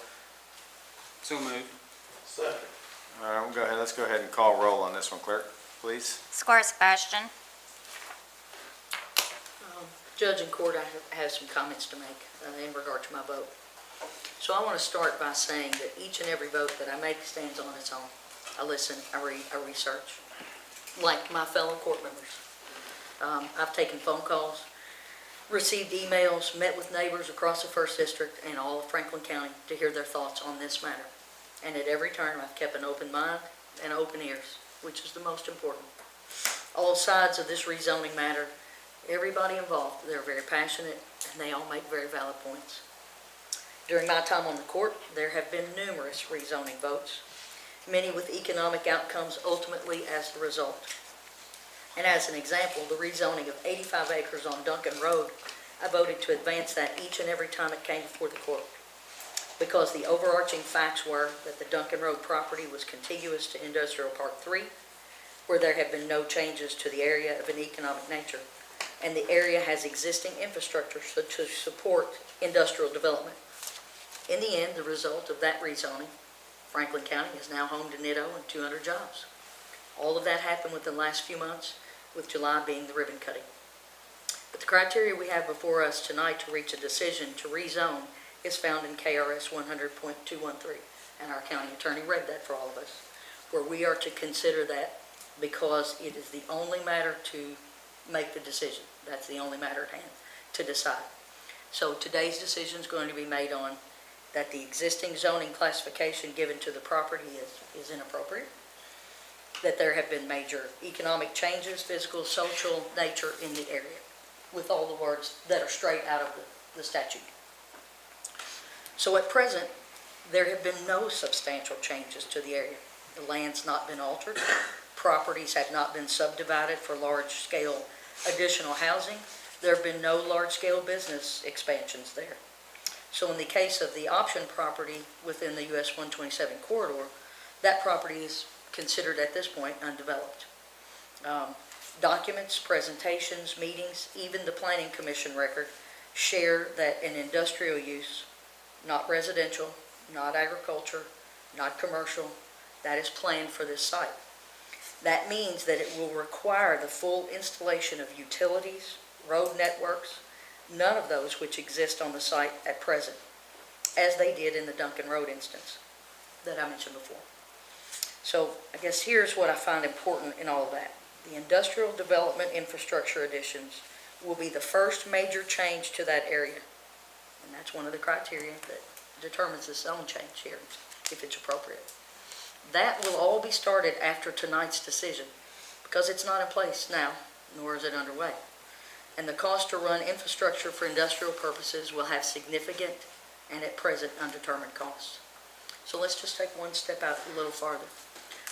Speaker 21: So moved.
Speaker 6: Second.
Speaker 1: All right, we'll go ahead. Let's go ahead and call roll on this one, clerk, please.
Speaker 8: Squire Sebastian?
Speaker 5: Judge and court, I have some comments to make in regard to my vote. So I want to start by saying that each and every vote that I make stands on its own. I listen, I read, I research, like my fellow court members. I've taken phone calls, received emails, met with neighbors across the 1st District and all of Franklin County to hear their thoughts on this matter. And at every turn, I've kept an open mind and open ears, which is the most important. All sides of this rezoning matter, everybody involved, they're very passionate and they all make very valid points. During my time on the court, there have been numerous rezoning votes, many with economic outcomes ultimately as the result. And as an example, the rezoning of 85 acres on Duncan Road, I voted to advance that each and every time it came before the court, because the overarching facts were that the Duncan Road property was contiguous to Industrial Park 3, where there have been no changes to the area of an economic nature, and the area has existing infrastructure to support industrial development. In the end, the result of that rezoning, Franklin County is now home to Nitto and 200 jobs. All of that happened within the last few months, with July being the ribbon cutting. But the criteria we have before us tonight to reach a decision to rezone is found in KRS 100.213, and our county attorney read that for all of us, where we are to consider that because it is the only matter to make the decision. That's the only matter at hand to decide. So today's decision is going to be made on that the existing zoning classification given to the property is inappropriate, that there have been major economic changes, physical, social nature in the area, with all the words that are straight out of the statute. So at present, there have been no substantial changes to the area. The land's not been altered. Properties have not been subdivided for large-scale additional housing. There have been no large-scale business expansions there. So in the case of the option property within the US 127 corridor, that property is considered at this point undeveloped. Documents, presentations, meetings, even the Planning Commission record share that an industrial use, not residential, not agriculture, not commercial, that is planned for this site. That means that it will require the full installation of utilities, road networks, none of those which exist on the site at present, as they did in the Duncan Road instance that I mentioned before. So I guess here's what I find important in all of that. The industrial development infrastructure additions will be the first major change to that area. And that's one of the criteria that determines the zone change here, if it's appropriate. That will all be started after tonight's decision, because it's not in place now, nor is it underway. And the cost to run infrastructure for industrial purposes will have significant and at present undetermined costs. So let's just take one step out a little farther.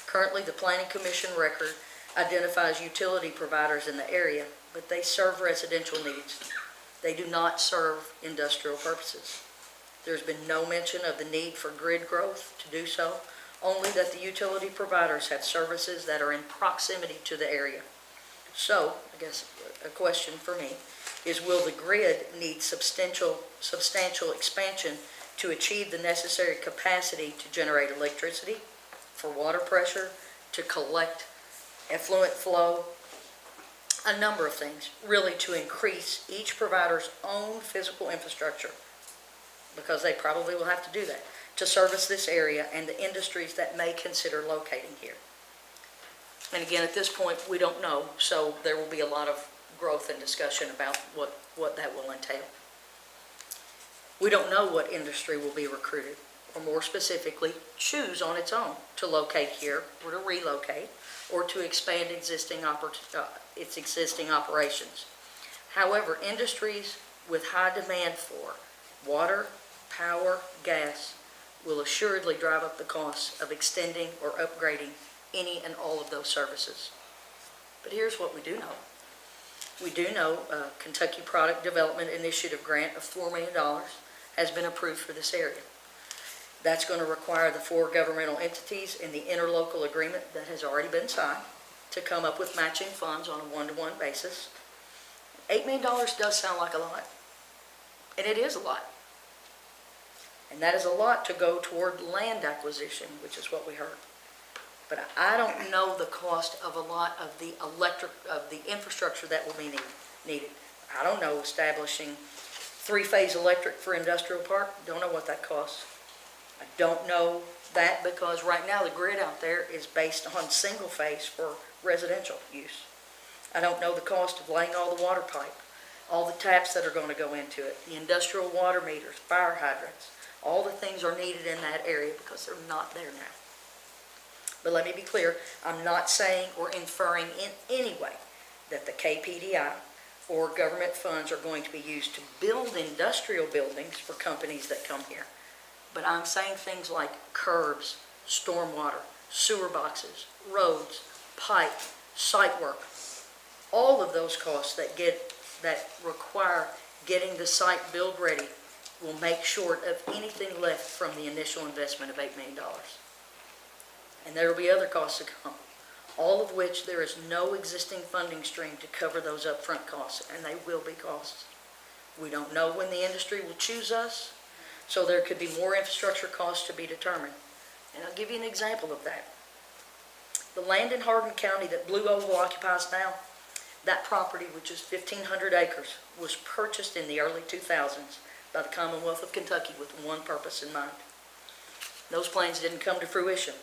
Speaker 5: Currently, the Planning Commission record identifies utility providers in the area, but they serve residential needs. They do not serve industrial purposes. There's been no mention of the need for grid growth to do so, only that the utility providers have services that are in proximity to the area. So, I guess a question for me is, will the grid need substantial expansion to achieve the necessary capacity to generate electricity, for water pressure, to collect effluent flow, a number of things, really to increase each provider's own physical infrastructure, because they probably will have to do that, to service this area and the industries that may consider locating here. And again, at this point, we don't know, so there will be a lot of growth and discussion about what that will entail. We don't know what industry will be recruited, or more specifically, choose on its own to locate here, or to relocate, or to expand its existing operations. However, industries with high demand for water, power, gas will assuredly drive up the costs of extending or upgrading any and all of those services. But here's what we do know. We do know a Kentucky Product Development Initiative grant of $4 million has been approved for this area. That's going to require the 4 governmental entities in the interlocal agreement that has already been signed to come up with matching funds on a one-to-one basis. $8 million does sound like a lot, and it is a lot. And that is a lot to go toward land acquisition, which is what we heard. But I don't know the cost of a lot of the infrastructure that will be needed. I don't know establishing 3-phase electric for industrial park. Don't know what that costs. I don't know that because right now the grid out there is based on single phase for residential use. I don't know the cost of laying all the water pipe, all the taps that are going to go into it, the industrial water meters, fire hydrants. All the things are needed in that area because they're not there now. But let me be clear, I'm not saying or inferring in any way that the KPDI or government funds are going to be used to build industrial buildings for companies that come here. But I'm saying things like curbs, stormwater, sewer boxes, roads, pipe, site work, all of those costs that require getting the site build ready will make short of anything left from the initial investment of $8 million. And there will be other costs to come, all of which there is no existing funding stream to cover those upfront costs, and they will be costs. We don't know when the industry will choose us. So there could be more infrastructure costs to be determined. And I'll give you an example of that. The land in Hardin County that Blue Oval occupies now, that property, which is 1,500 acres, was purchased in the early 2000s by the Commonwealth of Kentucky with one purpose in mind. Those plans didn't come to fruition,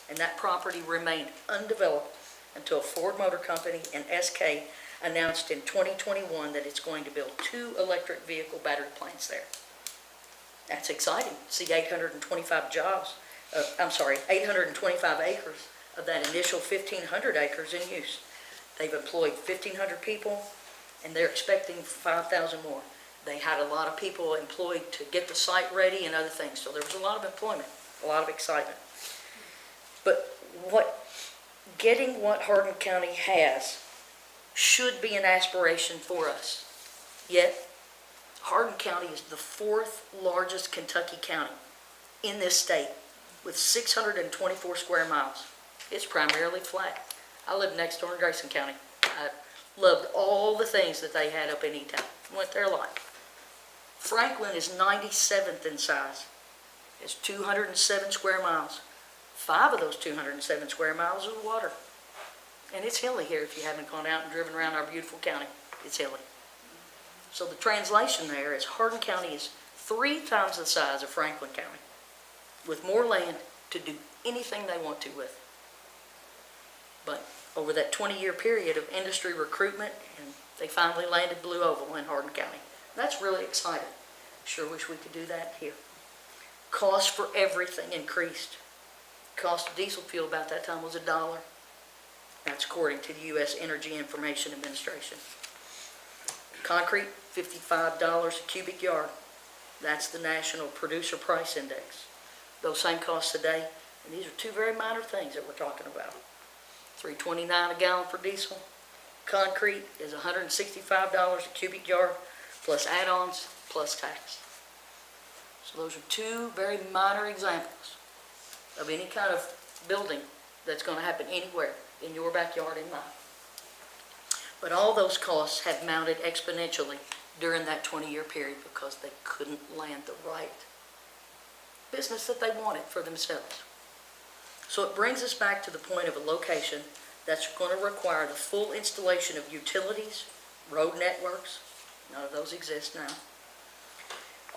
Speaker 5: and that property remained undeveloped until Ford Motor Company and SK announced in 2021 that it's going to build 2 electric vehicle battery plants there. That's exciting. See 825 acres of that initial 1,500 acres in use. They've employed 1,500 people, and they're expecting 5,000 more. They had a lot of people employed to get the site ready and other things, so there was a lot of employment, a lot of excitement. But getting what Hardin County has should be an aspiration for us. Yet, Hardin County is the 4th largest Kentucky county in this state with 624 square miles. It's primarily flat. I lived next door in Grayson County. I loved all the things that they had up in E-Town. Went there a lot. Franklin is 97th in size. It's 207 square miles. 5 of those 207 square miles is water. And it's hilly here if you haven't gone out and driven around our beautiful county. It's hilly. So the translation there is Hardin County is 3 times the size of Franklin County, with more land to do anything they want to with. But over that 20-year period of industry recruitment, and they finally landed Blue Oval in Hardin County. That's really exciting. Sure wish we could do that here. Cost for everything increased. Cost of diesel fuel about that time was $1. That's according to the U.S. Energy Information Administration. Concrete, $55 a cubic yard. That's the National Producer Price Index. Those same costs today, and these are 2 very minor things that we're talking about. $3.29 a gallon for diesel. Concrete is $165 a cubic yard, plus add-ons, plus tax. So those are 2 very minor examples of any kind of building that's going to happen anywhere in your backyard and mine. But all those costs have mounted exponentially during that 20-year period because they couldn't land the right business that they wanted for themselves. So it brings us back to the point of a location that's going to require the full installation of utilities, road networks. None of those exist now.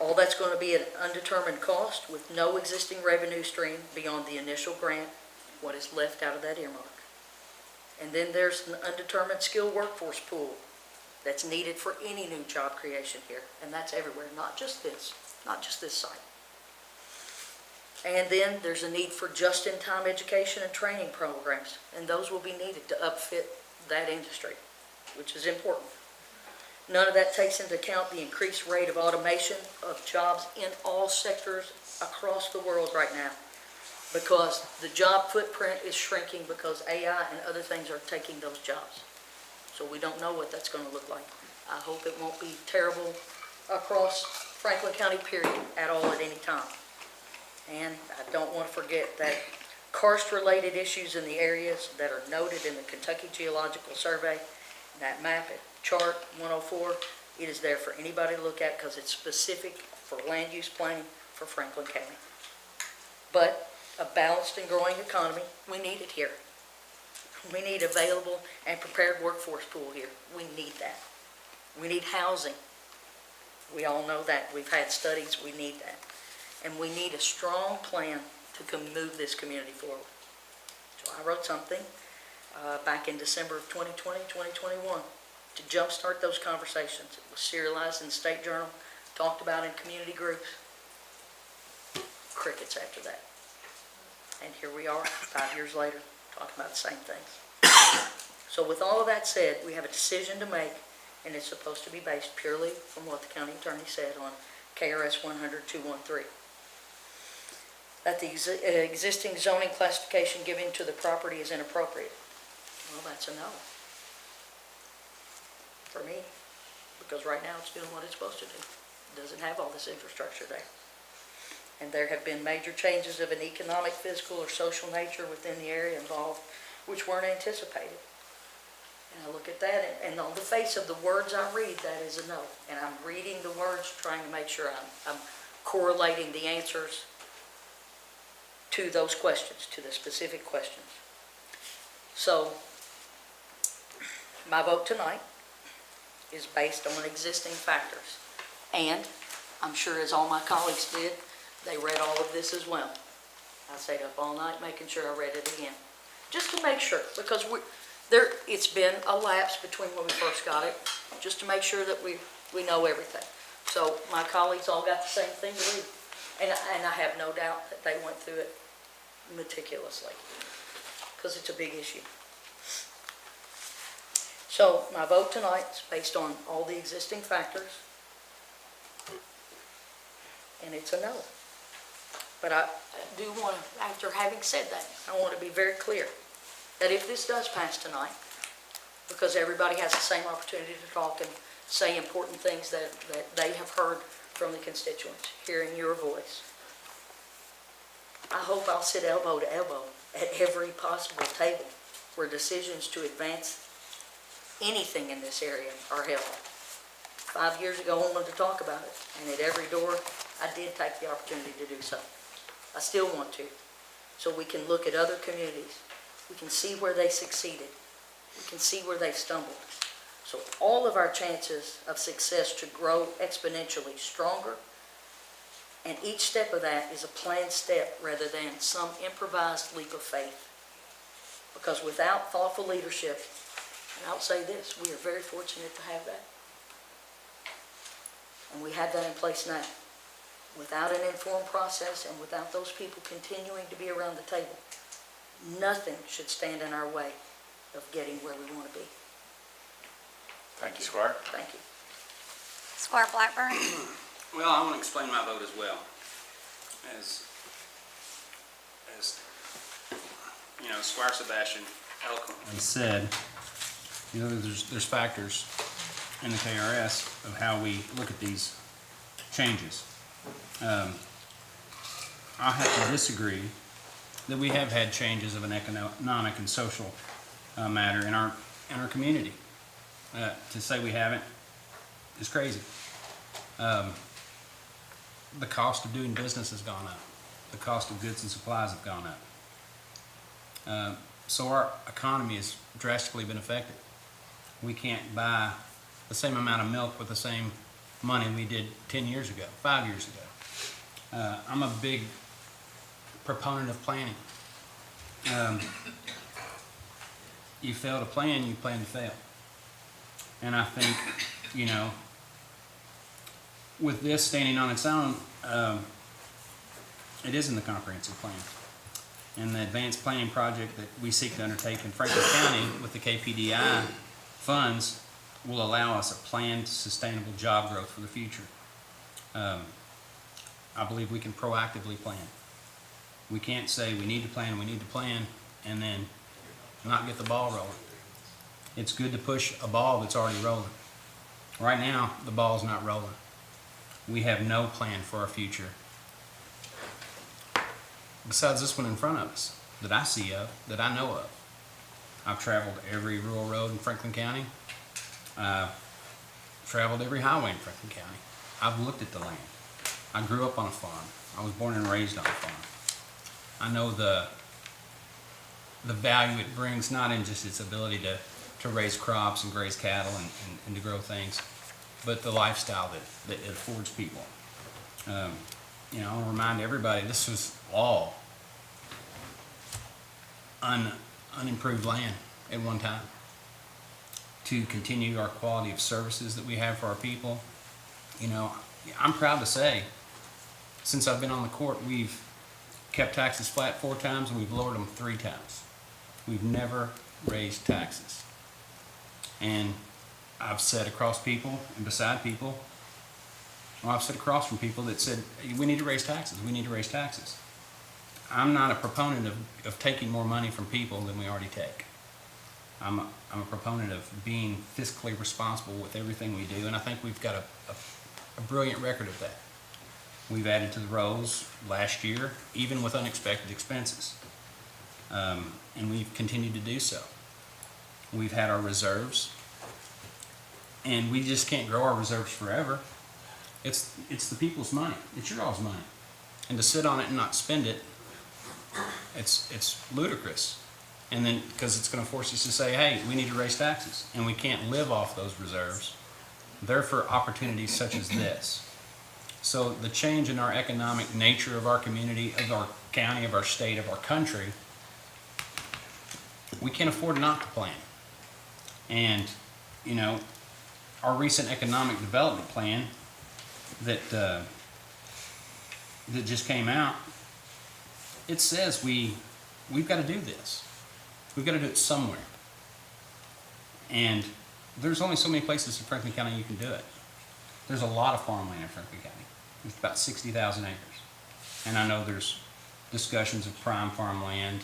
Speaker 5: All that's going to be an undetermined cost with no existing revenue stream beyond the initial grant, what is left out of that earmark. And then there's an undetermined skilled workforce pool that's needed for any new job creation here. And that's everywhere, not just this site. And then there's a need for just-in-time education and training programs, and those will be needed to upfit that industry, which is important. None of that takes into account the increased rate of automation of jobs in all sectors across the world right now, because the job footprint is shrinking because AI and other things are taking those jobs. So we don't know what that's going to look like. I hope it won't be terrible across Franklin County, period, at all at any time. And I don't want to forget that karst-related issues in the areas that are noted in the Kentucky Geological Survey, that map at chart 104, it is there for anybody to look at because it's specific for land use planning for Franklin County. But a balanced and growing economy, we need it here. We need available and prepared workforce pool here. We need that. We need housing. We all know that. We've had studies. We need that. And we need a strong plan to move this community forward. So I wrote something back in December of 2020, 2021 to jumpstart those conversations. It was serialized in the State Journal, talked about in community groups. Crickets after that. And here we are 5 years later talking about the same things. So with all of that said, we have a decision to make, and it's supposed to be based purely from what the county attorney said on KRS 100-213. That the existing zoning classification given to the property is inappropriate. Well, that's a no. For me, because right now it's doing what it's supposed to do. It doesn't have all this infrastructure there. And there have been major changes of an economic, physical, or social nature within the area involved, which weren't anticipated. And I look at that, and on the face of the words I read, that is a no. And I'm reading the words, trying to make sure I'm correlating the answers to those questions, to the specific questions. So, my vote tonight is based on existing factors. And I'm sure as all my colleagues did, they read all of this as well. I stayed up all night making sure I read it again, just to make sure, because it's been a lapse between when we first got it, just to make sure that we know everything. So my colleagues all got the same thing to read, and I have no doubt that they went through it meticulously, because it's a big issue. So my vote tonight is based on all the existing factors, and it's a no. But I do want to, after having said that, I want to be very clear that if this does pass tonight, because everybody has the same opportunity to talk and say important things that they have heard from the constituents, hearing your voice, I hope I'll sit elbow to elbow at every possible table where decisions to advance anything in this area are held. 5 years ago, I wanted to talk about it, and at every door, I did take the opportunity to do so. I still want to, so we can look at other communities. We can see where they succeeded. We can see where they stumbled. So all of our chances of success to grow exponentially stronger, and each step of that is a planned step rather than some improvised leap of faith. Because without thoughtful leadership, and I'll say this, we are very fortunate to have that. And we have that in place now. Without an informed process and without those people continuing to be around the table, nothing should stand in our way of getting where we want to be.
Speaker 1: Thank you, Squire.
Speaker 5: Thank you.
Speaker 8: Squire Blackburn.
Speaker 21: Well, I want to explain my vote as well. As you know, Squire Sebastian eloquently said, you know, there's factors in the KRS of how we look at these changes. I have to disagree that we have had changes of an economic and social matter in our community. To say we haven't is crazy. The cost of doing business has gone up. The cost of goods and supplies have gone up. So our economy has drastically been affected. We can't buy the same amount of milk with the same money we did 10 years ago, 5 years ago. I'm a big proponent of planning. You fail to plan, you plan to fail. And I think, you know, with this standing on its own, it is in the comprehensive plan. And the advanced planning project that we seek to undertake in Franklin County with the KPDI funds will allow us a planned, sustainable job growth for the future. I believe we can proactively plan. We can't say we need to plan, and then not get the ball rolling. It's good to push a ball that's already rolling. Right now, the ball's not rolling. We have no plan for our future besides this one in front of us that I see of, that I know of. I've traveled every rural road in Franklin County. I've traveled every highway in Franklin County. I've looked at the land. I grew up on a farm. I was born and raised on a farm. I know the value it brings, not in just its ability to raise crops and graze cattle and to grow things, but the lifestyle that it affords people. You know, I want to remind everybody, this was all unimproved land at one time. To continue our quality of services that we have for our people, you know, I'm proud to say, since I've been on the court, we've kept taxes flat 4 times and we've lowered them 3 times. We've never raised taxes. And I've sat across people and beside people, well, I've sat across from people that said, we need to raise taxes, we need to raise taxes. I'm not a proponent of taking more money from people than we already take. I'm a proponent of being fiscally responsible with everything we do, and I think we've got a brilliant record of that. We've added to the rolls last year, even with unexpected expenses, and we've continued to do so. We've had our reserves, and we just can't grow our reserves forever.
Speaker 12: It's the people's money. It's your all's money. And to sit on it and not spend it, it's ludicrous. And then, because it's going to force us to say, hey, we need to raise taxes, and we can't live off those reserves. They're for opportunities such as this. So the change in our economic nature of our community, of our county, of our state, of our country, we can't afford not to plan. And, you know, our recent economic development plan that just came out, it says we've got to do this. We've got to do it somewhere. And there's only so many places in Franklin County you can do it. There's a lot of farmland in Franklin County. There's about 60,000 acres. And I know there's discussions of prime farmland,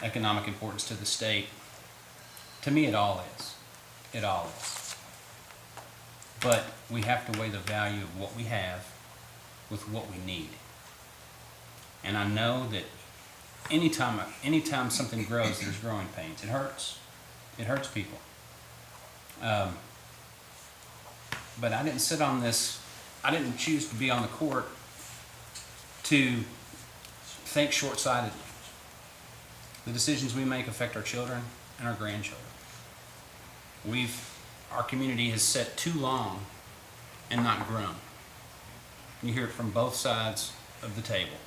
Speaker 12: economic importance to the state. To me, it all is. It all is. But we have to weigh the value of what we have with what we need. And I know that anytime something grows, there's growing pains. It hurts. It hurts people. But I didn't sit on this. I didn't choose to be on the court to think short-sightedly. The decisions we make affect our children and our grandchildren. Our community has sat too long and not grown. You hear it from both sides of the table.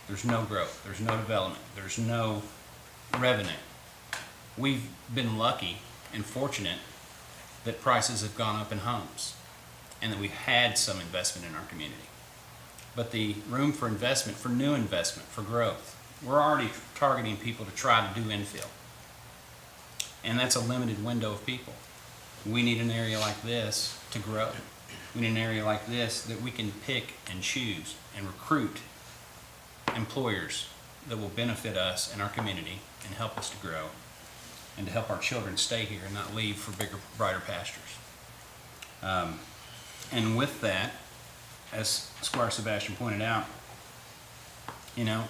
Speaker 12: There's no growth, there's no development, there's no revenue. We've been lucky and fortunate that prices have gone up in homes and that we've had some investment in our community. But the room for investment, for new investment, for growth, we're already targeting people to try to do infill. And that's a limited window of people. We need an area like this to grow. We need an area like this that we can pick and choose and recruit employers that will benefit us and our community and help us to grow and to help our children stay here and not leave for bigger, brighter pastures. And with that, as Squire Sebastian pointed out, you know,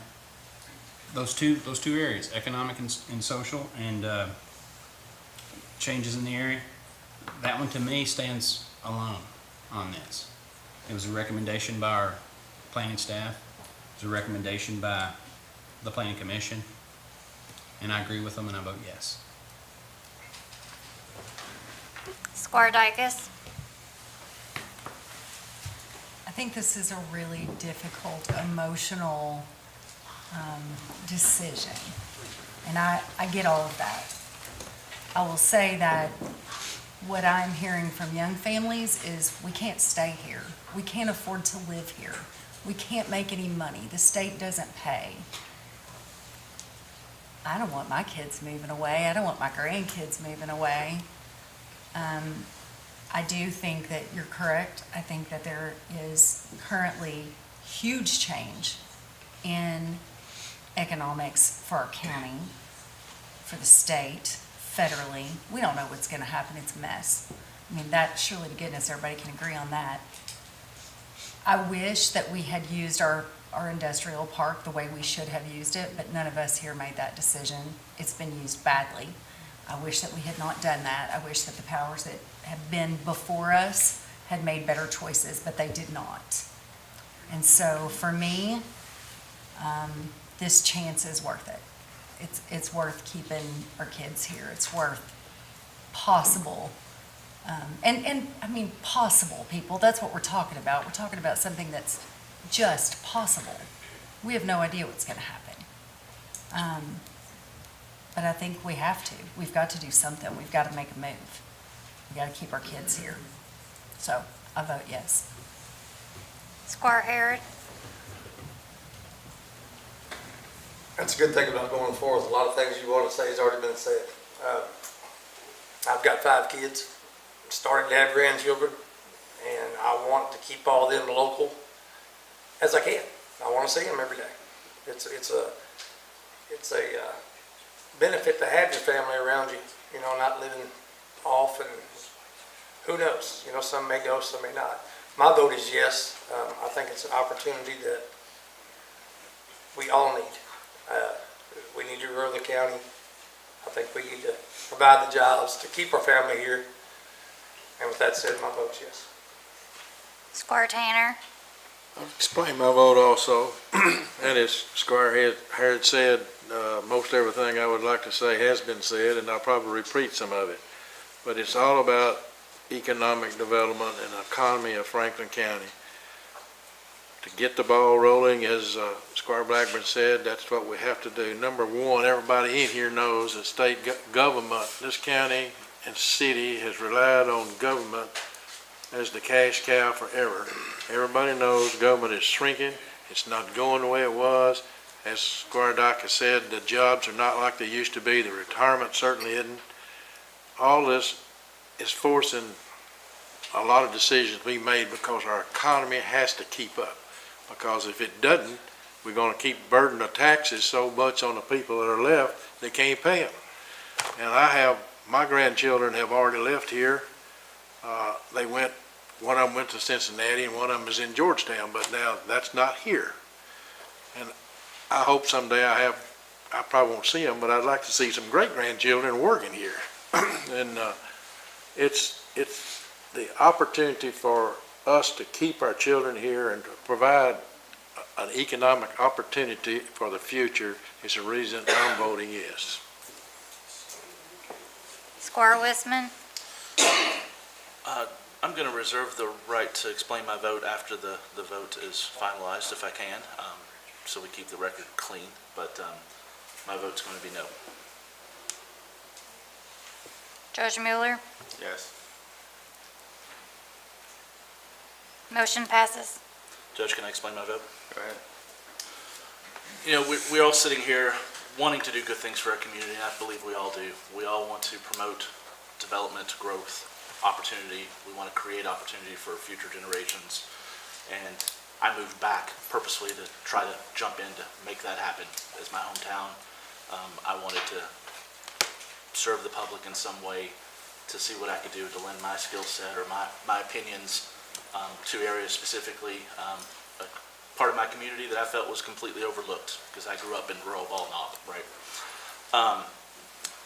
Speaker 12: those two areas, economic and social, and changes in the area, that one to me stands alone on this. It was a recommendation by our planning staff. It was a recommendation by the planning commission, and I agree with them, and I vote yes.
Speaker 8: Squire Dicus.
Speaker 3: I think this is a really difficult, emotional decision, and I get all of that. I will say that what I'm hearing from young families is we can't stay here. We can't afford to live here. We can't make any money. The state doesn't pay. I don't want my kids moving away. I don't want my grandkids moving away. I do think that you're correct. I think that there is currently huge change in economics for our county, for the state, federally. We don't know what's going to happen. It's a mess. I mean, that surely to goodness everybody can agree on that. I wish that we had used our industrial park the way we should have used it, but none of us here made that decision. It's been used badly. I wish that we had not done that. I wish that the powers that have been before us had made better choices, but they did not. And so for me, this chance is worth it. It's worth keeping our kids here. It's worth possible. And I mean, possible, people, that's what we're talking about. We're talking about something that's just possible. We have no idea what's going to happen. But I think we have to. We've got to do something. We've got to make a move. We've got to keep our kids here. So I vote yes.
Speaker 8: Squire Harrod.
Speaker 6: That's a good thing about going forward. A lot of things you want to say has already been said. I've got 5 kids. I'm starting to have grandchildren, and I want to keep all of them local as I can. I want to see them every day. It's a benefit to have your family around you. You know, not living off, and who knows? You know, some may go, some may not. My vote is yes. I think it's an opportunity that we all need. We need to grow the county. I think we need to provide the jobs to keep our family here. And with that said, my vote's yes.
Speaker 8: Squire Tanner.
Speaker 16: I'll explain my vote also. And as Squire Harrod said, most everything I would like to say has been said, and I'll probably repeat some of it. But it's all about economic development and economy of Franklin County. To get the ball rolling, as Squire Blackburn said, that's what we have to do. Number one, everybody in here knows that state government, this county and city has relied on government as the cash cow forever. Everybody knows government is shrinking. It's not going the way it was. As Squire Dock has said, the jobs are not like they used to be. The retirement certainly isn't. All this is forcing a lot of decisions to be made because our economy has to keep up. Because if it doesn't, we're going to keep burdening the taxes so much on the people that are left, they can't pay them. And my grandchildren have already left here. One of them went to Cincinnati and one of them is in Georgetown, but now that's not here. And I hope someday I probably won't see them, but I'd like to see some great-grandchildren working here. And it's the opportunity for us to keep our children here and to provide an economic opportunity for the future is the reason I'm voting yes.
Speaker 8: Squire Westman.
Speaker 10: I'm going to reserve the right to explain my vote after the vote is finalized, if I can, so we keep the record clean, but my vote's going to be no.
Speaker 8: Judge Mueller.
Speaker 1: Yes.
Speaker 8: Motion passes.
Speaker 10: Judge, can I explain my vote?
Speaker 1: Go ahead.
Speaker 10: You know, we're all sitting here wanting to do good things for our community, and I believe we all do. We all want to promote development, growth, opportunity. We want to create opportunity for future generations. And I moved back purposely to try to jump in to make that happen. As my hometown, I wanted to serve the public in some way, to see what I could do to lend my skill set or my opinions to areas specifically, a part of my community that I felt was completely overlooked because I grew up in rural Balnock, right?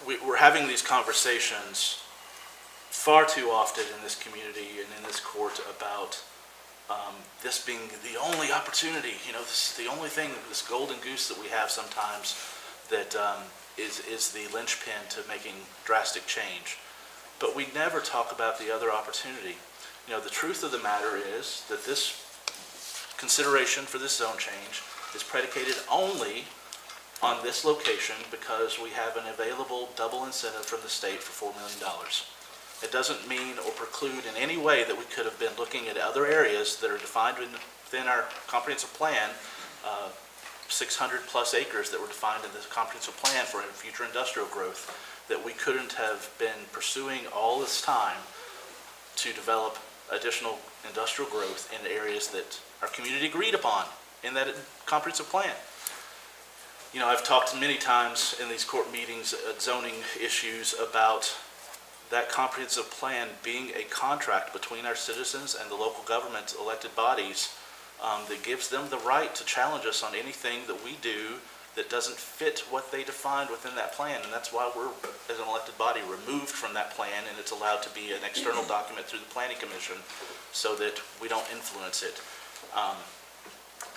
Speaker 10: We're having these conversations far too often in this community and in this court about this being the only opportunity, you know, this is the only thing, this golden goose that we have sometimes that is the linchpin to making drastic change. But we never talk about the other opportunity. You know, the truth of the matter is that this consideration for this zone change is predicated only on this location because we have an available double incentive from the state for $4 million. It doesn't mean or preclude in any way that we could have been looking at other areas that are defined within our comprehensive plan, 600 plus acres that were defined in this comprehensive plan for future industrial growth, that we couldn't have been pursuing all this time to develop additional industrial growth in areas that our community agreed upon in that comprehensive plan. You know, I've talked many times in these court meetings at zoning issues about that comprehensive plan being a contract between our citizens and the local government elected bodies that gives them the right to challenge us on anything that we do that doesn't fit what they defined within that plan. And that's why we're, as an elected body, removed from that plan, and it's allowed to be an external document through the Planning Commission so that we don't influence it.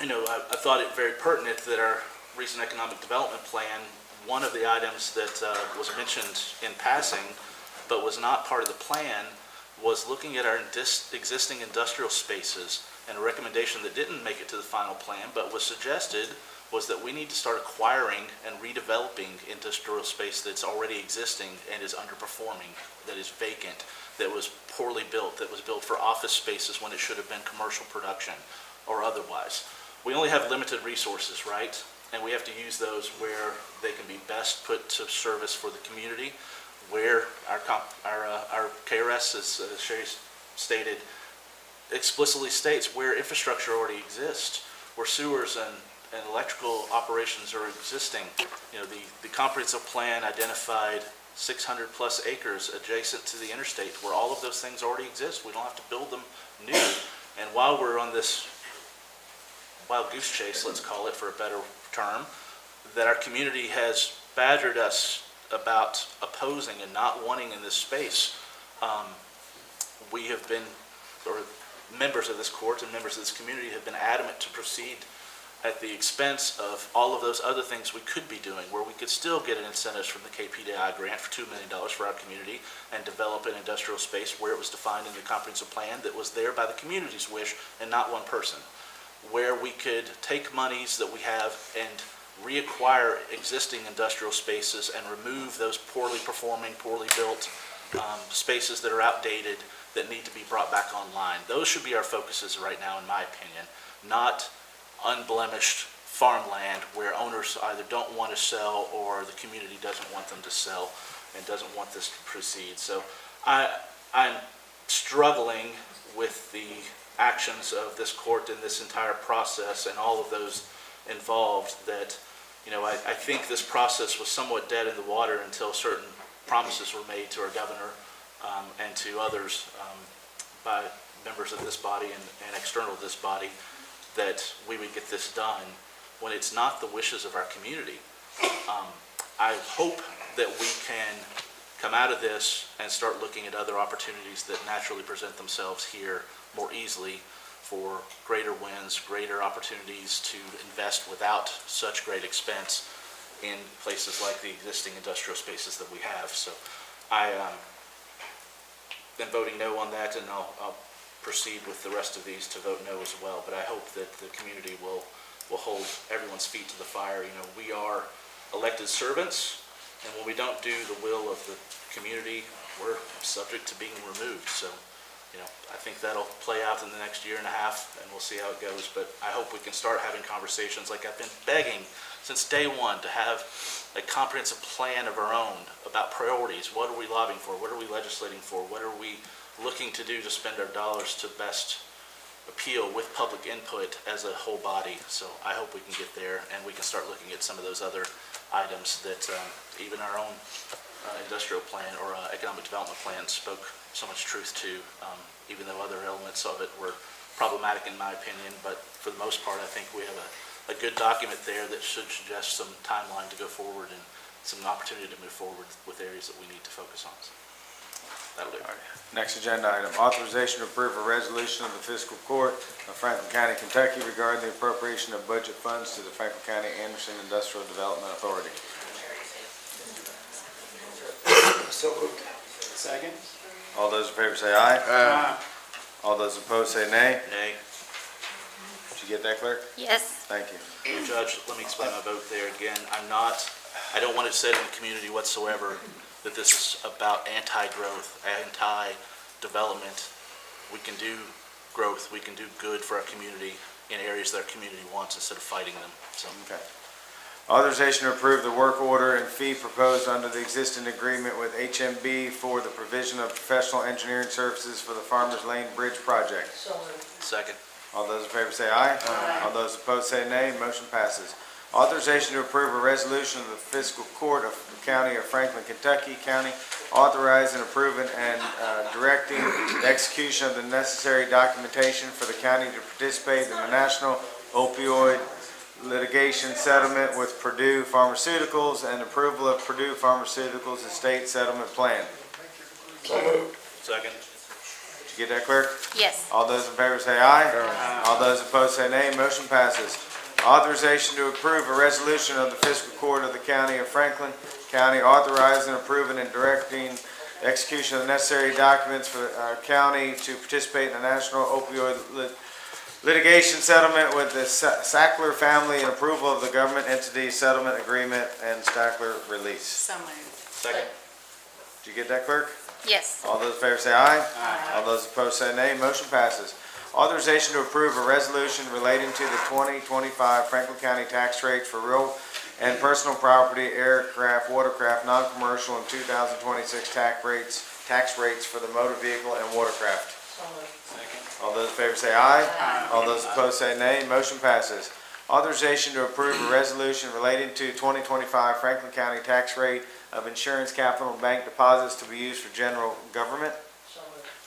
Speaker 10: You know, I thought it very pertinent that our recent economic development plan, one of the items that was mentioned in passing but was not part of the plan was looking at our existing industrial spaces, and a recommendation that didn't make it to the final plan but was suggested was that we need to start acquiring and redeveloping industrial space that's already existing and is underperforming, that is vacant, that was poorly built, that was built for office spaces when it should have been commercial production or otherwise. We only have limited resources, right? And we have to use those where they can be best put to service for the community, where our KRS, as Sherry stated, explicitly states where infrastructure already exists, where sewers and electrical operations are existing. You know, the comprehensive plan identified 600 plus acres adjacent to the interstate where all of those things already exist. We don't have to build them new. And while we're on this wild goose chase, let's call it for a better term, that our community has badgered us about opposing and not wanting in this space, we have been, or members of this court and members of this community have been adamant to proceed at the expense of all of those other things we could be doing, where we could still get an incentives from the KPDI grant for $2 million for our community and develop an industrial space where it was defined in the comprehensive plan that was there by the community's wish and not one person. Where we could take monies that we have and reacquire existing industrial spaces and remove those poorly performing, poorly built spaces that are outdated that need to be brought back online. Those should be our focuses right now, in my opinion, not unblemished farmland where owners either don't want to sell or the community doesn't want them to sell and doesn't want this to proceed. So I'm struggling with the actions of this court in this entire process and all of those involved that, I think this process was somewhat dead in the water until certain promises were made to our governor and to others by members of this body and external to this body that we would get this done when it's not the wishes of our community. I hope that we can come out of this and start looking at other opportunities that naturally present themselves here more easily for greater wins, greater opportunities to invest without such great expense in places like the existing industrial spaces that we have. So I am voting no on that, and I'll proceed with the rest of these to vote no as well. But I hope that the community will hold everyone's feet to the fire. We are elected servants, and when we don't do the will of the community, we're subject to being removed. So, I think that'll play out in the next year and a half, and we'll see how it goes. But I hope we can start having conversations like I've been begging since day one to have a comprehensive plan of our own about priorities. What are we lobbying for? What are we legislating for? What are we looking to do to spend our dollars to best appeal with public input as a whole body? So I hope we can get there, and we can start looking at some of those other items that even our own industrial plan or economic development plan spoke so much truth to, even though other elements of it were problematic in my opinion. But for the most part, I think we have a good document there that should suggest some timeline to go forward and some opportunity to move forward with areas that we need to focus on. So that'll do.
Speaker 1: All right. Next agenda item, authorization to approve a resolution of the Fiscal Court of Franklin County, Kentucky regarding the appropriation of budget funds to the Franklin County Anderson Industrial Development Authority.
Speaker 6: So moved.
Speaker 19: Second?
Speaker 1: All those in favor say aye.
Speaker 19: Aye.
Speaker 1: All those opposed say nay.
Speaker 10: Nay.
Speaker 1: Did you get that, clerk?
Speaker 8: Yes.
Speaker 1: Thank you.
Speaker 10: Judge, let me explain my vote there again. I don't want it said in the community whatsoever that this is about anti-growth, anti-development. We can do growth, we can do good for our community in areas that our community wants instead of fighting them. So,
Speaker 1: Okay. Authorization to approve the work order and fee proposed under the existing agreement with HMB for the provision of professional engineering services for the Farmers Lane Bridge project.
Speaker 10: second.
Speaker 1: All those in favor say aye. All those opposed say nay. Motion passes. Authorization to approve a resolution of the Fiscal Court of the County of Franklin, Kentucky, County authorizing, approving, and directing the execution of the necessary documentation for the county to participate in the National Opioid Litigation Settlement with Purdue Pharmaceuticals and approval of Purdue Pharmaceuticals Estate Settlement Plan.
Speaker 6: So moved.
Speaker 10: Second.
Speaker 1: Did you get that, clerk?
Speaker 8: Yes.
Speaker 1: All those in favor say aye. Aye. All those opposed say nay. Motion passes. Authorization to approve a resolution of the Fiscal Court of the County of Franklin, County authorizing, approving, and directing the execution of the necessary documents for our county to participate in the National Opioid Litigation Settlement with the Sackler family and approval of the government entity settlement agreement and Sackler release.
Speaker 18: So moved.
Speaker 10: Second.
Speaker 1: Did you get that, clerk?
Speaker 8: Yes.
Speaker 1: All those in favor say aye. Aye. All those opposed say nay. Motion passes. Authorization to approve a resolution relating to the 2025 Franklin County tax rates for real and personal property, aircraft, watercraft, non-commercial, and 2026 tax rates for the motor vehicle and watercraft. All those in favor say aye. Aye. All those opposed say nay. Motion passes. Authorization to approve a resolution relating to 2025 Franklin County tax rate of insurance, capital, and bank deposits to be used for general government.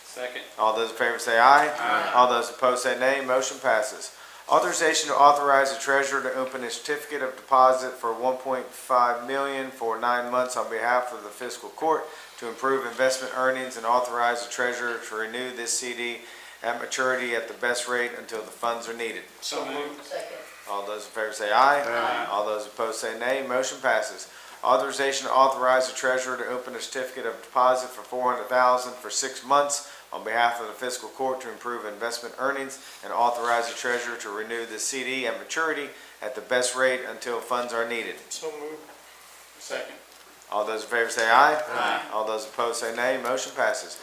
Speaker 19: Second.
Speaker 1: All those in favor say aye. Aye. All those opposed say nay. Motion passes. Authorization to authorize the treasurer to open a certificate of deposit for $1.5 million for 9 months on behalf of the Fiscal Court to improve investment earnings, and authorize the treasurer to renew this CD at maturity at the best rate until the funds are needed.
Speaker 6: So moved.
Speaker 5: Second.
Speaker 1: All those in favor say aye.
Speaker 6: Aye.
Speaker 1: All those opposed say nay. Motion passes. Authorization to authorize the treasurer to open a certificate of deposit for $400,000 for 6 months on behalf of the fiscal court to improve investment earnings, and authorize the treasurer to renew the CD at maturity at the best rate until funds are needed.
Speaker 6: So moved. Second.
Speaker 1: All those in favor say aye.
Speaker 6: Aye.
Speaker 1: All those opposed say nay. Motion passes.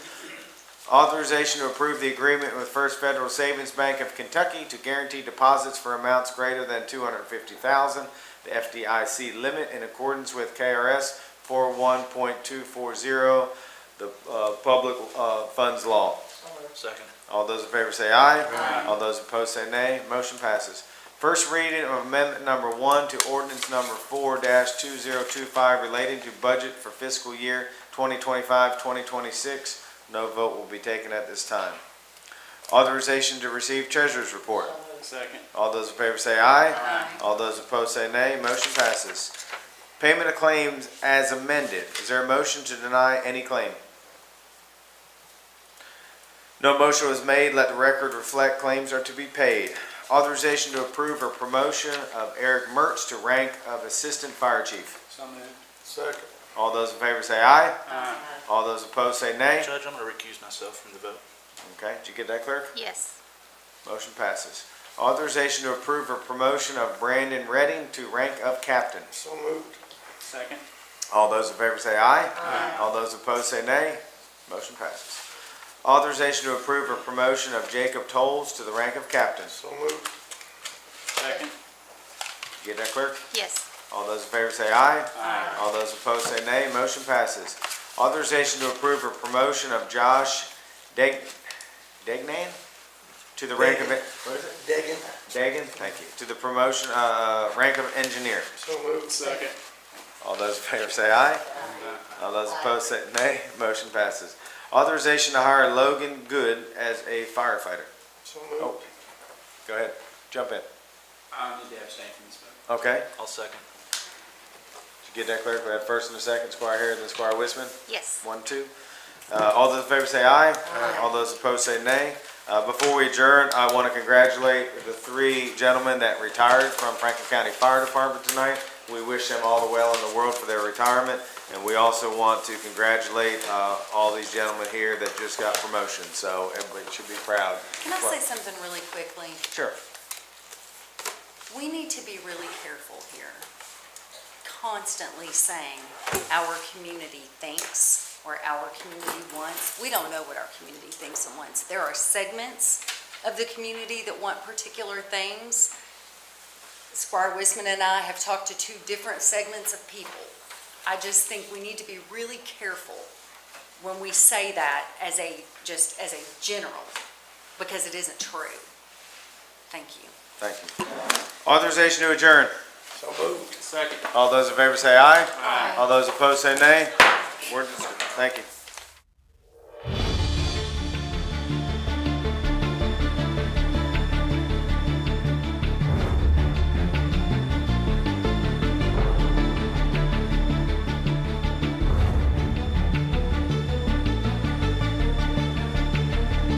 Speaker 1: Authorization to approve the agreement with First Federal Savings Bank of Kentucky to guarantee deposits for amounts greater than $250,000, the FDIC limit, in accordance with KRS 41.240, the Public Funds Law.
Speaker 10: Second.
Speaker 1: All those in favor say aye. Aye. All those opposed say nay. Motion passes. First reading of amendment number 1 to ordinance number 4-2025 relating to budget for fiscal year 2025-2026. No vote will be taken at this time. Authorization to receive treasurer's report.
Speaker 6: Second.
Speaker 1: All those in favor say aye. Aye. All those opposed say nay. Motion passes. Payment of claims as amended. Is there a motion to deny any claim? No motion was made. Let the record reflect claims are to be paid. Authorization to approve a promotion of Eric Mertz to rank of Assistant Fire Chief.
Speaker 6: So moved. Second.
Speaker 1: All those in favor say aye.
Speaker 6: Aye.
Speaker 1: All those opposed say nay.
Speaker 10: Judge, I'm going to recuse myself from the vote.
Speaker 1: Okay, did you get that, clerk?
Speaker 20: Yes.
Speaker 1: Motion passes. Authorization to approve a promotion of Brandon Redding to rank of Captain.
Speaker 6: So moved. Second.
Speaker 1: All those in favor say aye. Aye. All those opposed say nay. Motion passes. Authorization to approve a promotion of Jacob Tolles to the rank of Captain.
Speaker 6: So moved. Second.
Speaker 1: Did you get that, clerk?
Speaker 20: Yes.
Speaker 1: All those in favor say aye.
Speaker 6: Aye.
Speaker 1: All those opposed say nay. Motion passes. Authorization to approve a promotion of Josh Degnan to the rank of, what is it?
Speaker 6: Degan.
Speaker 1: Dagan, thank you, to the promotion, rank of engineer.
Speaker 6: So moved. Second.
Speaker 1: All those in favor say aye. All those opposed say nay. Motion passes. Authorization to hire Logan Good as a firefighter.
Speaker 6: So moved.
Speaker 1: Oh, go ahead, jump in.
Speaker 21: I need to abstain from this vote.
Speaker 1: Okay,
Speaker 10: I'll second.
Speaker 1: did you get that, clerk? We have first and a second, Squire Harris and Squire Wisman.
Speaker 20: Yes.
Speaker 1: 1, 2. All those in favor say aye. Aye. All those opposed say nay. Before we adjourn, I want to congratulate the 3 gentlemen that retired from Franklin County Fire Department tonight. We wish them all the well in the world for their retirement, and we also want to congratulate all these gentlemen here that just got promotions, so everybody should be proud.
Speaker 18: Can I say something really quickly?
Speaker 1: Sure.
Speaker 18: We need to be really careful here. Constantly saying our community thinks or our community wants. We don't know what our community thinks and wants. There are segments of the community that want particular things. Squire Wisman and I have talked to 2 different segments of people. I just think we need to be really careful when we say that as a general, because it isn't true. Thank you.
Speaker 1: Thank you. Authorization to adjourn.
Speaker 6: So moved. Second.
Speaker 1: All those in favor say aye. Aye. All those opposed say nay. We're dismissed. Thank you.